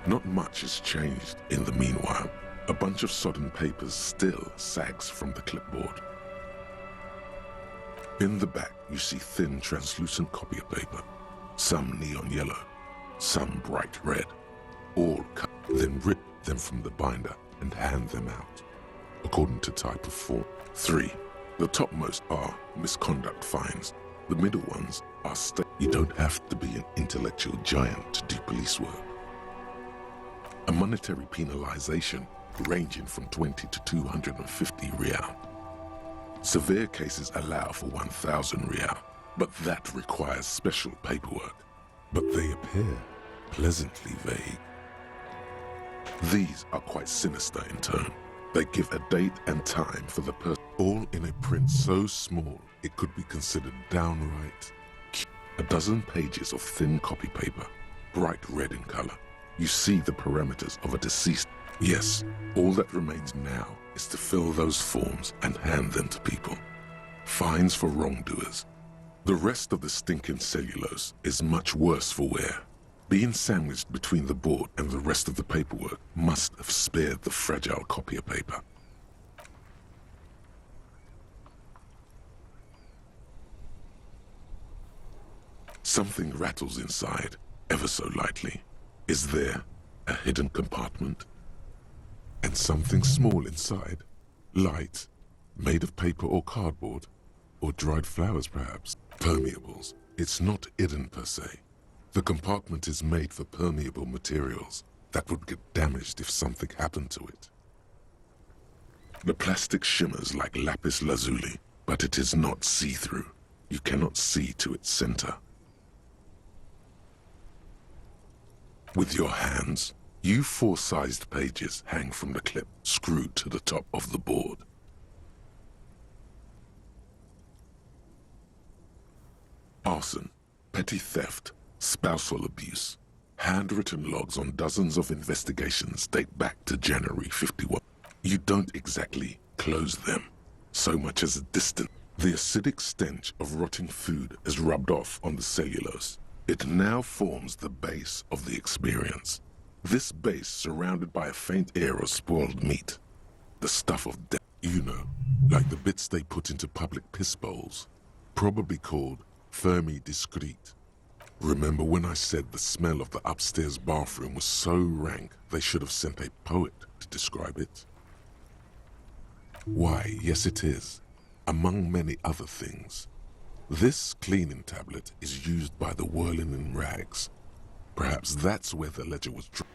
Not much has changed in the meanwhile. A bunch of sodden papers still sags from the clipboard. In the back, you see thin, translucent copy paper. Some neon yellow, some bright red. All cut, then rip them from the binder and hand them out, according to type of form. 3. The topmost are misconduct fines. The middle ones are state. You don't have to be an intellectual giant to do police work. A monetary penalization ranging from 20 to 250 real. Severe cases allow for 1,000 real, but that requires special paperwork. But they appear pleasantly vague. These are quite sinister in tone. They give a date and time for the person, all in a print so small it could be considered downright cute. A dozen pages of thin copy paper, bright red in color. You see the parameters of a deceased. Yes, all that remains now is to fill those forms and hand them to people. Fines for wrongdoers. The rest of the stinking cellulose is much worse for wear. Being sandwiched between the board and the rest of the paperwork must have spared the fragile copier paper. Something rattles inside, ever so lightly. Is there a hidden compartment? And something small inside, light, made of paper or cardboard, or dried flowers perhaps. Permeables. It's not hidden per se. The compartment is made for permeable materials that would get damaged if something happened to it. The plastic shimmers like lapis lazuli, but it is not see-through. You cannot see to its center. With your hands, you 4-sized pages hang from the clip screwed to the top of the board. Arson, petty theft, spousal abuse. Handwritten logs on dozens of investigations date back to January 51. You don't exactly close them, so much as a distance. The acidic stench of rotting food is rubbed off on the cellulose. It now forms the base of the experience. This base surrounded by a faint air of spoiled meat. The stuff of death, you know, like the bits they put into public piss bowls, probably called Fermi discrete. Remember when I said the smell of the upstairs bathroom was so rank they should have sent a poet to describe it? Why, yes it is, among many other things. This cleaning tablet is used by the whirling in rags. Perhaps that's where the ledger was drawn.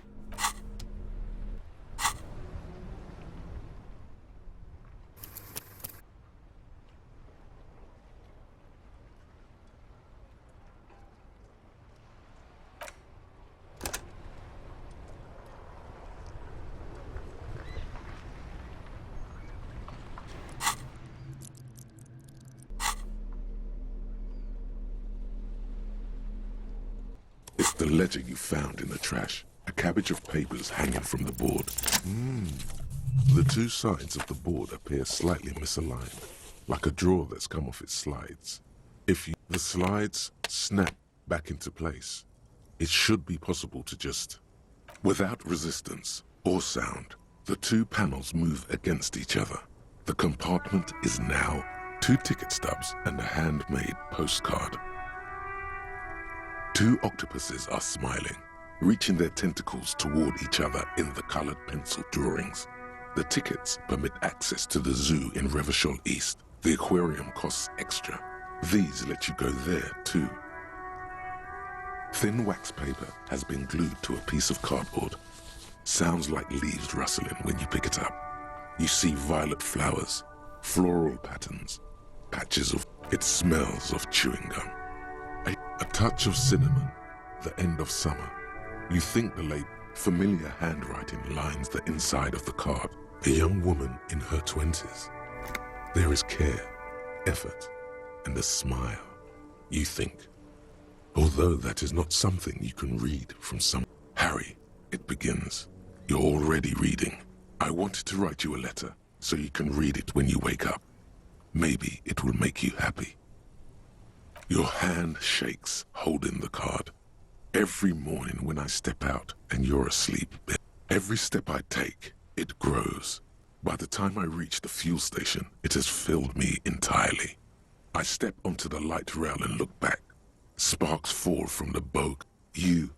It's the ledger you found in the trash. A cabbage of papers hanging from the board. The two sides of the board appear slightly misaligned, like a drawer that's come off its slides. If the slides snap back into place, it should be possible to just, without resistance or sound, the two panels move against each other. The compartment is now 2 ticket stubs and a handmade postcard. 2 octopuses are smiling, reaching their tentacles toward each other in the colored pencil drawings. The tickets permit access to the zoo in Revachol East. The aquarium costs extra. These let you go there too. Thin wax paper has been glued to a piece of cardboard. Sounds like leaves rustling when you pick it up. You see violet flowers, floral patterns, patches of... It smells of chewing gum. A touch of cinnamon, the end of summer. You think the late familiar handwriting lines the inside of the card. A young woman in her 20s. There is care, effort, and a smile. You think, although that is not something you can read from some... Harry, it begins. You're already reading. I wanted to write you a letter so you can read it when you wake up. Maybe it will make you happy. Your hand shakes, holding the card. Every morning when I step out and you're asleep, every step I take, it grows. By the time I reach the fuel station, it has filled me entirely. I step onto the light rail and look back. Sparks fall from the boat. You.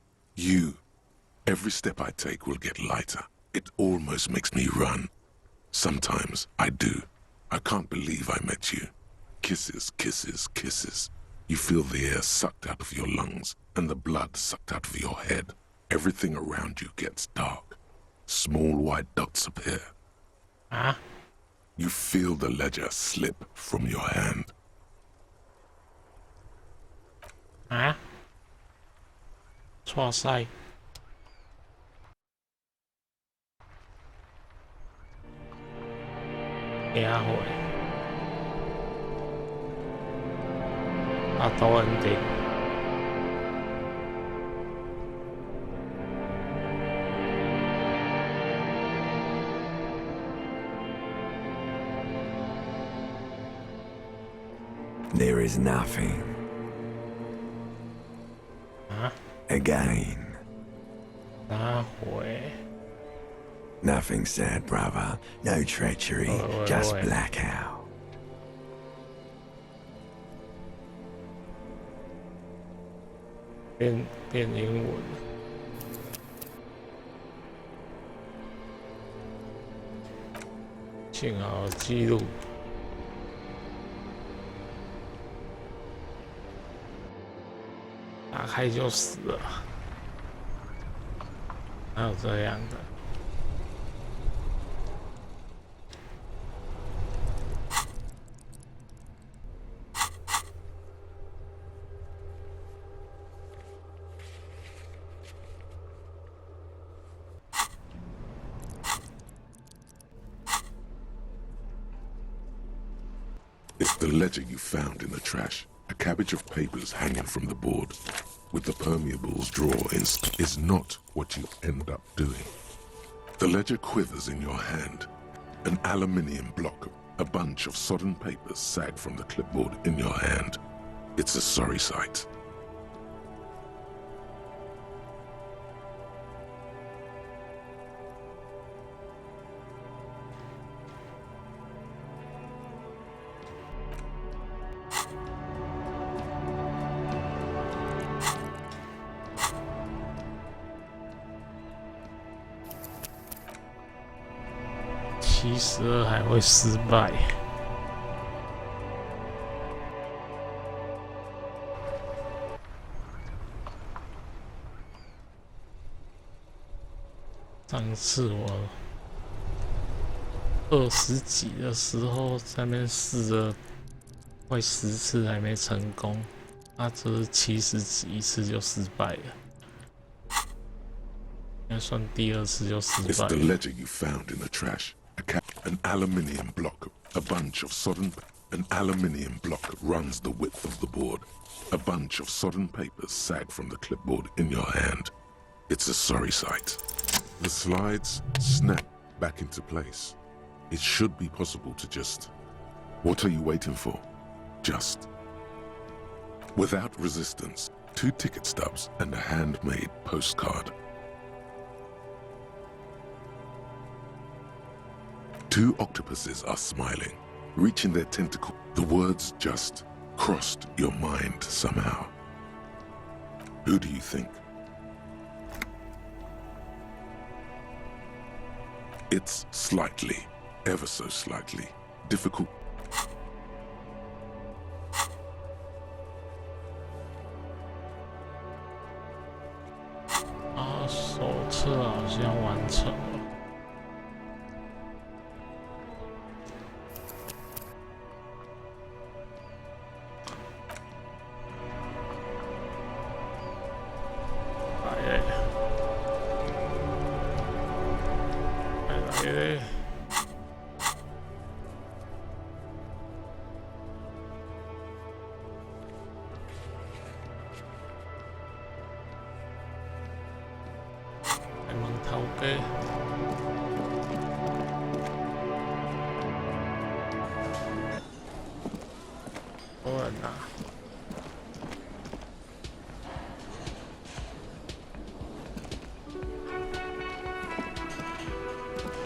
Every step I take will get lighter. It almost makes me run. Sometimes I do. I can't believe I met you. Kisses, kisses, kisses. You feel the air sucked out of your lungs and the blood sucked out of your head. Everything around you gets dark. Small white dots appear. You feel the ledger slip from your hand. Xoa sai. Dạ hội. Auto ending. There is nothing. Again. Nothing sad, brother. No treachery, just blackout. Biến英文。幸好记录。打开就死了，还有这样的。It's the ledger you found in the trash. A cabbage of papers hanging from the board, with the permeables drawer is not what you end up doing. The ledger quivers in your hand. An aluminium block, a bunch of sodden papers sag from the clipboard in your hand. It's a sorry sight. 72还会失败。上次我20几的时候，在那边试了快10次还没成功，这是70几一次就失败了。 It's the ledger you found in the trash. An aluminium block, a bunch of sodden. An aluminium block runs the width of the board. A bunch of sodden papers sag from the clipboard in your hand. It's a sorry sight. The slides snap back into place. It should be possible to just... What are you waiting for? Just... Without resistance, 2 ticket stubs and a handmade postcard. 2 octopuses are smiling, reaching their tentacle. The words just crossed your mind somehow. Who do you think? It's slightly, ever so slightly, difficult. 手册好像完成了。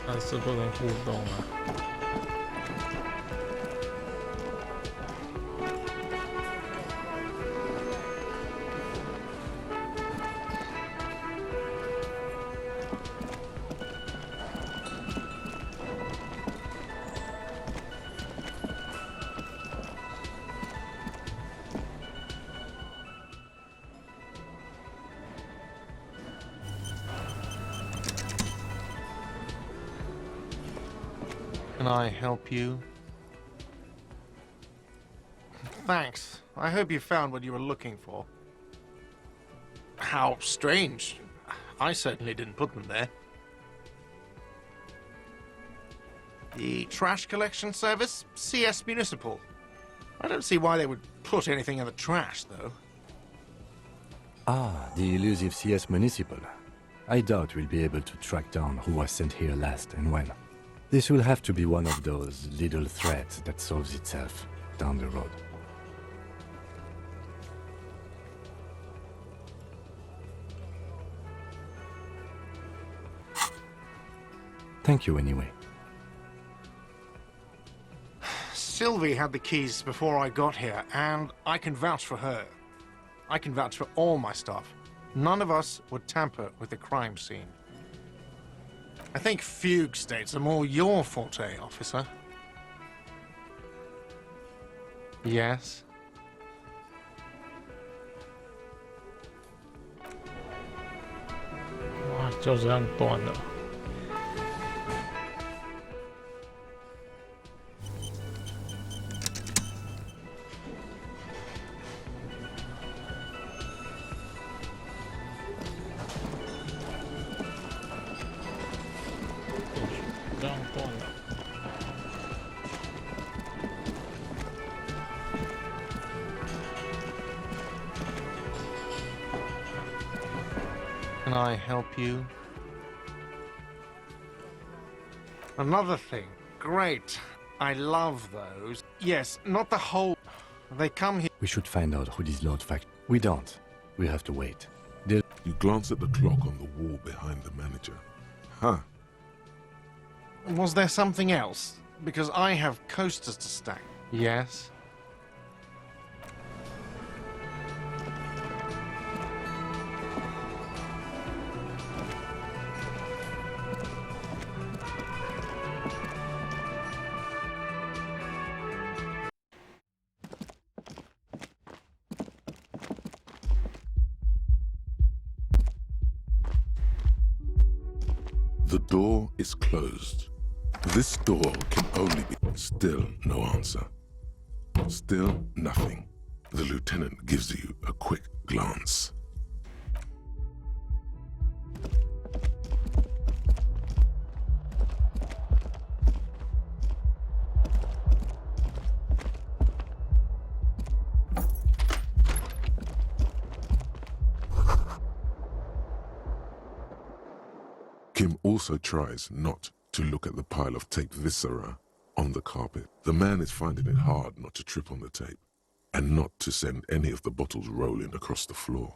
但是不能互动啊。Can I help you? Thanks. I hope you found what you were looking for. How strange. I certainly didn't put them there. The trash collection service? CS Municipal. I don't see why they would put anything in the trash, though. Ah, the elusive CS Municipal. I doubt we'll be able to track down who was sent here last and when. This will have to be one of those little threats that solves itself down the road. Thank you anyway. Sylvie had the keys before I got here, and I can vouch for her. I can vouch for all my staff. None of us would tamper with the crime scene. I think fugue states are more your forte, officer. Yes? 哇，就这样断了。这样断了。 Can I help you? Another thing. Great. I love those. Yes, not the whole... They come here... We should find out who this Lord Fact... We don't. We have to wait. You glance at the clock on the wall behind the manager. Huh. Was there something else? Because I have coasters to stack. Yes? The door is closed. This door can only be... Still no answer. Still nothing. The lieutenant gives you a quick glance. Kim also tries not to look at the pile of tape viscera on the carpet. The man is finding it hard not to trip on the tape and not to send any of the bottles rolling across the floor.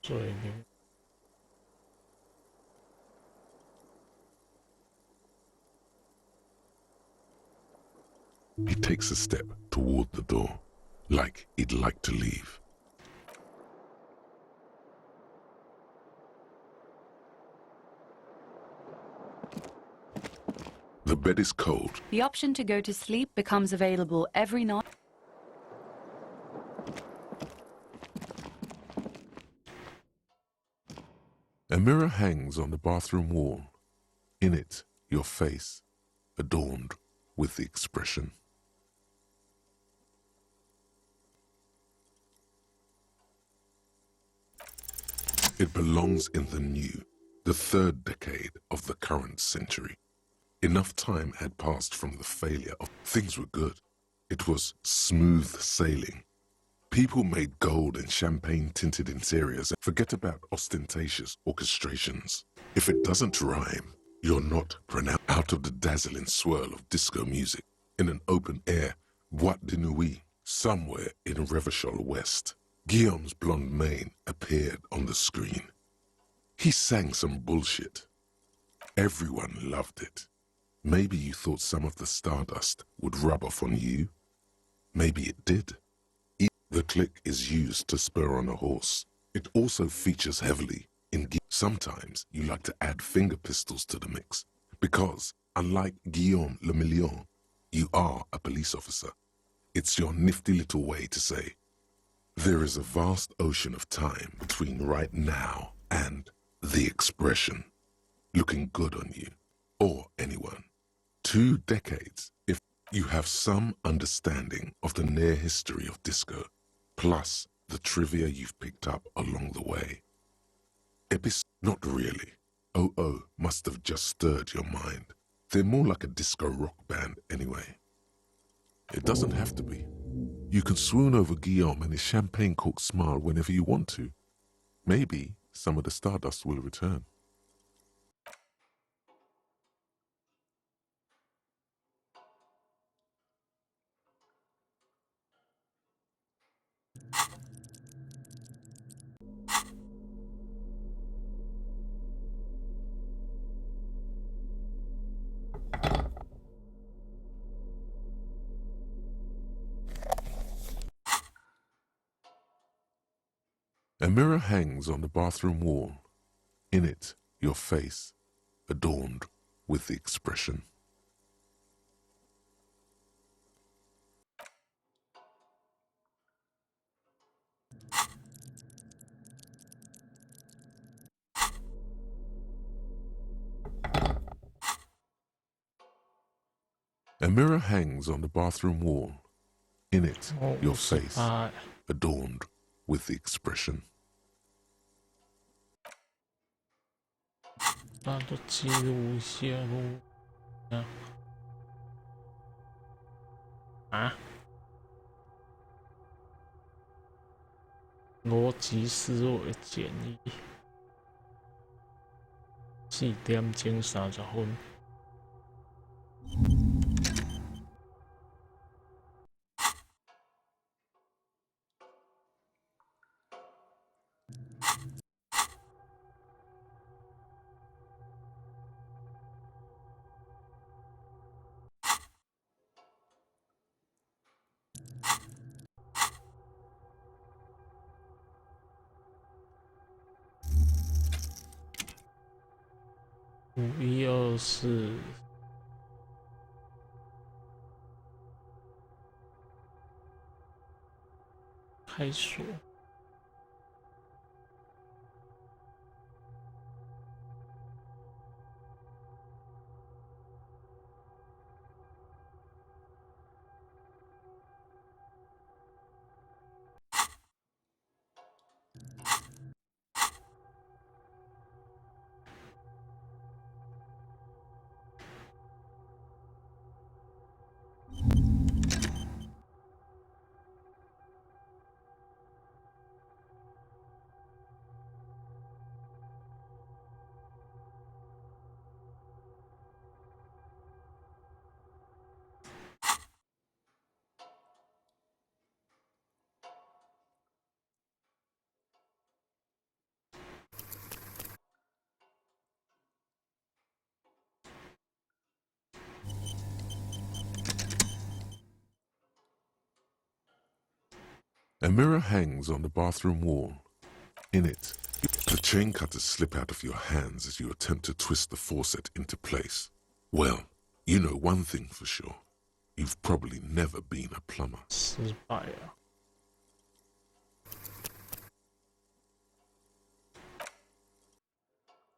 Sorry. He takes a step toward the door, like he'd like to leave. The bed is cold. The option to go to sleep becomes available every night. A mirror hangs on the bathroom wall. In it, your face, adorned with the expression. It belongs in the new, the third decade of the current century. Enough time had passed from the failure of... Things were good. It was smooth sailing. People made gold and champagne-tinted interiors. Forget about ostentatious orchestrations. If it doesn't rhyme, you're not pronounced. Out of the dazzling swirl of disco music, in an open-air boîte de nuit, somewhere in Revachol West, Guillaume's blonde mane appeared on the screen. He sang some bullshit. Everyone loved it. Maybe you thought some of the stardust would rub off on you. Maybe it did. The click is used to spur on a horse. It also features heavily in... Sometimes you like to add finger pistols to the mix, because, unlike Guillaume Le Million, you are a police officer. It's your nifty little way to say, there is a vast ocean of time between right now and the expression looking good on you, or anyone. 2 decades, if you have some understanding of the near history of disco, plus the trivia you've picked up along the way. Not really. OO must have just stirred your mind. They're more like a disco rock band anyway. It doesn't have to be. You can swoon over Guillaume and his champagne-corked smile whenever you want to. Maybe some of the stardust will return. A mirror hangs on the bathroom wall. In it, your face, adorned with the expression. A mirror hangs on the bathroom wall. In it, your face, adorned with the expression. 那就记录一下喽。啊？逻辑思维建议，4點鐘30分。5124开锁。A mirror hangs on the bathroom wall. In it, the chain cutters slip out of your hands as you attempt to twist the faucet into place. Well, you know one thing for sure. You've probably never been a plumber. 失败了。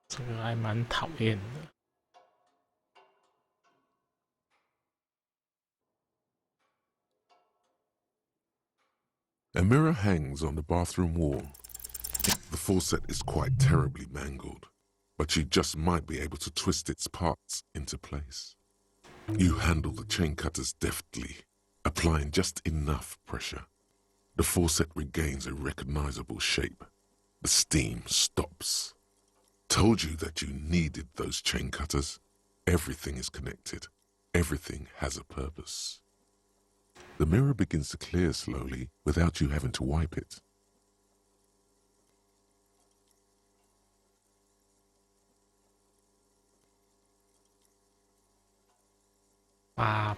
这个还蛮讨厌的。A mirror hangs on the bathroom wall. The faucet is quite terribly mangled, but you just might be able to twist its parts into place. You handle the chain cutters deftly, applying just enough pressure. The faucet regains a recognizable shape. The steam stops. Told you that you needed those chain cutters. Everything is connected. Everything has a purpose. The mirror begins to clear slowly without you having to wipe it.8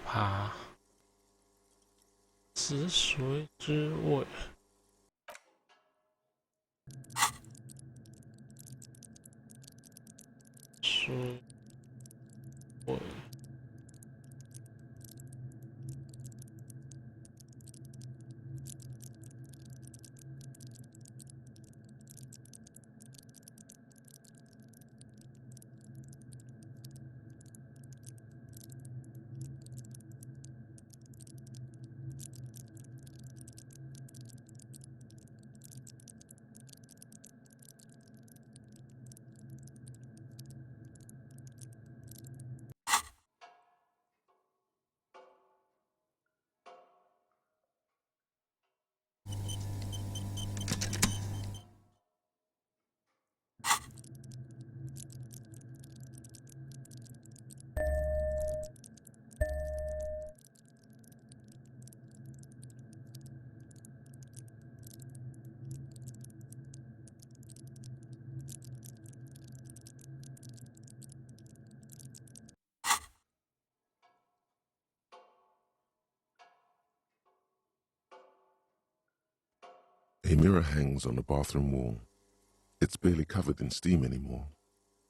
趴，止水之味。水味。A mirror hangs on the bathroom wall. It's barely covered in steam anymore.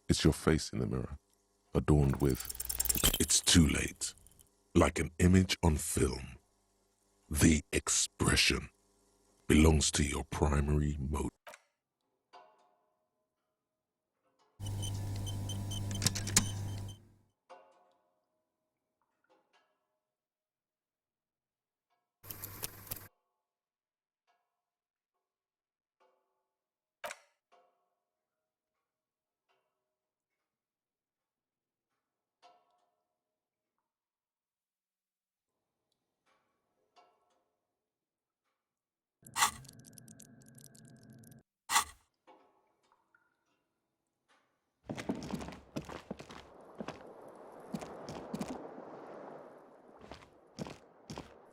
It's your face in the mirror, adorned with... It's too late. Like an image on film. The expression belongs to your primary mode.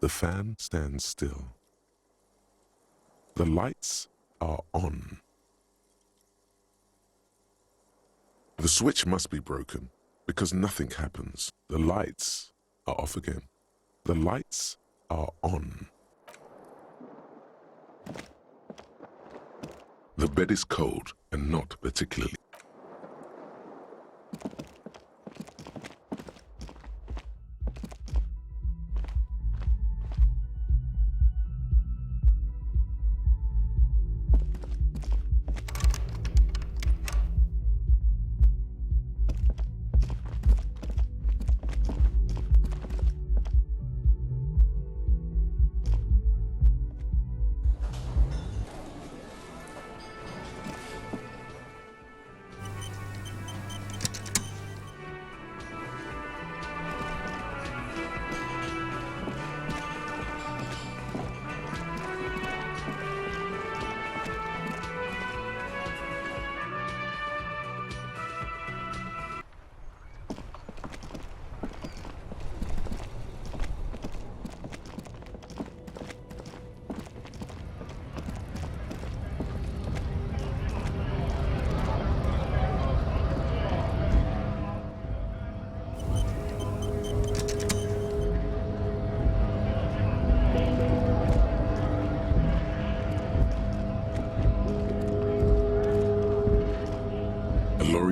The fan stands still. The lights are on. The switch must be broken because nothing happens. The lights are off again. The lights are on. The bed is cold and not particularly.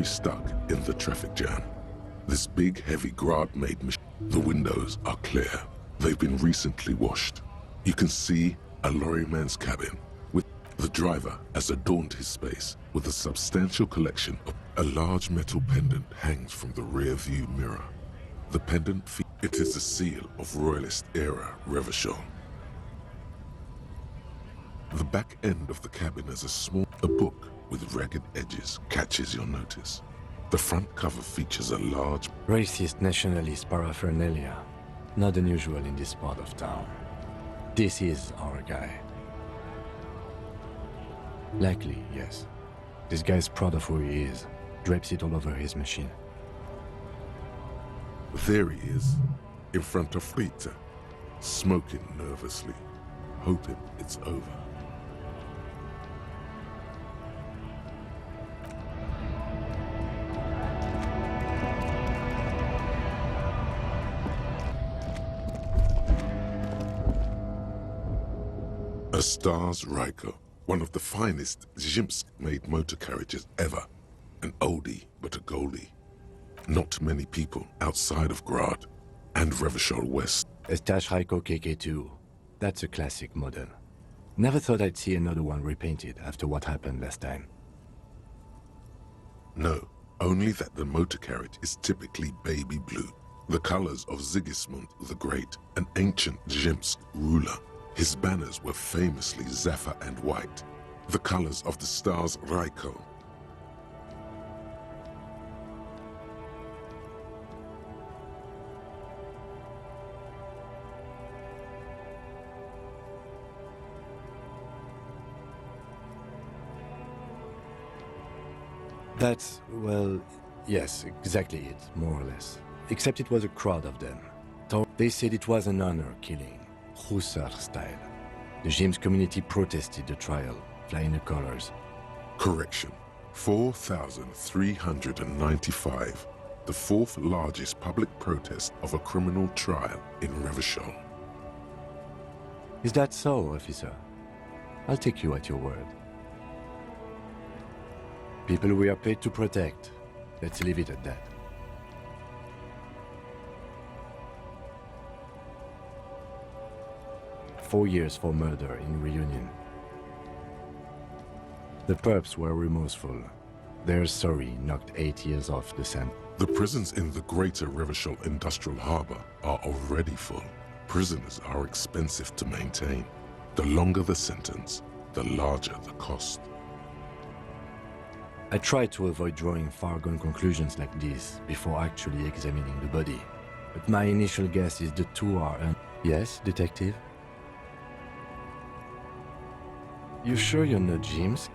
very stuck in the traffic jam. This big, heavy Grad-made machine. The windows are clear. They've been recently washed. You can see a lorryman's cabin with the driver has adorned his space with a substantial collection of a large metal pendant hangs from the rear view mirror. The pendant, it is the seal of Royalist era Revachol. The back end of the cabin has a book with ragged edges catches your notice. The front cover features a large racist nationalist paraphernalia. Not unusual in this part of town. This is our guy. Likely, yes. This guy's proud of who he is. Drapes it all over his machine. There he is, in front of Rita, smoking nervously, hoping it's over. A Stars Ryko, one of the finest Zhimsk-made motor carriages ever. An oldie, but a goldie. Not many people outside of Grad and Revachol West. A Stash Ryko KK2. That's a classic model. Never thought I'd see another one repainted after what happened last time. No, only that the motor carriage is typically baby blue. The colors of Sigismund the Great, an ancient Zhimsk ruler. His banners were famously zephyr and white, the colors of the Stars Ryko. That's, well, yes, exactly it, more or less. Except it was a crowd of them. They said it was an honor killing. Hussar style. The James community protested the trial, flying the colors. Correction. 4,395. The fourth largest public protest of a criminal trial in Revachol. Is that so, officer? I'll take you at your word. People we are paid to protect. Let's leave it at that. "4 years for murder in Reunion. The perps were remorseful. Their sorry knocked 8 years off the sentence. The prisons in the greater Revachol Industrial Harbor are already full. Prisoners are expensive to maintain. The longer the sentence, the larger the cost. I tried to avoid drawing far-gone conclusions like this before actually examining the body. But my initial guess is the two are Yes, detective? You sure you're not Jimsk?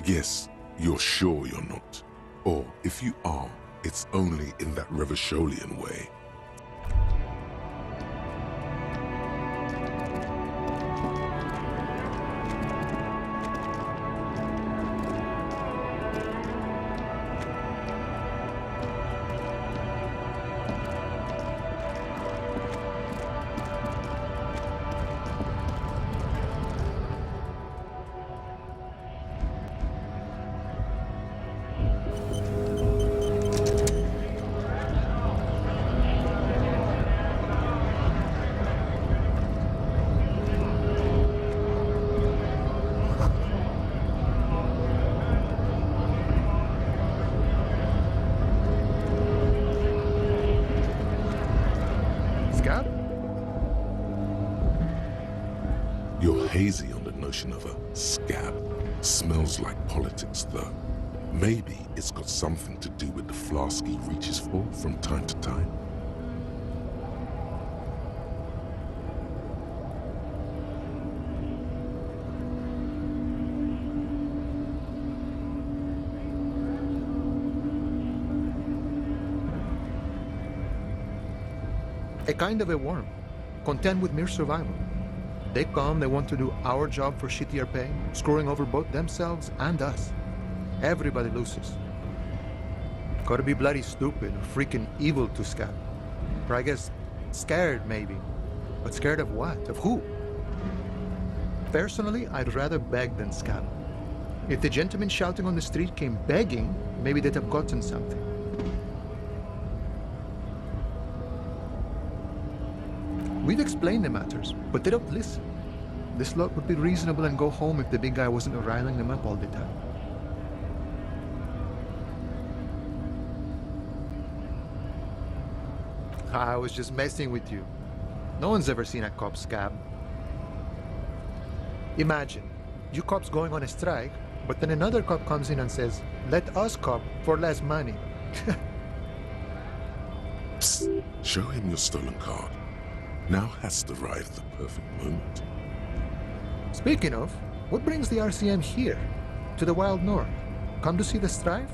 Yes, you're sure you're not. Or if you are, it's only in that Revacholian way. You're hazy on the notion of a scab. Smells like politics, though. Maybe it's got something to do with the flask he reaches for from time to time. A kind of a worm, content with mere survival. They come, they want to do our job for shittier pay, screwing over both themselves and us. Everybody loses. Gotta be bloody stupid or freaking evil to scab. Or I guess scared, maybe. But scared of what? Of who? Personally, I'd rather beg than scab. If the gentleman shouting on the street came begging, maybe they'd have gotten something. We've explained the matters, but they don't listen. This lot would be reasonable and go home if the big guy wasn't riling them up all the time. I was just messing with you. No one's ever seen a cop scab. Imagine, you cops going on a strike, but then another cop comes in and says, let us cop for less money. Psst, show him your stolen card. Now has arrived the perfect moment. Speaking of, what brings the RCM here, to the wild north? Come to see the strife?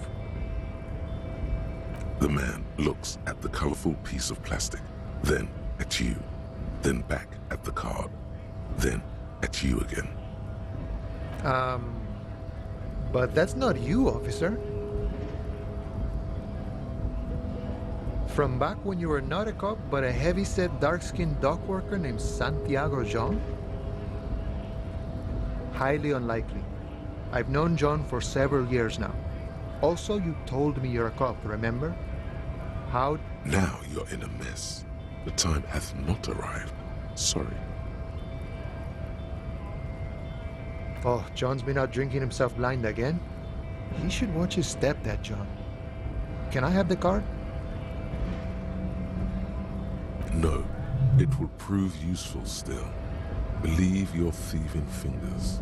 The man looks at the colorful piece of plastic, then at you, then back at the card, then at you again. But that's not you, officer. From back when you were not a cop, but a heavy-set, dark-skinned dock worker named Santiago John? Highly unlikely. I've known John for several years now. Also, you told me you're a cop, remember? How? Now you're in a mess. The time hath not arrived. Sorry. Oh, John's been out drinking himself blind again? He should watch his step, that John. Can I have the card? No, it will prove useful still. Believe your thieving fingers.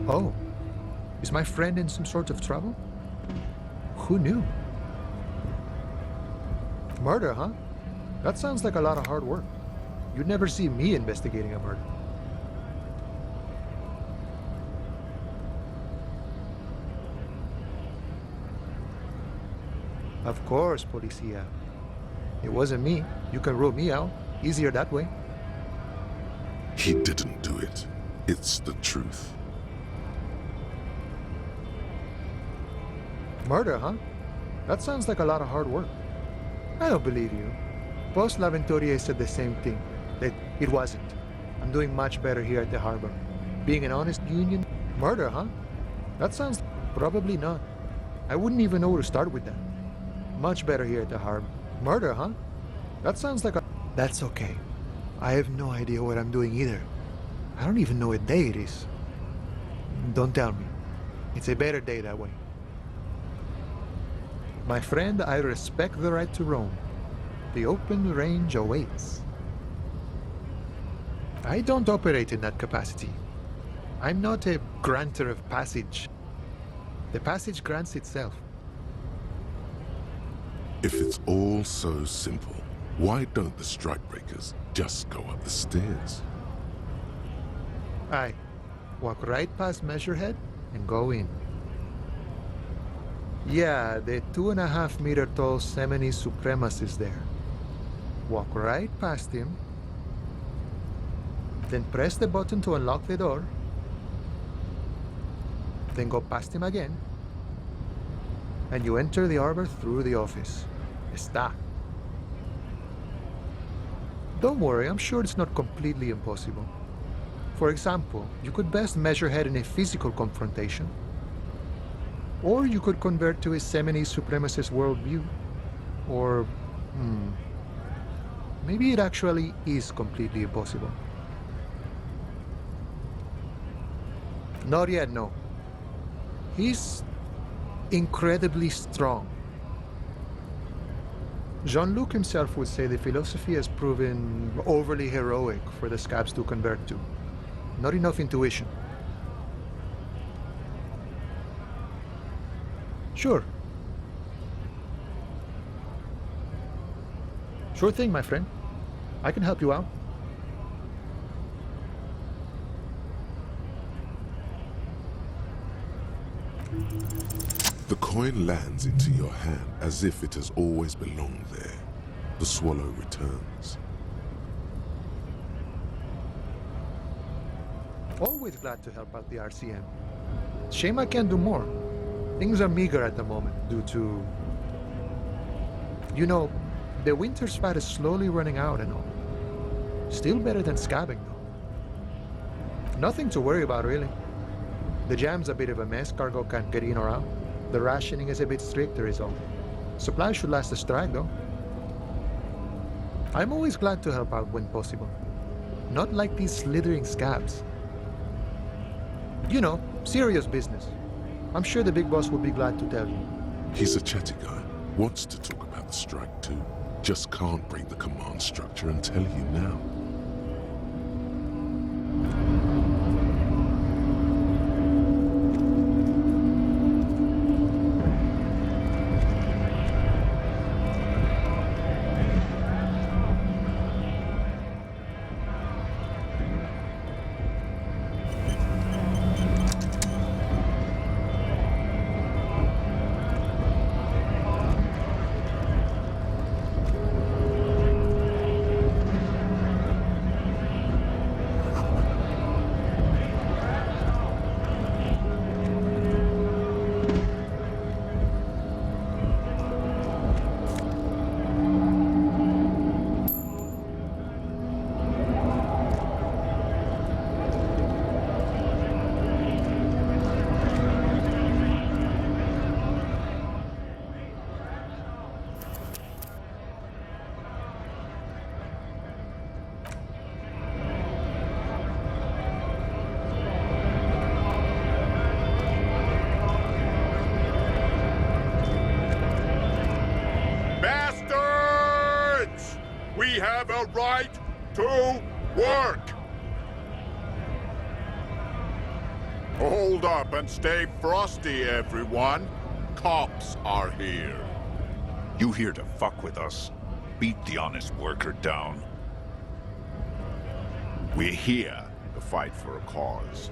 Oh, is my friend in some sort of trouble? Who knew? Murder, huh? That sounds like a lot of hard work. You'd never see me investigating a murder. Of course, Policia. It wasn't me. You can rule me out. Easier that way. He didn't do it. It's the truth. Murder, huh? That sounds like a lot of hard work. I don't believe you. Post Laventurier said the same thing, that it wasn't. I'm doing much better here at the harbor. Being an honest union? Murder, huh? That sounds... Probably not. I wouldn't even know where to start with that. Much better here at the harbor. Murder, huh? That sounds like a... That's okay. I have no idea what I'm doing either. I don't even know what day it is. Don't tell me. It's a better day that way. My friend, I respect the right to roam. The open range awaits. I don't operate in that capacity. I'm not a granter of passage. The passage grants itself. If it's all so simple, why don't the strikebreakers just go up the stairs? Aye. Walk right past Measurehead and go in. Yeah, the 2.5 meter tall Semini Supremus is there. Walk right past him, then press the button to unlock the door, then go past him again, and you enter the arbor through the office. Está. Don't worry, I'm sure it's not completely impossible. For example, you could best Measurehead in a physical confrontation, or you could convert to a Semini supremacist worldview. Or, maybe it actually is completely impossible. Not yet, no. He's incredibly strong. Jean-Luc himself would say the philosophy has proven overly heroic for the scabs to convert to. Not enough intuition. Sure. Sure thing, my friend. I can help you out. The coin lands into your hand as if it has always belonged there. The swallow returns. Always glad to help out the RCM. Shame I can't do more. Things are meager at the moment due to... You know, the winter's fat is slowly running out and all. Still better than scabbing, though. Nothing to worry about, really. The jam's a bit of a mess, cargo can't get in or out. The rationing is a bit stricter is all. Supplies should last the strike, though. I'm always glad to help out when possible. Not like these slithering scabs. You know, serious business. I'm sure the big boss will be glad to tell you. He's a chatty guy. Wants to talk about the strike too. Just can't break the command structure and tell you now. We have a right to work! Hold up and stay frosty, everyone. Cops are here. You here to fuck with us? Beat the honest worker down. We're here to fight for a cause.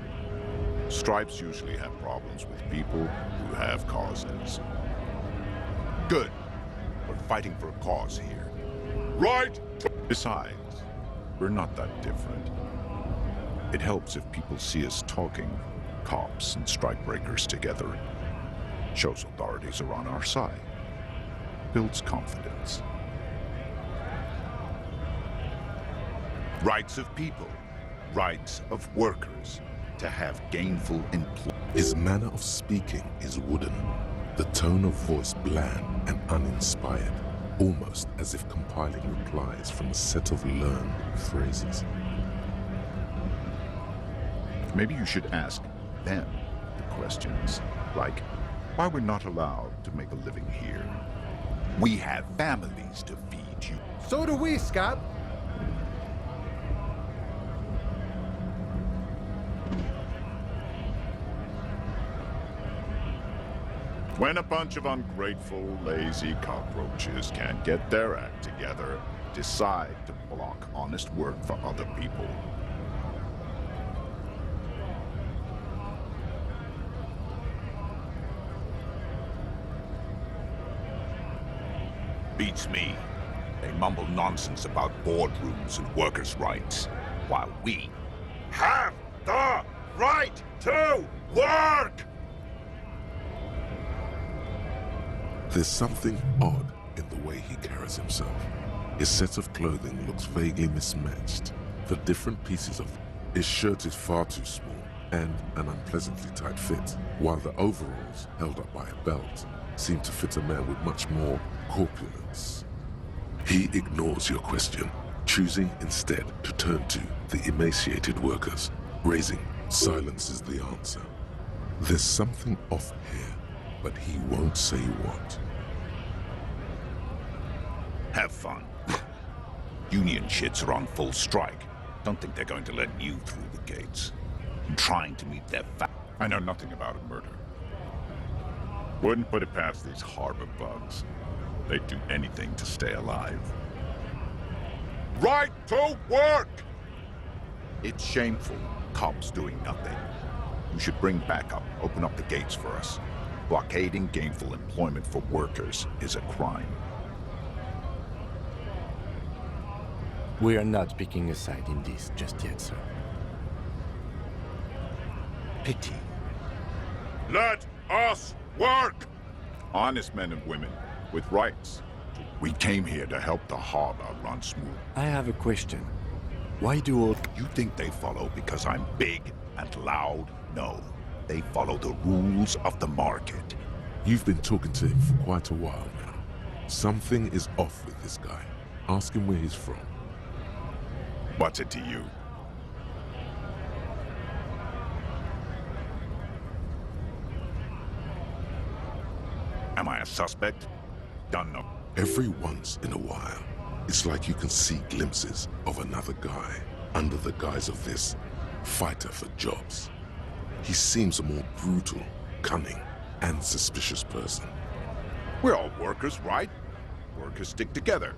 Stripes usually have problems with people who have causes. Good. We're fighting for a cause here. Right! Besides, we're not that different. It helps if people see us talking, cops and strikebreakers together. Shows authorities are on our side. Builds confidence. Rights of people. Rights of workers. To have gainful employment. His manner of speaking is wooden. The tone of voice bland and uninspired. Almost as if compiling replies from a set of learned phrases. Maybe you should ask them the questions, like why we're not allowed to make a living here. We have families to feed you. So do we, Scab. When a bunch of ungrateful, lazy cockroaches can't get their act together, decide to block honest work for other people. Beats me. They mumble nonsense about boardrooms and workers' rights, while we have the right to work! There's something odd in the way he carries himself. His set of clothing looks vaguely mismatched. The different pieces of his shirt is far too small and an unpleasantly tight fit, while the overalls, held up by a belt, seem to fit a man with much more corpulence. He ignores your question, choosing instead to turn to the emaciated workers, raising silence is the answer. There's something off here, but he won't say what. Have fun. Union shits are on full strike. Don't think they're going to let you through the gates. I'm trying to meet their I know nothing about a murder. Wouldn't put it past these harbor bugs. They'd do anything to stay alive. Right to work! It's shameful. Cops doing nothing. You should bring backup. Open up the gates for us. Blockading gainful employment for workers is a crime. We are not picking a side in this just yet, sir. Pity. Let us Work! Honest men and women with rights. We came here to help the harbor run smooth. I have a question. Why do all... You think they follow because I'm big and loud? No. They follow the rules of the market. You've been talking to him for quite a while now. Something is off with this guy. Ask him where he's from. What's it to you? Am I a suspect? Don't know. Every once in a while, it's like you can see glimpses of another guy under the guise of this fighter for jobs. He seems a more brutal, cunning, and suspicious person. We're all workers, right? Workers stick together.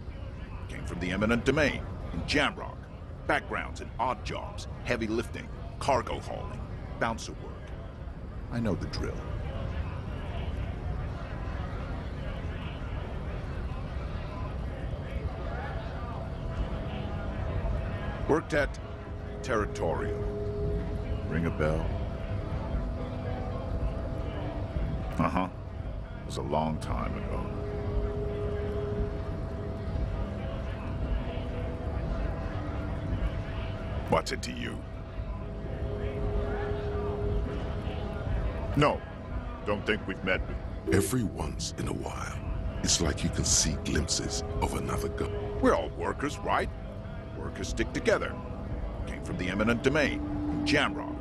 Came from the eminent domain, in Jamrock. Backgrounds in odd jobs, heavy lifting, cargo hauling, bouncer work. I know the drill. Worked at Territorial. Ring a bell? Uh-huh. It was a long time ago. What's it to you? No. Don't think we've met. Every once in a while, it's like you can see glimpses of another guy. We're all workers, right? Workers stick together. Came from the eminent domain, in Jamrock.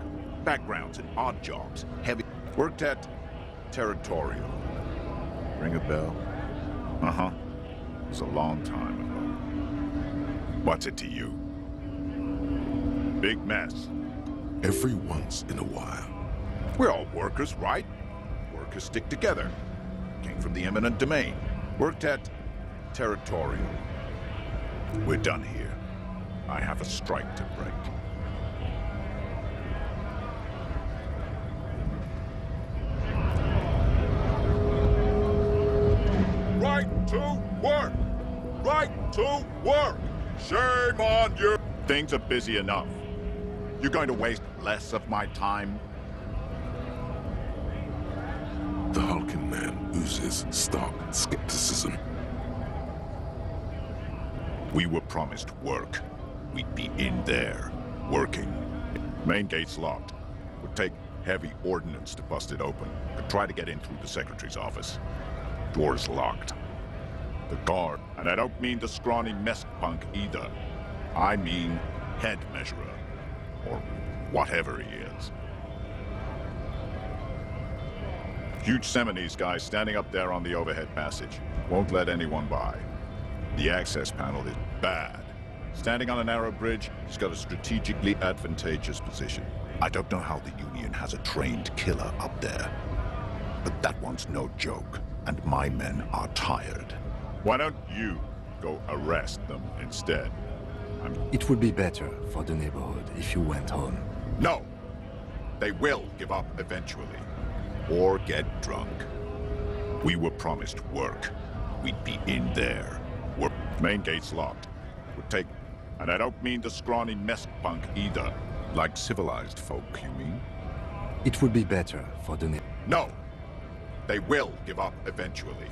Backgrounds in odd jobs, heavy... Worked at Territorial. Ring a bell? Uh-huh. It was a long time ago. What's it to you? Big mess. Every once in a while. We're all workers, right? Workers stick together. Came from the eminent domain. Worked at Territorial. We're done here. I have a strike to break. Right to work! Right to work! Shame on you! Things are busy enough. You're going to waste less of my time? The hulking man oozes stark skepticism. We were promised work. We'd be in there, working. Main gate's locked. Would take heavy ordnance to bust it open. Could try to get in through the secretary's office. Door's locked. The guard, and I don't mean the scrawny mess punk either. I mean head measurer, or whatever he is. Huge Seminese guy standing up there on the overhead passage. Won't let anyone by. The access panel is bad. Standing on a narrow bridge, he's got a strategically advantageous position. I don't know how the Union has a trained killer up there. But that one's no joke, and my men are tired. Why don't you go arrest them instead? It would be better for the neighborhood if you went home. No! They will give up eventually. Or get drunk. We were promised work. We'd be in there. Work. Main gate's locked. Would take... And I don't mean the scrawny mess punk either. Like civilized folk, you mean? It would be better for the neighborhood. No! They will give up eventually.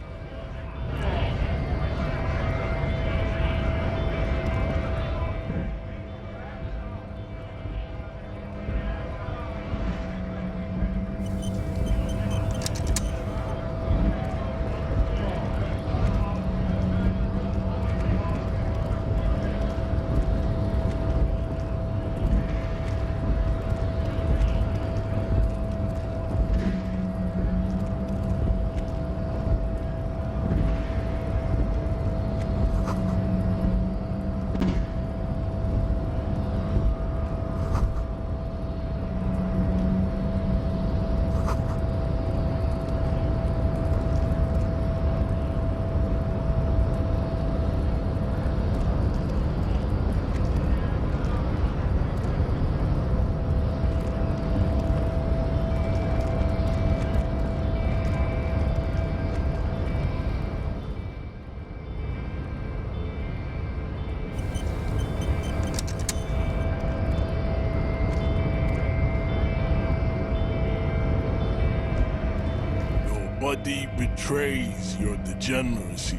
body betrays your degeneracy.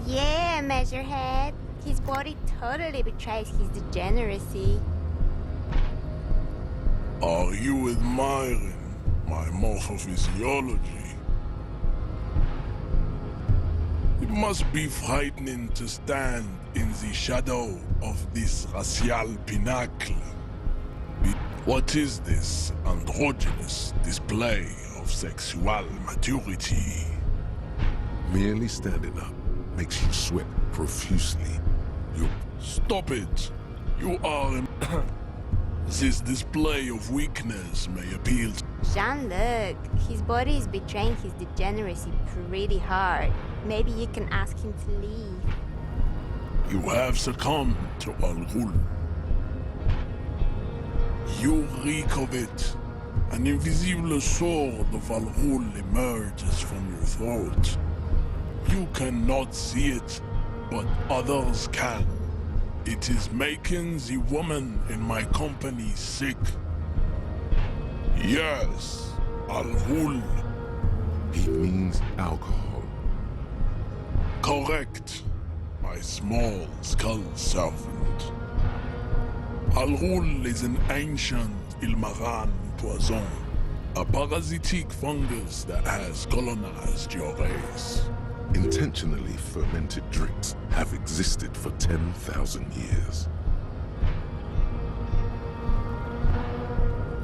Yeah, Measurehead. His body totally betrays his degeneracy. Are you admiring my morphophysiology? It must be frightening to stand in the shadow of this racial pinnacle. What is this androgynous display of sexual maturity? Merely standing up makes you sweat profusely. You... Stop it! You are... This display of weakness may appeal to... Jean-Luc, his body is betraying his degeneracy pretty hard. Maybe you can ask him to leave. You have succumbed to Al Ghul. You reek of it. An invisible sword of Al Ghul emerges from your throat. You cannot see it, but others can. It is making the woman in my company sick. Yes, Al Ghul. He means alcohol. Correct, my small skull servant. Al Ghul is an ancient Ilmaran poison, a parasitic fungus that has colonized your race. Intentionally fermented drinks have existed for 10,000 years.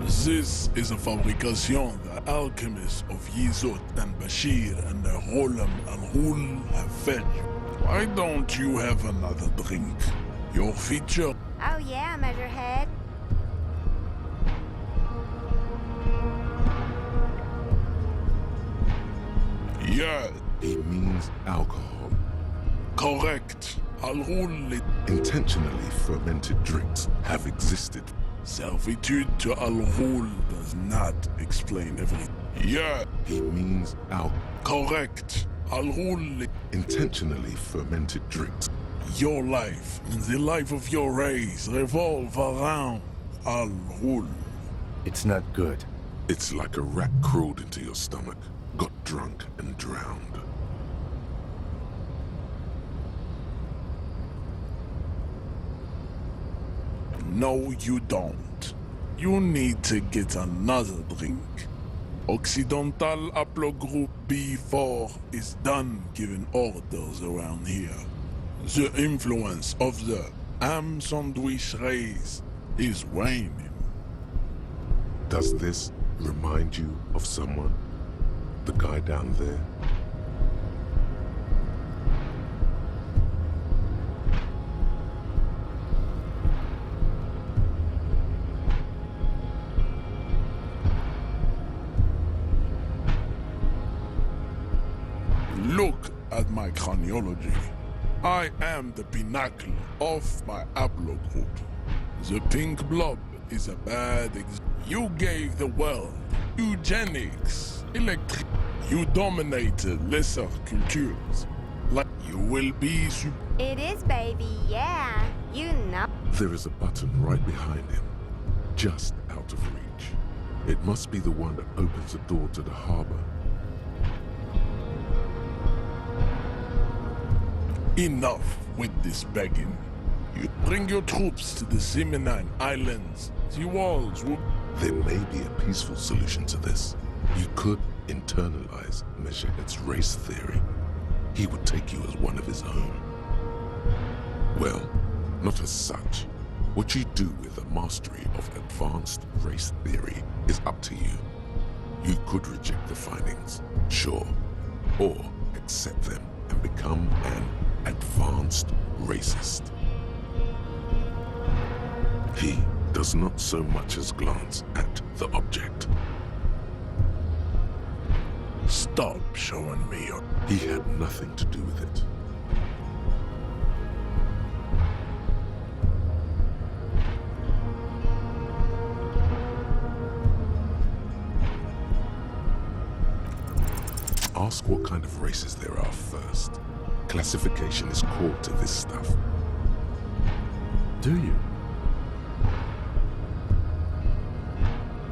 This is a fabrication the alchemists of Yizot and Bashir and the Rolam Al Ghul have fed you. Why don't you have another drink? Your feature... Oh yeah, Measurehead. Yeah. He means alcohol. Correct. Al Ghul... Intentionally fermented drinks have existed. Servitude to Al Ghul does not explain everything. Yeah. He means alcohol. Correct. Al Ghul... Intentionally fermented drinks. Your life and the life of your race revolve around Al Ghul. It's not good. It's like a rat crawled into your stomach, got drunk and drowned. No, you don't. You need to get another drink. Occidental Haplogroup B4 is done giving orders around here. The influence of the ham sandwich race is waning. Does this remind you of someone? The guy down there? Look at my craniology. I am the pinnacle of my haplogroup. The pink blob is a bad You gave the world eugenics, electric. You dominated lesser cultures. Like you will be It is, baby, yeah. You know. There is a button right behind him, just out of reach. It must be the one that opens the door to the harbor. Enough with this begging. You bring your troops to the Simonine Islands. The walls will... There may be a peaceful solution to this. You could internalize Measurehead's race theory. He would take you as one of his own. Well, not as such. What you do with the mastery of advanced race theory is up to you. You could reject the findings, sure, or accept them and become an advanced racist. He does not so much as glance at the object. Stop showing me your... He had nothing to do with it. Ask what kind of races there are first. Classification is core to this stuff. Do you?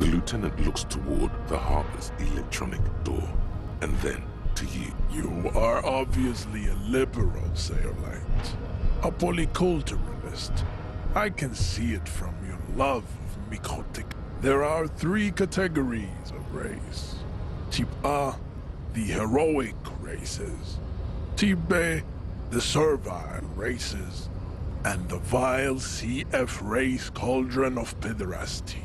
The lieutenant looks toward the harbor's electronic door. and then to you. You are obviously a liberal, Sailite. A polyculturalist. I can see it from your love of microtic. There are 3 categories of race. Type A, the heroic races. Type B, the servile races. And the vile CF race cauldron of pederasty.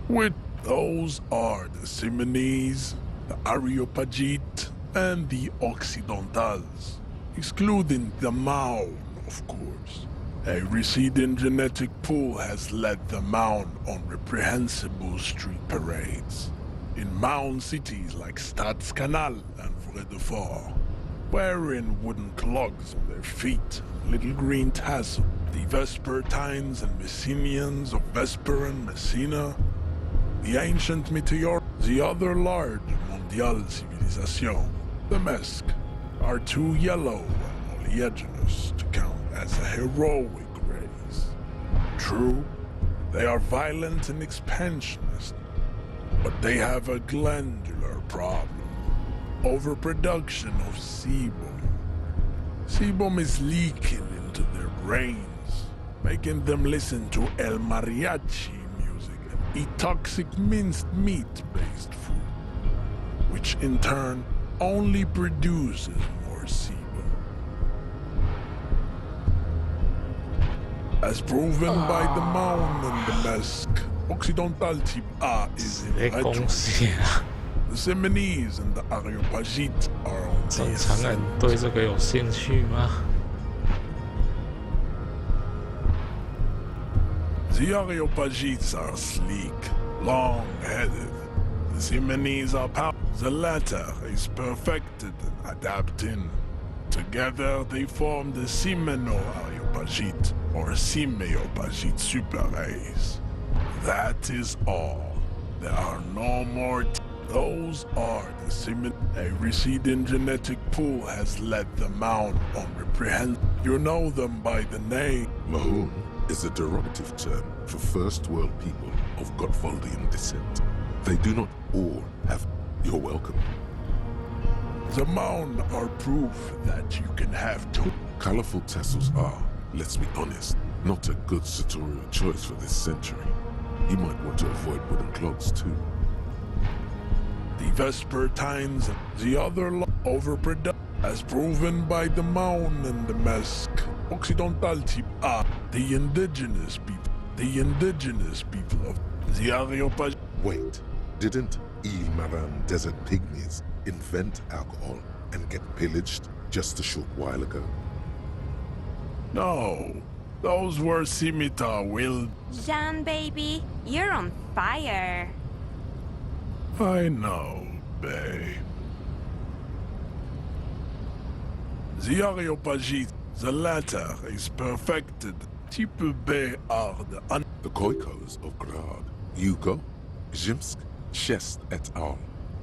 With those are the Simonese, the Areopagite, and the Occidentals, excluding the Maun, of course. A receding genetic pool has led the Maun on reprehensible street parades in Maun cities like Stadskanal and Vredefort, wearing wooden clogs on their feet and little green tassels. The Vespertines and Messenians of Vesper and Messina, the ancient Meteor, the other large Mondial civilization, the Mesk, are too yellow and oleaginous to count as a heroic race. True, they are violent and expansionist, but they have a glandular problem. Overproduction of sebum. Sebum is leaking into their brains, making them listen to El Mariachi music and eat toxic minced meat-based food, which in turn only produces more sebum. As proven by the Maun and the Mesk, Occidental Type A is in retrograde. The Simonese and the Areopagite are on the 正常人对这个有兴趣吗？ The Areopagites are sleek, long-headed. The Simonese are powerful. The latter is perfected and adapting. Together they form the Simeno-Areopagite or Simeopagite super race. That is all. There are no more. Those are the Simen. A receding genetic pool has led them out on reprehend. You know them by the name. Mahoon is a derogative term for first world people of Gotwaldian descent. They do not all have. You're welcome. The Maun are proof that you can have two. Colorful tassels are, let's be honest, not a good sartorial choice for this century. You might want to avoid wooden clogs too. The Vespertines and the other overproduction, as proven by the Maun and the Mesk. Occidental Type A, the indigenous people of the Areopagite. Wait, didn't Ilmaran desert pygmies invent alcohol and get pillaged just a short while ago? No, those were scimitar wild. Jean, baby, you're on fire. I know, babe. The Areopagite, the latter is perfected. Type B are the Khoikos of Grad, Yugo, Zhimsk, Shest et al.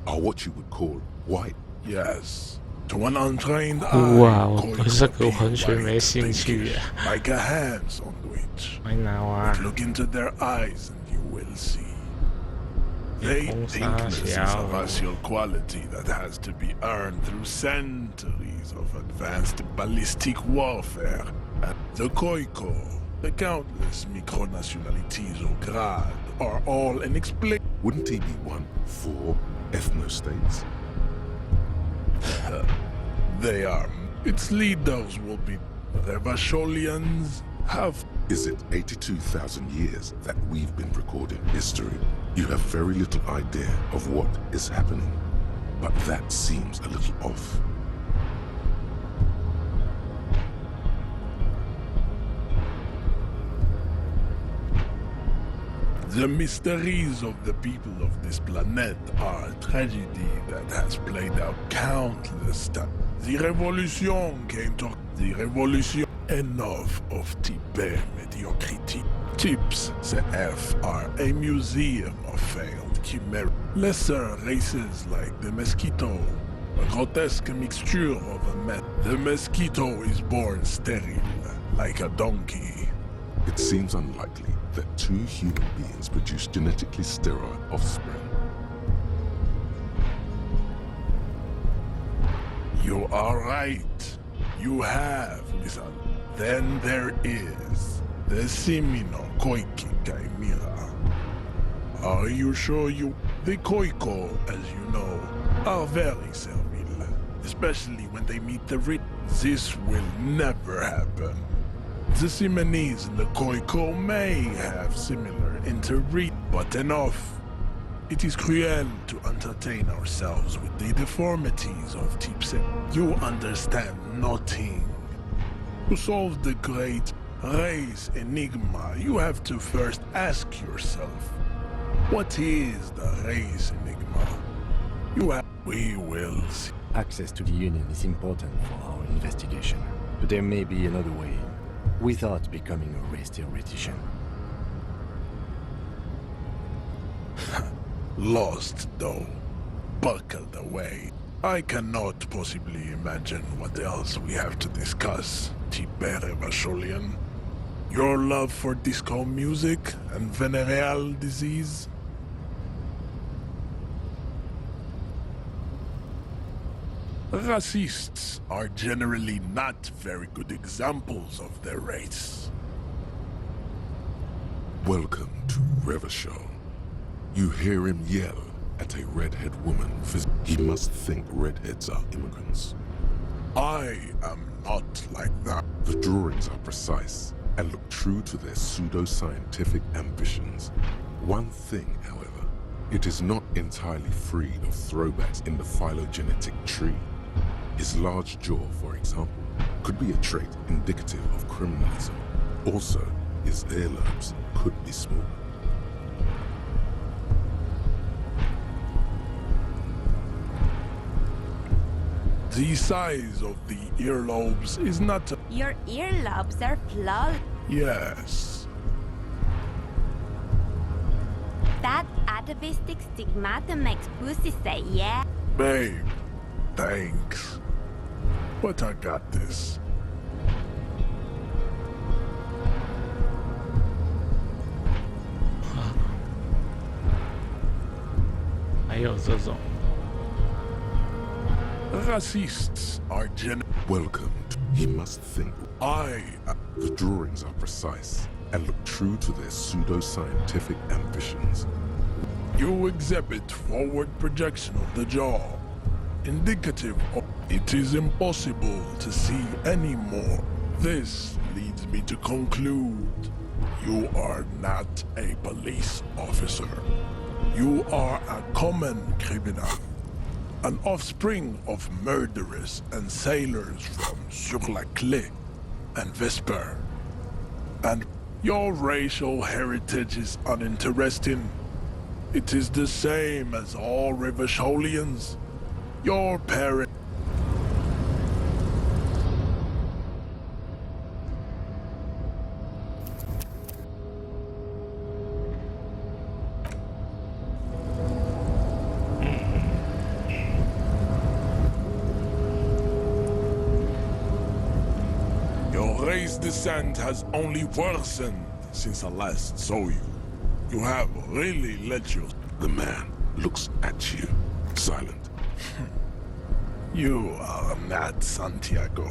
Are what you would call white. Yes. To an untrained eye, 哇，我对这个完全没兴趣耶。 like a hand sandwich. 没拿啊。 Look into their eyes and you will see. They think this is a racial quality that has to be earned through centuries of advanced ballistic warfare. And the Khoiko, the countless micronationalities of Grad, are all inexplicable. Wouldn't he be one for ethno-states? They are. Its leaders will be Revacholians. Have. Is it 82,000 years that we've been recording history? You have very little idea of what is happening, but that seems a little off. The mysteries of the people of this planet are a tragedy that has played out countless times. The revolution came to the revolution. Enough of Tibet mediocrity. Tips CF are a museum of failed chimera. Lesser races like the mosquito, a grotesque mixture of a man. The mosquito is born sterile, like a donkey. It seems unlikely that two human beings produce genetically sterile offspring. You are right. You have, Miss Al. Then there is the Simino Koiki Kaimira. Are you sure you... The Koiko, as you know, are very servile, especially when they meet the rich. This will never happen. The Simonese and the Koiko may have similar interread, but enough. It is cruel to entertain ourselves with the deformities of Tipsy. You understand nothing. To solve the great race enigma, you have to first ask yourself, what is the race enigma? We will see. Access to the Union is important for our investigation, but there may be another way, without becoming a race theoretician. Lost, though. Buckled away. I cannot possibly imagine what else we have to discuss, Tibere Vasholian. Your love for disco music and venereal disease? Racists are generally not very good examples of their race. Welcome to Revachol. You hear him yell at a redhead woman. He must think redheads are immigrants. I am not like that. The drawings are precise and look true to their pseudo-scientific ambitions. One thing, however, it is not entirely free of throwbacks in the phylogenetic tree. His large jaw, for example, could be a trait indicative of criminalism. Also, his earlobes could be small. The size of the earlobes is not... Your earlobes are flawless. Yes. That atavistic stigmata makes pussy say yeah. Babe, thanks. But I got this. Racists are Welcome to... He must think. The drawings are precise and look true to their pseudo-scientific ambitions. You exhibit forward projection of the jaw, indicative of... It is impossible to see any more. This leads me to conclude you are not a police officer. You are a common criminal, an offspring of murderers and sailors from Sur-la-Clé and Vesper. And your racial heritage is uninteresting. It is the same as all Revacholians. Your parents... descent has only worsened since I last saw you. You have really let your... The man looks at you, silent. You are not Santiago.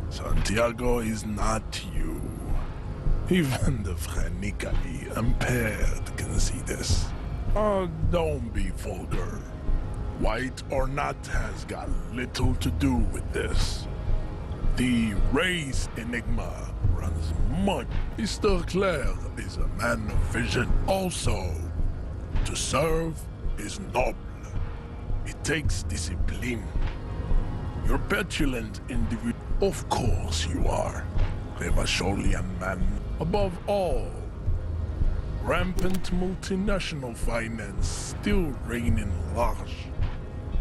Santiago is not you. Even the phrenically impaired can see this. Oh, don't be vulgar. White or not has got little to do with this. The race enigma runs much. Mr. Claire is a man of vision. Also, to serve is noble. It takes discipline. You're petulant individual. Of course you are. Revacholian man. Above all, rampant multinational finance still reigning large.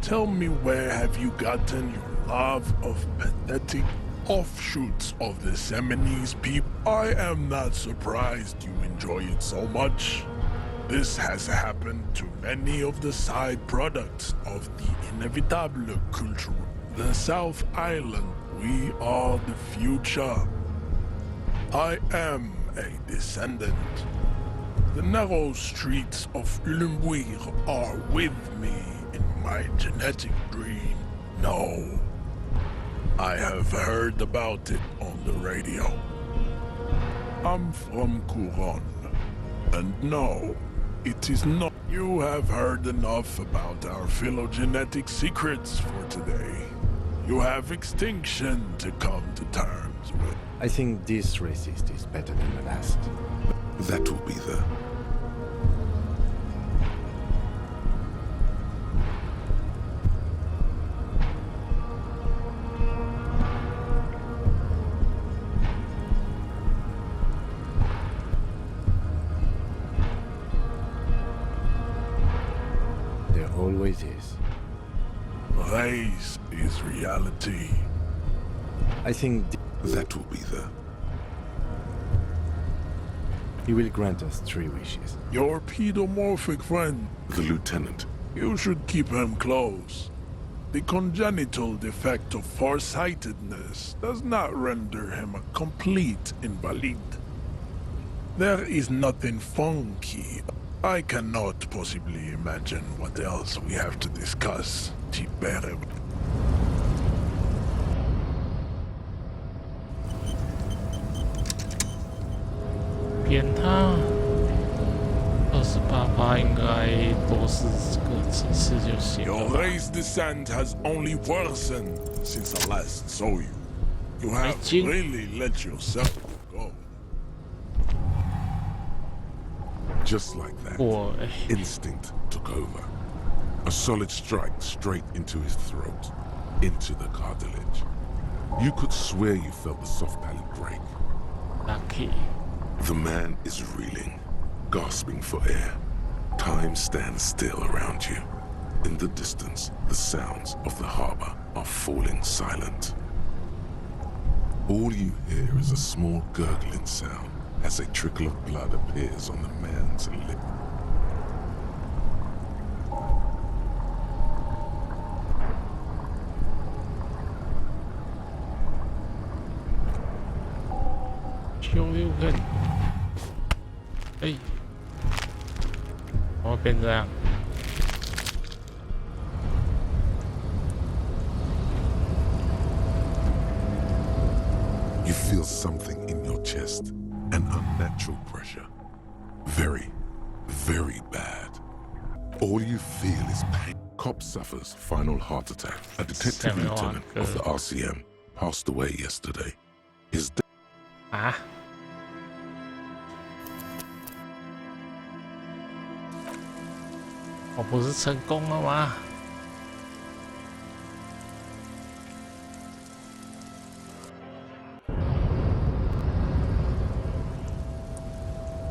Tell me, where have you gotten your love of pathetic offshoots of the Seminese people? I am not surprised you enjoy it so much. This has happened to many of the side products of the inevitable culture. The South Island, we are the future. I am a descendant. The narrow streets of Lumbuir are with me in my genetic dream. No, I have heard about it on the radio. I'm from Couronne. And no, it is not. You have heard enough about our phylogenetic secrets for today. You have extinction to come to terms with. I think this racist is better than the last. That will be the... There always is. Race is reality. I think that will be the... He will grant us 3 wishes. Your pedomorphic friend, the lieutenant. You should keep him close. The congenital defect of farsightedness does not render him a complete invalid. There is nothing funky. I cannot possibly imagine what else we have to discuss, Tibere. 扁他28%应该多试个几次就行了 Your 吧。 race descent has only worsened since I last saw you. You have really let yourself go. Just like that, instinct took over. A solid strike straight into his throat, into the cartilage. You could swear you felt the soft palate break. Lucky. The man is reeling, gasping for air. Time stands still around you. In the distance, the sounds of the harbor are falling silent. All you hear is a small gurgling sound as a trickle of blood appears on the man's lip. Hey. 怎么变这样？ You feel something in your chest, an unnatural pressure. Very, very bad. All you feel is pain. Cop suffers final heart attack. A detective lieutenant of the RCM passed away yesterday. His death. 啊？ 我不是成功了吗？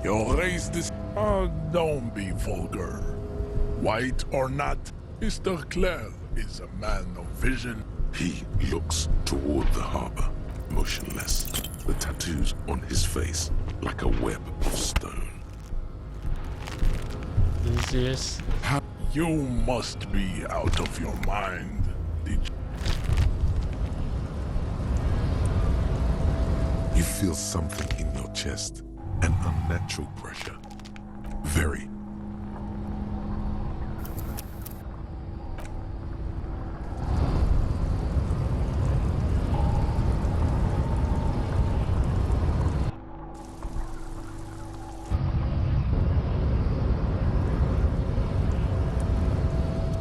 Your race this. Oh, don't be vulgar. White or not, Mr. Clare is a man of vision. He looks toward the harbor, motionless, the tattoos on his face like a web of stone. This. You must be out of your mind. You feel something in your chest, an unnatural pressure. Very.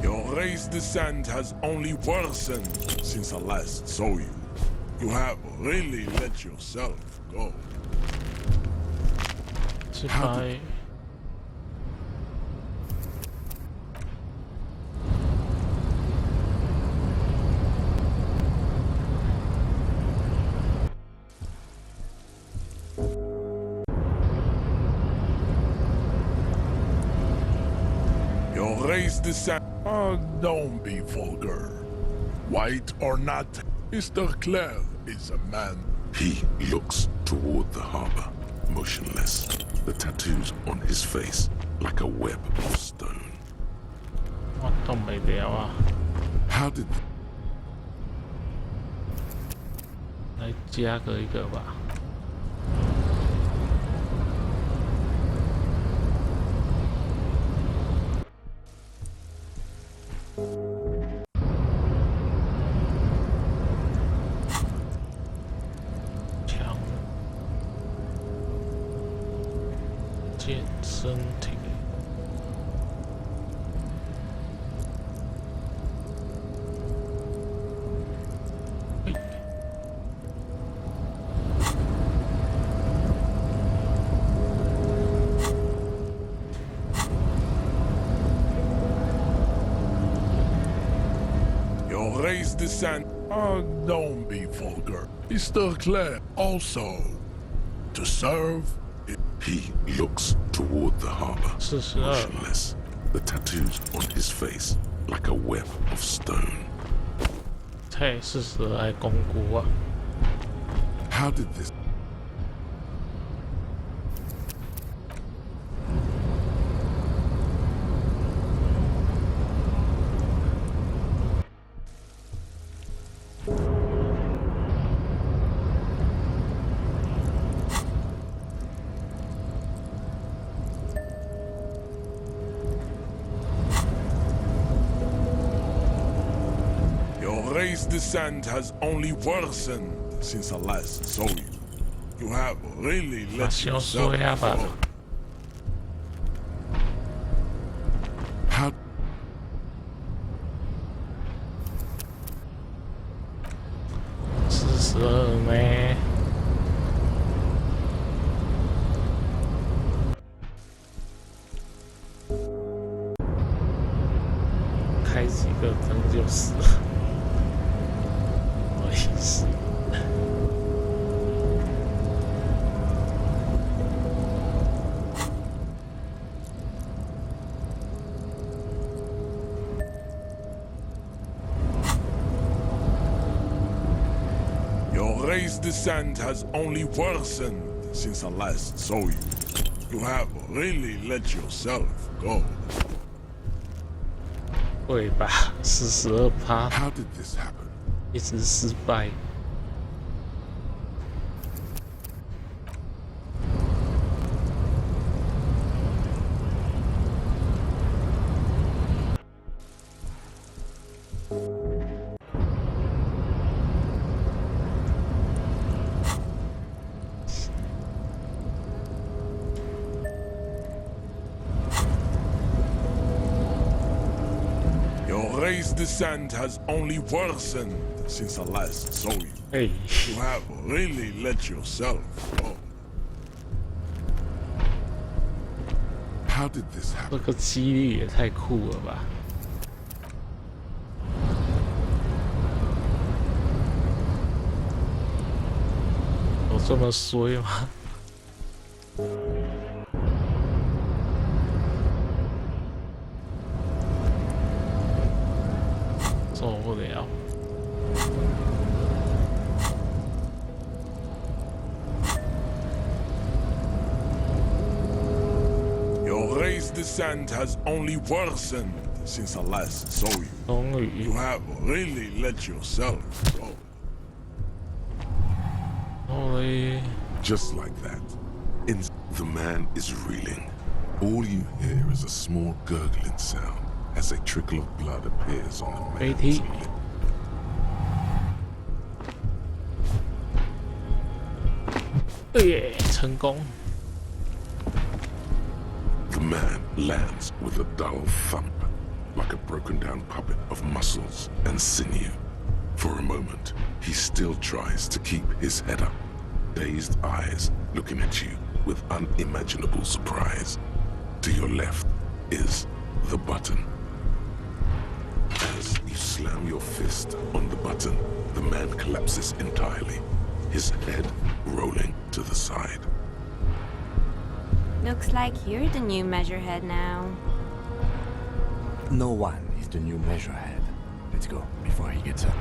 Your race descent has only worsened since I last saw you. You have really let yourself go. How Your race descent. Oh, don't be vulgar. White or not, Mr. Clare is a man. He looks toward the harbor, motionless, the tattoos on his face like a web of stone. How did... 来加个一个吧。 Your 身体。Your race descent. Oh, don't be vulgar. Mr. Clare also to serve. He looks toward the harbor, motionless, the tattoos on his face like a web of stone. 他也是死来攻孤啊！ How did this? Race descent has only worsened since I last saw you. You have really let yourself go. How? 42枚。开几个灯就死了。 Your race descent has only worsened since I last saw you. You have really let yourself go. 会吧，42%。How did this happen? 一直失败。 Your race descent has only worsened since I last saw you. Hey. You have really let yourself go. How did this happen? 这个几率也太酷了吧！有这么衰吗？受不了！ Your race descent has only worsened since I last saw you. 终于 You have really let yourself go. Just like that, the man is reeling. All you hear is a small gurgling sound as a trickle of blood appears on the man's lip. 耶，成功！ The man lands with a dull thump, like a broken down puppet of muscles and sinew. For a moment, he still tries to keep his head up, dazed eyes looking at you with unimaginable surprise. To your left is the button. As you slam your fist on the button, the man collapses entirely, his head rolling to the side. Looks like you're the new measurehead now. No one is the new measurehead. Let's go before he gets up.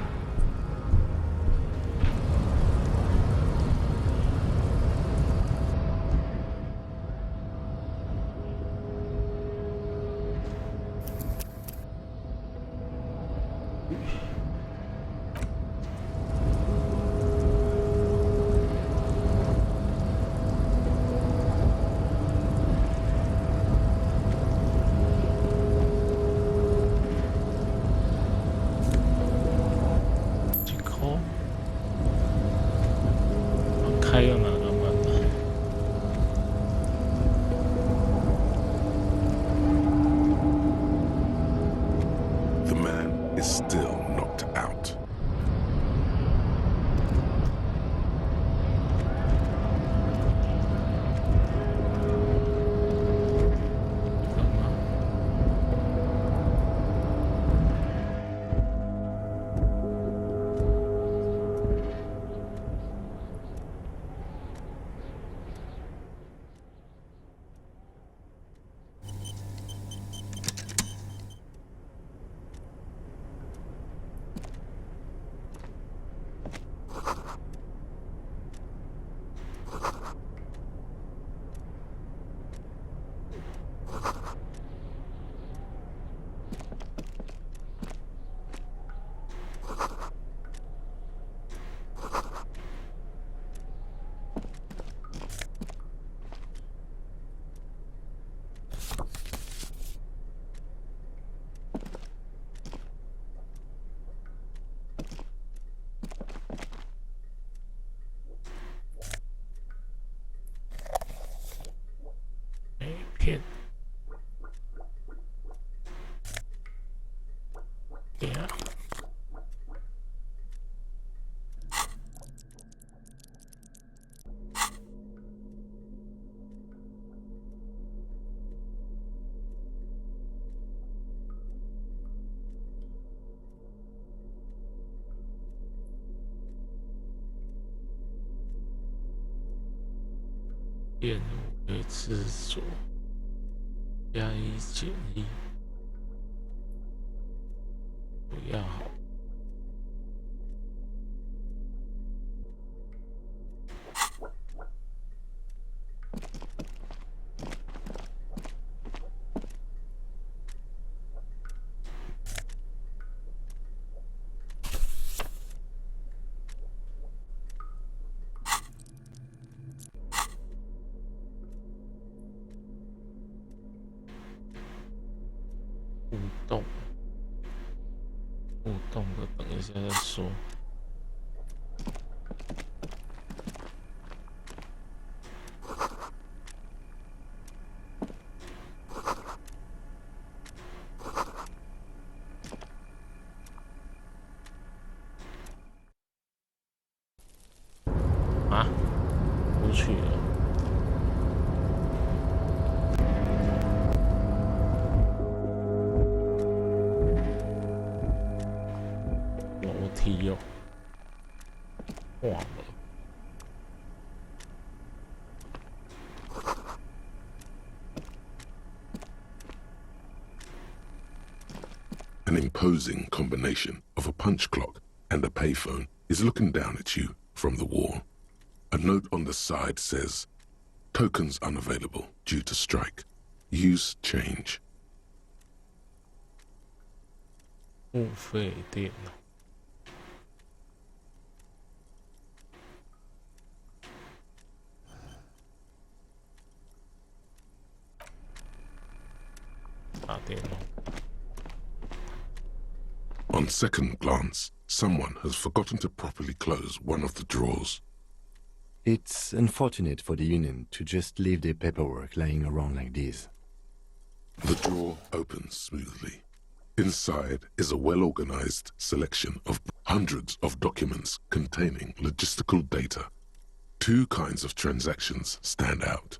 is still knocked out. Hit. Yeah.电路可以制作，加一减一，不要好。互动的，等一下再说。啊，出去了。梯哦，忘了。An imposing combination of a punch clock and a payphone is looking down at you from the wall. A note on the side says, "Tokens unavailable due to strike. Use change." 付费电脑。On second glance, someone has forgotten to properly close one of the drawers. It's unfortunate for the Union to just leave their paperwork lying around like this. The drawer opens smoothly. Inside is a well-organized selection of hundreds of documents containing logistical data. Two kinds of transactions stand out.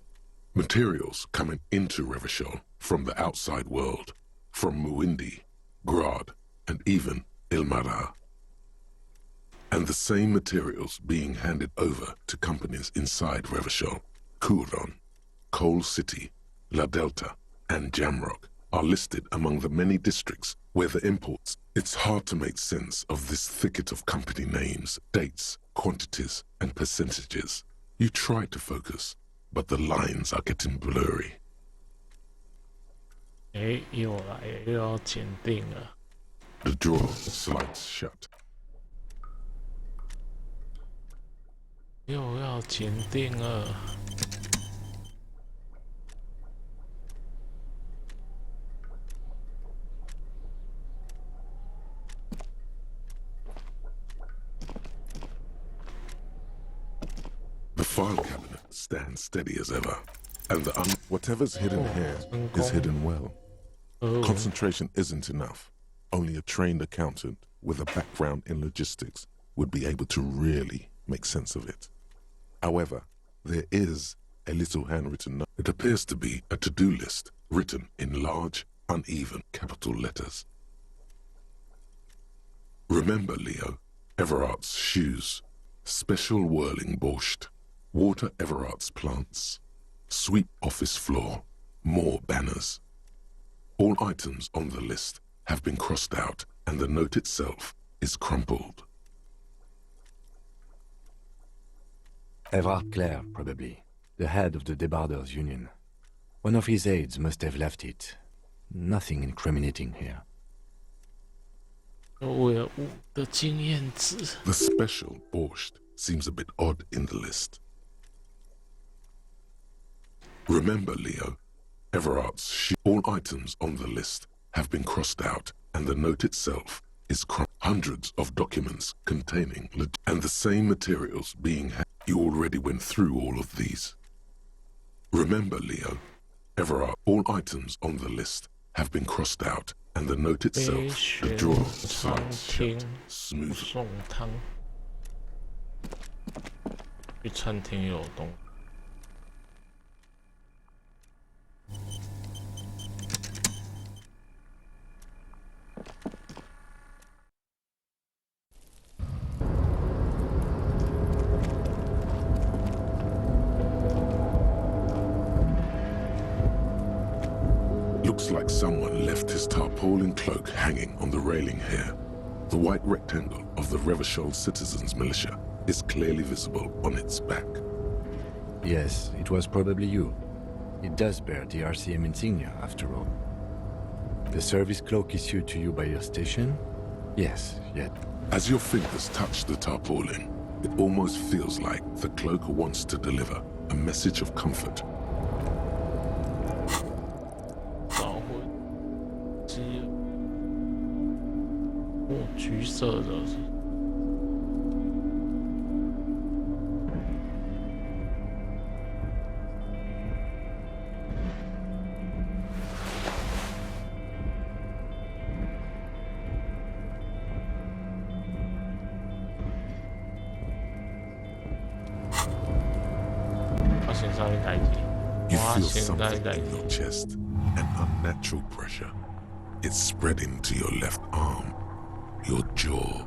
Materials coming into Revachol from the outside world, from Muindi, Grad, and even Ilmara. And the same materials being handed over to companies inside Revachol, Kuron, Coal City, La Delta, and Jamrock are listed among the many districts where the imports. It's hard to make sense of this thicket of company names, dates, quantities, and percentages. You try to focus, but the lines are getting blurry. 又来了，又要检定了。The drawer slides shut. 又要检定了。The file cabinet stands steady as ever, and whatever's hidden here is hidden well. Concentration isn't enough. Only a trained accountant with a background in logistics would be able to really make sense of it. However, there is a little handwritten note. It appears to be a to-do list written in large, uneven capital letters. Remember, Leo, Everard's shoes, special whirling borscht, water Everard's plants, sweep office floor, more banners. All items on the list have been crossed out and the note itself is crumpled. Everard Clare, probably. The head of the Debarders Union. One of his aides must have left it. Nothing incriminating here. The special borscht seems a bit odd in the list. Remember, Leo, Everard's shoe. All items on the list have been crossed out and the note itself is hundreds of documents containing and the same materials being You already went through all of these. Remember, Leo, Everard, all items on the list have been crossed out and the note itself, the drawer slides shut, smooth. 去餐厅有东西。 Looks like someone left his tarpaulin cloak hanging on the railing here. The white rectangle of the Revachol Citizens Militia is clearly visible on its back. Yes, it was probably you. It does bear the RCM insignia, after all. The service cloak issued to you by your station? Yes, yet. As your fingers touch the tarpaulin, it almost feels like the cloak wants to deliver a message of comfort. 橘色的。You feel something in your chest, an unnatural pressure. It's spreading to your left arm. Your jaw.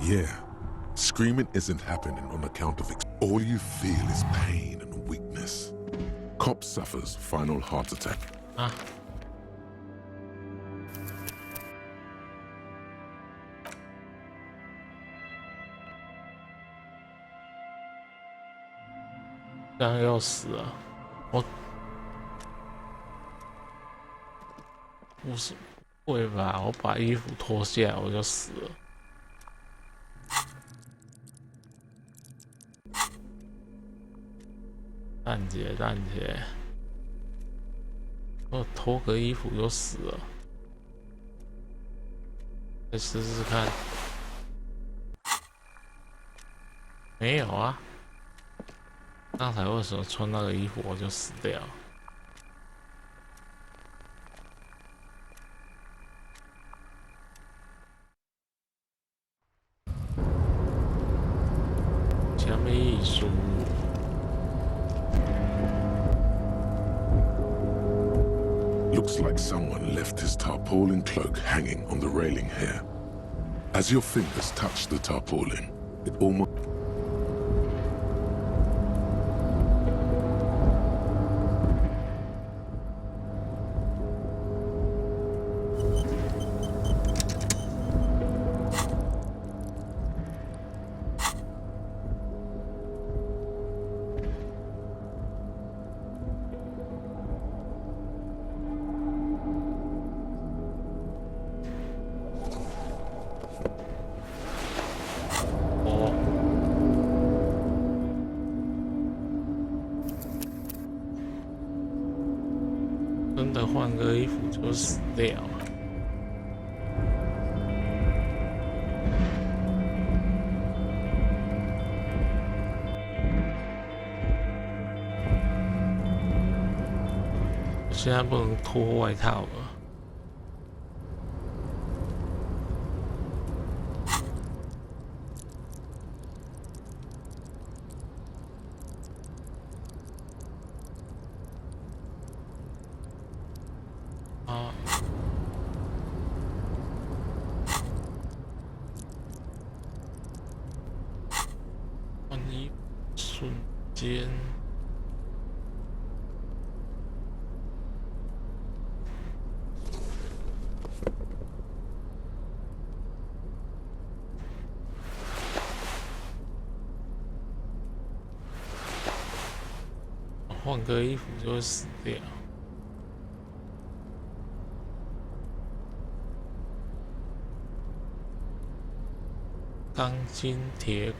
Yeah, screaming isn't happening on account of it. All you feel is pain and weakness. Cop suffers final heart attack. Ah. Đang 要死了，我。 不是，不会吧？我把衣服脱下来，我就死了。蛋姐，蛋姐，我脱个衣服就死了。再试试看。没有啊，刚才为什么穿那个衣服我就死掉？ Looks like someone left his tarpaulin cloak hanging on the railing here. As your fingers touch the tarpaulin, it almost...现在不能脱外套了。啊，换衣服瞬间。换个衣服就会死掉。钢筋铁骨。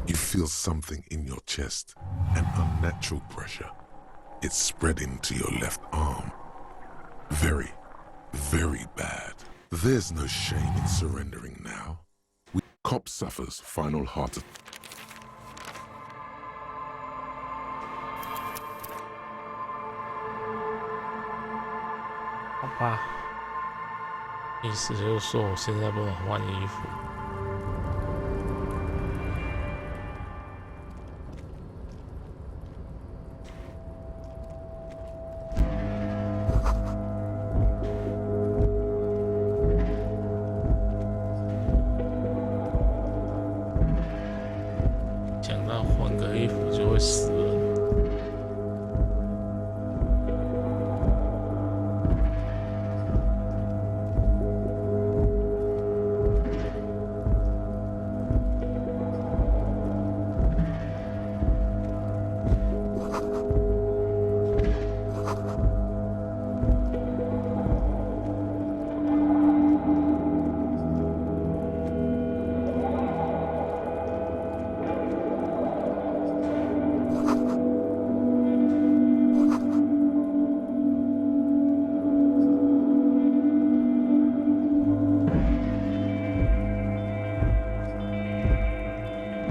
You feel something in your chest, an unnatural pressure. It's spreading to your left arm. Very, very bad. There's no shame in surrendering now. Cop suffers final heart attack. 好吧，意思就是说我现在不能换衣服。想到换个衣服就会死人。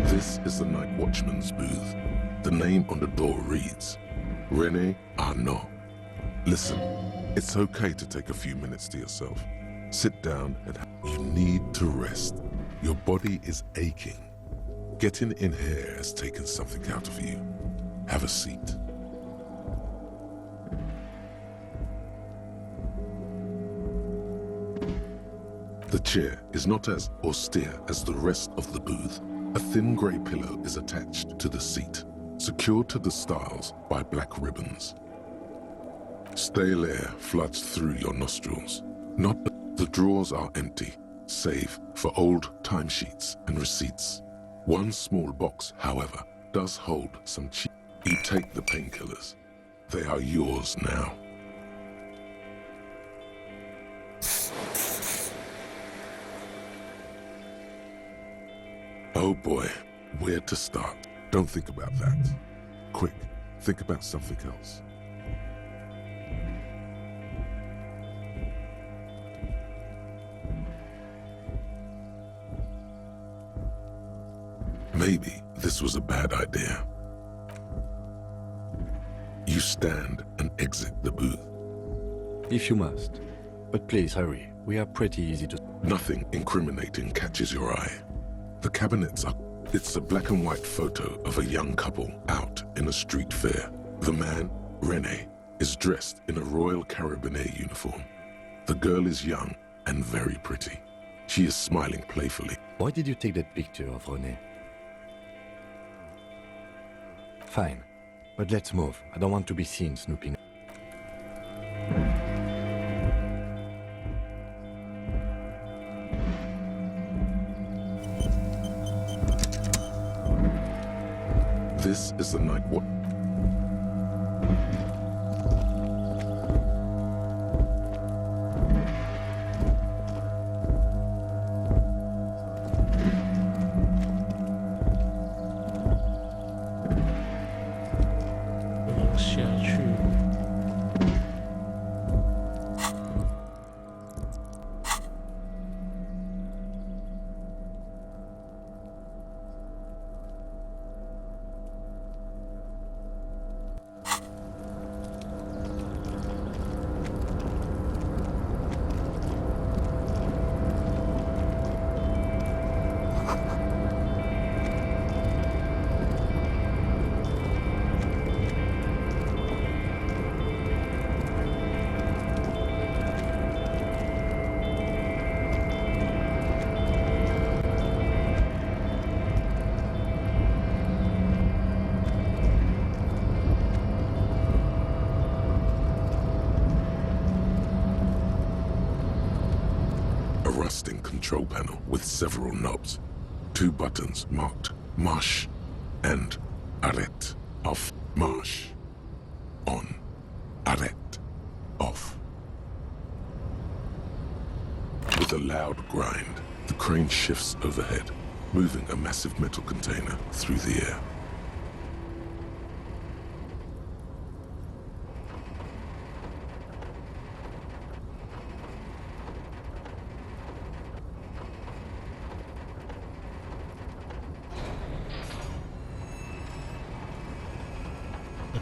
This is the night watchman's booth. The name on the door reads, René Arnaud. Listen, it's okay to take a few minutes to yourself. Sit down and you need to rest. Your body is aching. Getting in here has taken something out of you. Have a seat. The chair is not as austere as the rest of the booth. A thin grey pillow is attached to the seat, secured to the stiles by black ribbons. Stale air floods through your nostrils. The drawers are empty, save for old timesheets and receipts. One small box, however, does hold some cheap. You take the painkillers. They are yours now. Oh boy, where to start? Don't think about that. Quick, think about something else. Maybe this was a bad idea. You stand and exit the booth. If you must. But please hurry. We are pretty easy to... Nothing incriminating catches your eye. The cabinets are... It's a black and white photo of a young couple out in a street fair. The man, René, is dressed in a Royal Carabinieri uniform. The girl is young and very pretty. She is smiling playfully. Why did you take that picture of René? Fine, but let's move. I don't want to be seen snooping. This is the night what? control panel with several knobs. 2 buttons marked Marsh and Arrête. Off. Marsh. On. Arrête. Off. With a loud grind, the crane shifts overhead, moving a massive metal container through the air.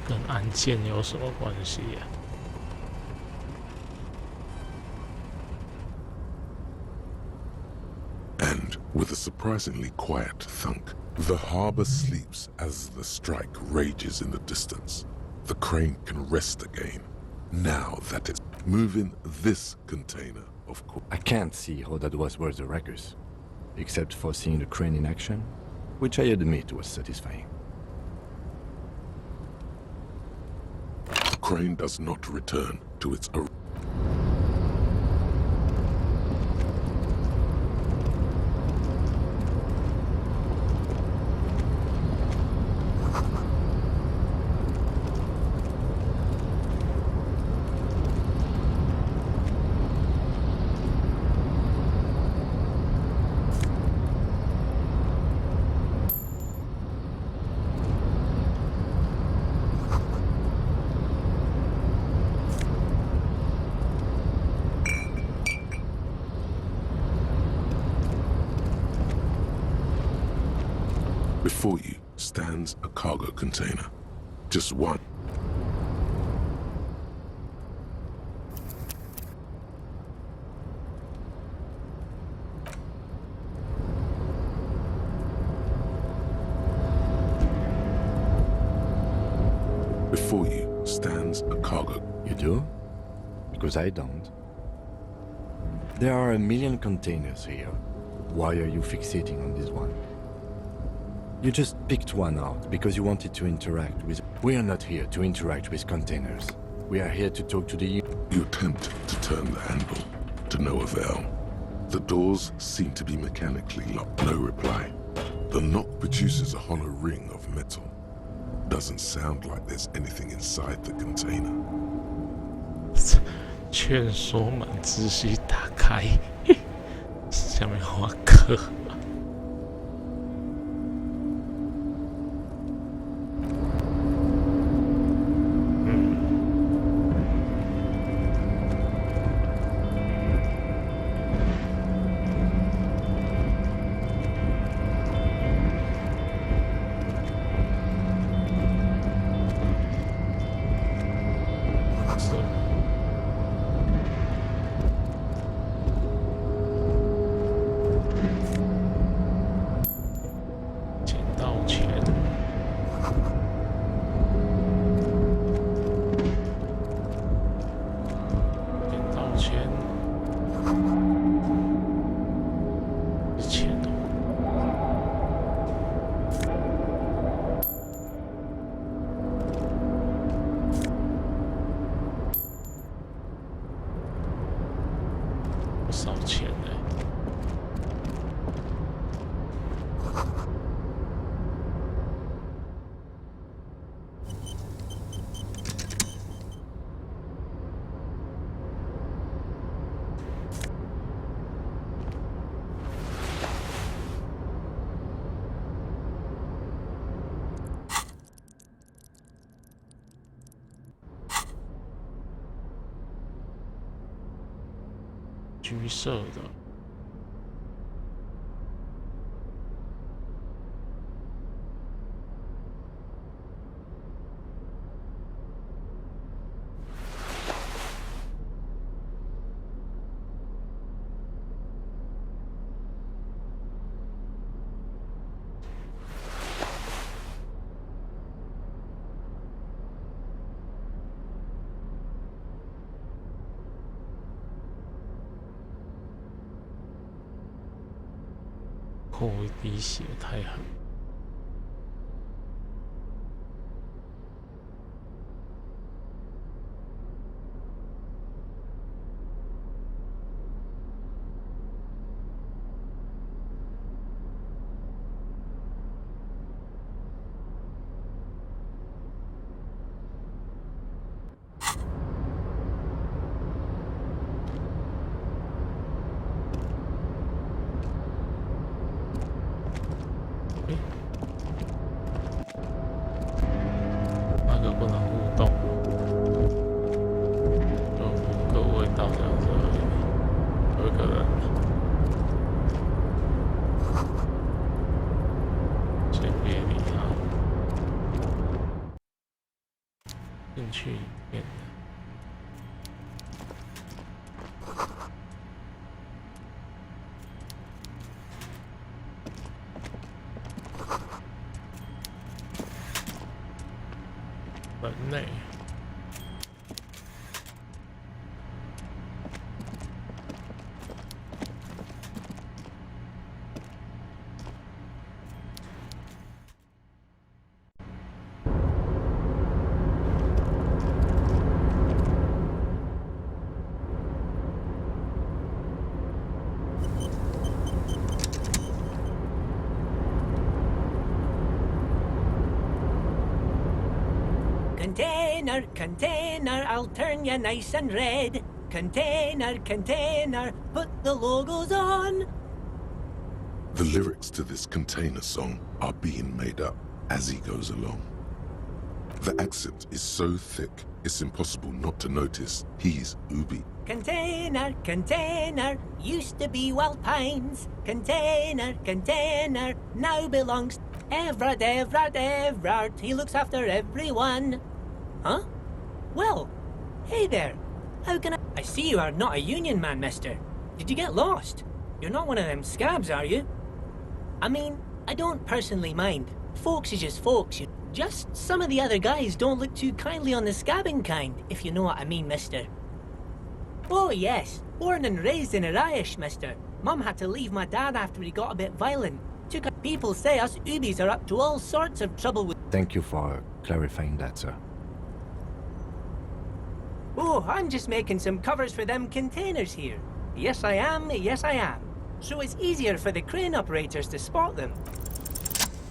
跟案件有什么关系呀？ And with a surprisingly quiet thunk, the harbor sleeps as the strike rages in the distance. The crane can rest again, now that it's moving this container, of course. I can't see how that was worth the wreckers, except for seeing the crane in action, which I admit was satisfying. The crane does not return to its original. Before you stands a cargo container. Just one. Before you stands a cargo. You do? Because I don't. There are a million containers here. Why are you fixating on this one? You just picked one out because you wanted to interact with... We are not here to interact with containers. We are here to talk to the... You attempt to turn the handle, to no avail. The doors seem to be mechanically locked. No reply. The knock produces a hollow ring of metal. Doesn't sound like there's anything inside the container. 劝说门仔细打开，下面画个。橘色的。会不会滴血太狠？个不能互动，就5个味道这样子而已。有一个人，先别理他。进去里面。门内。Container, container, I'll turn you nice and red. Container, container, put the logos on. The lyrics to this container song are being made up as he goes along. The accent is so thick, it's impossible not to notice he's Ubi. Container, container, used to be Wild Pines. Container, container, now belongs Everard, Everard, Everard. He looks after everyone. Huh? Well, hey there. How can I see you are not a union man, mister. Did you get lost? You're not one of them scabs, are you? I mean, I don't personally mind. Folks is just folks. Just some of the other guys don't look too kindly on the scabbing kind, if you know what I mean, mister. Oh, yes. Born and raised in Irish, mister. Mum had to leave my dad after he got a bit violent. People say us Ubis are up to all sorts of trouble with... Thank you for clarifying that, sir. Oh, I'm just making some covers for them containers here. Yes, I am. Yes, I am. So it's easier for the crane operators to spot them.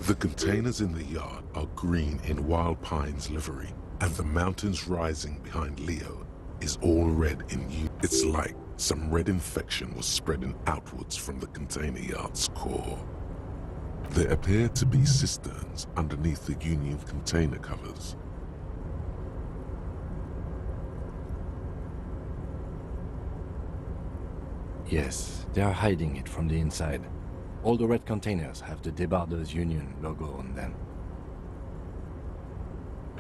The containers in the yard are green in Wild Pine's livery, and the mountains rising behind Leo is all red in you. It's like some red infection was spreading outwards from the container yard's core. There appear to be cisterns underneath the Union container covers. Yes, they are hiding it from the inside. All the red containers have the Debarders Union logo on them.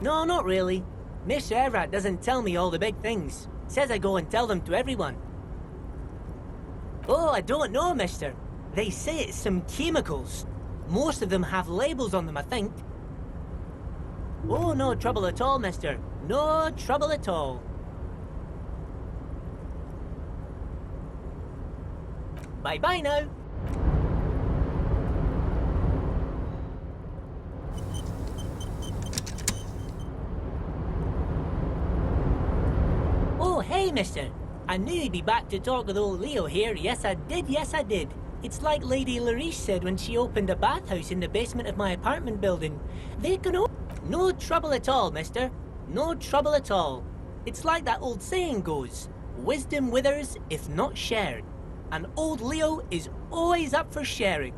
No, not really. Mr. Everett doesn't tell me all the big things. Says I go and tell them to everyone. Oh, I don't know, mister. They say it's some chemicals. Most of them have labels on them, I think. Oh, no trouble at all, mister. No trouble at all. Bye-bye now. Oh, hey, mister. I knew you'd be back to talk with old Leo here. Yes, I did. Yes, I did. It's like Lady Larice said when she opened a bathhouse in the basement of my apartment building. They can No trouble at all, mister. No trouble at all. It's like that old saying goes, wisdom withers if not shared. And old Leo is always up for sharing.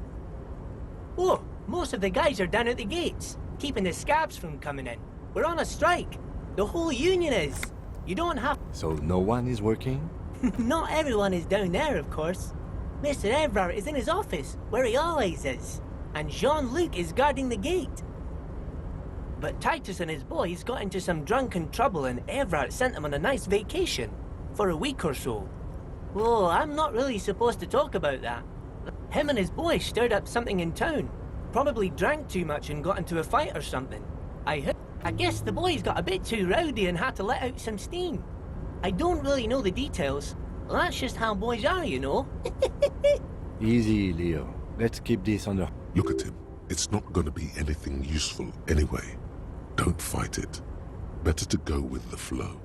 Oh, most of the guys are down at the gates, keeping the scabs from coming in. We're on a strike. The whole union is. You don't have... So no one is working? Not everyone is down there, of course. Mr. Everard is in his office, where he always is. And Jean-Luc is guarding the gate. But Titus and his boys got into some drunken trouble and Everard sent them on a nice vacation. For a week or so. Oh, I'm not really supposed to talk about that. Him and his boys stirred up something in town. Probably drank too much and got into a fight or something. I guess the boys got a bit too rowdy and had to let out some steam. I don't really know the details. That's just how boys are, you know. Easy, Leo. Let's keep this under... Look at him. It's not going to be anything useful anyway. Don't fight it. Better to go with the flow.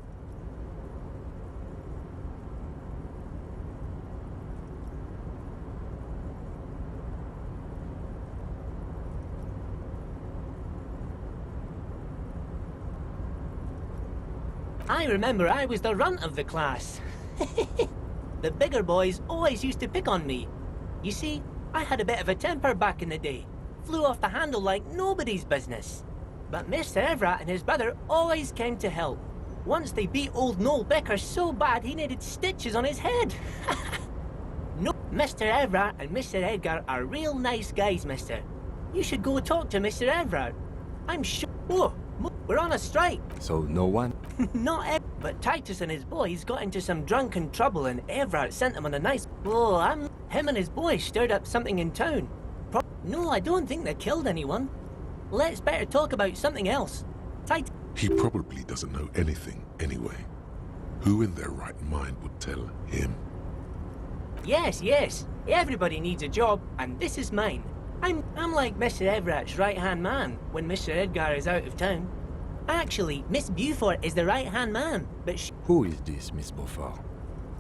I remember I was the runt of the class. The bigger boys always used to pick on me. You see, I had a bit of a temper back in the day. Flew off the handle like nobody's business. But Mr. Everett and his brother always came to help. Once they beat old Noel Becker so bad he needed stitches on his head. No, Mr. Everett and Mr. Edgar are real nice guys, mister. You should go talk to Mr. Everett. I'm sure... Oh, we're on a strike. So no one? Not Everett, but Titus and his boys got into some drunken trouble and Everett sent them on a nice... Oh, him and his boys stirred up something in town. No, I don't think they killed anyone. Let's better talk about something else. Titus... He probably doesn't know anything anyway. Who in their right mind would tell him? Yes, yes. Everybody needs a job, and this is mine. I'm like Mr. Everett's right-hand man when Mr. Edgar is out of town. Actually, Miss Beaufort is the right-hand man, but Who is this, Miss Beaufort?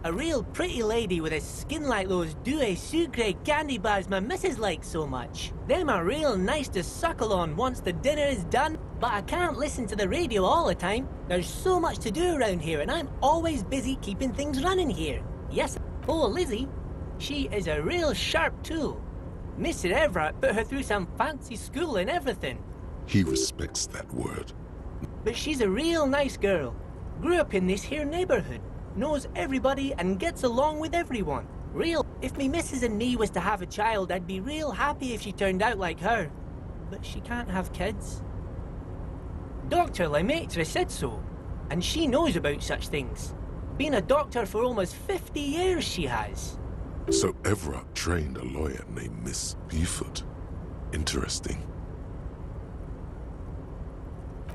a real pretty lady with a skin like those douce sucre candy bars my missus likes so much. Them are real nice to suckle on once the dinner is done, but I can't listen to the radio all the time. There's so much to do around here, and I'm always busy keeping things running here. Yes, oh, Lizzie, she is a real sharp tool. Mr. Everett put her through some fancy school and everything. He respects that word. But she's a real nice girl. Grew up in this here neighborhood. Knows everybody and gets along with everyone. Real. If me missus and me was to have a child, I'd be real happy if she turned out like her. But she can't have kids. Dr. Lemaitre said so. And she knows about such things. Been a doctor for almost 50 years she has. So Everett trained a lawyer named Miss Beaufort. Interesting.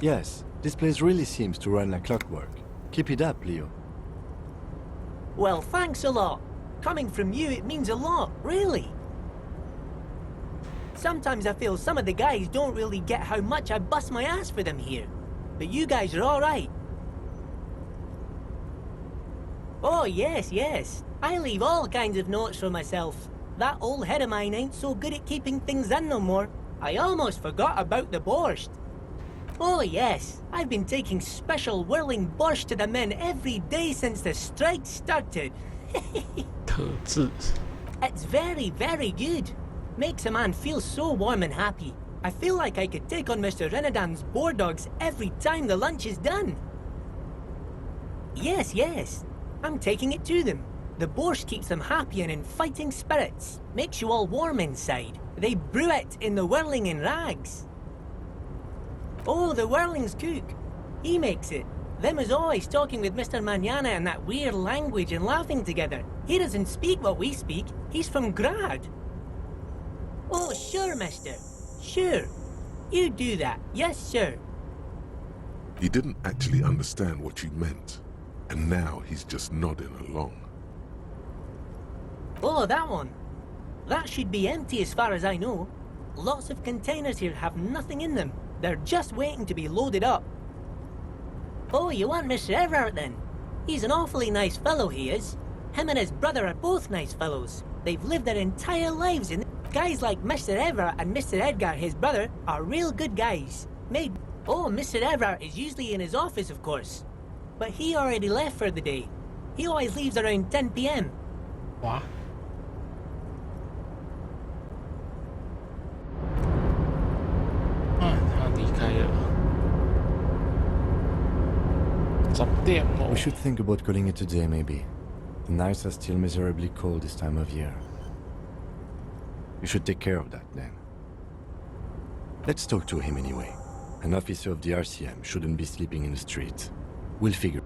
Yes, this place really seems to run like clockwork. Keep it up, Leo. Well, thanks a lot. Coming from you, it means a lot, really. Sometimes I feel some of the guys don't really get how much I bust my ass for them here. But you guys are all right. Oh, yes, yes. I leave all kinds of notes for myself. That old head of mine ain't so good at keeping things in no more. I almost forgot about the borscht. Oh, yes. I've been taking special whirling borscht to the men every day since the strike started. It's very, very good. Makes a man feel so warm and happy. I feel like I could take on Mr. Renadan's boar dogs every time the lunch is done. Yes, yes. I'm taking it to them. The borscht keeps them happy and in fighting spirits. Makes you all warm inside. They brew it in the whirling in rags. Oh, the whirling's cook. He makes it. Them is always talking with Mr. Manana in that weird language and laughing together. He doesn't speak what we speak. He's from Grad. Oh, sure, mister. Sure. You do that. Yes, sir. He didn't actually understand what you meant. And now he's just nodding along. Oh, that one. That should be empty as far as I know. Lots of containers here have nothing in them. They're just waiting to be loaded up. Oh, you want Mr. Everett then? He's an awfully nice fellow, he is. Him and his brother are both nice fellows. They've lived their entire lives in... Guys like Mr. Everett and Mr. Edgar, his brother, are real good guys. Oh, Mr. Everett is usually in his office, of course. But he already left for the day. He always leaves around 10 p.m. What? We should think about calling it a day, maybe. The nights are still miserably cold this time of year. You should take care of that, then. Let's talk to him anyway. An officer of the RCM shouldn't be sleeping in the street. We'll figure...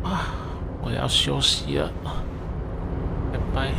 Ah, 我要休息了，拜拜。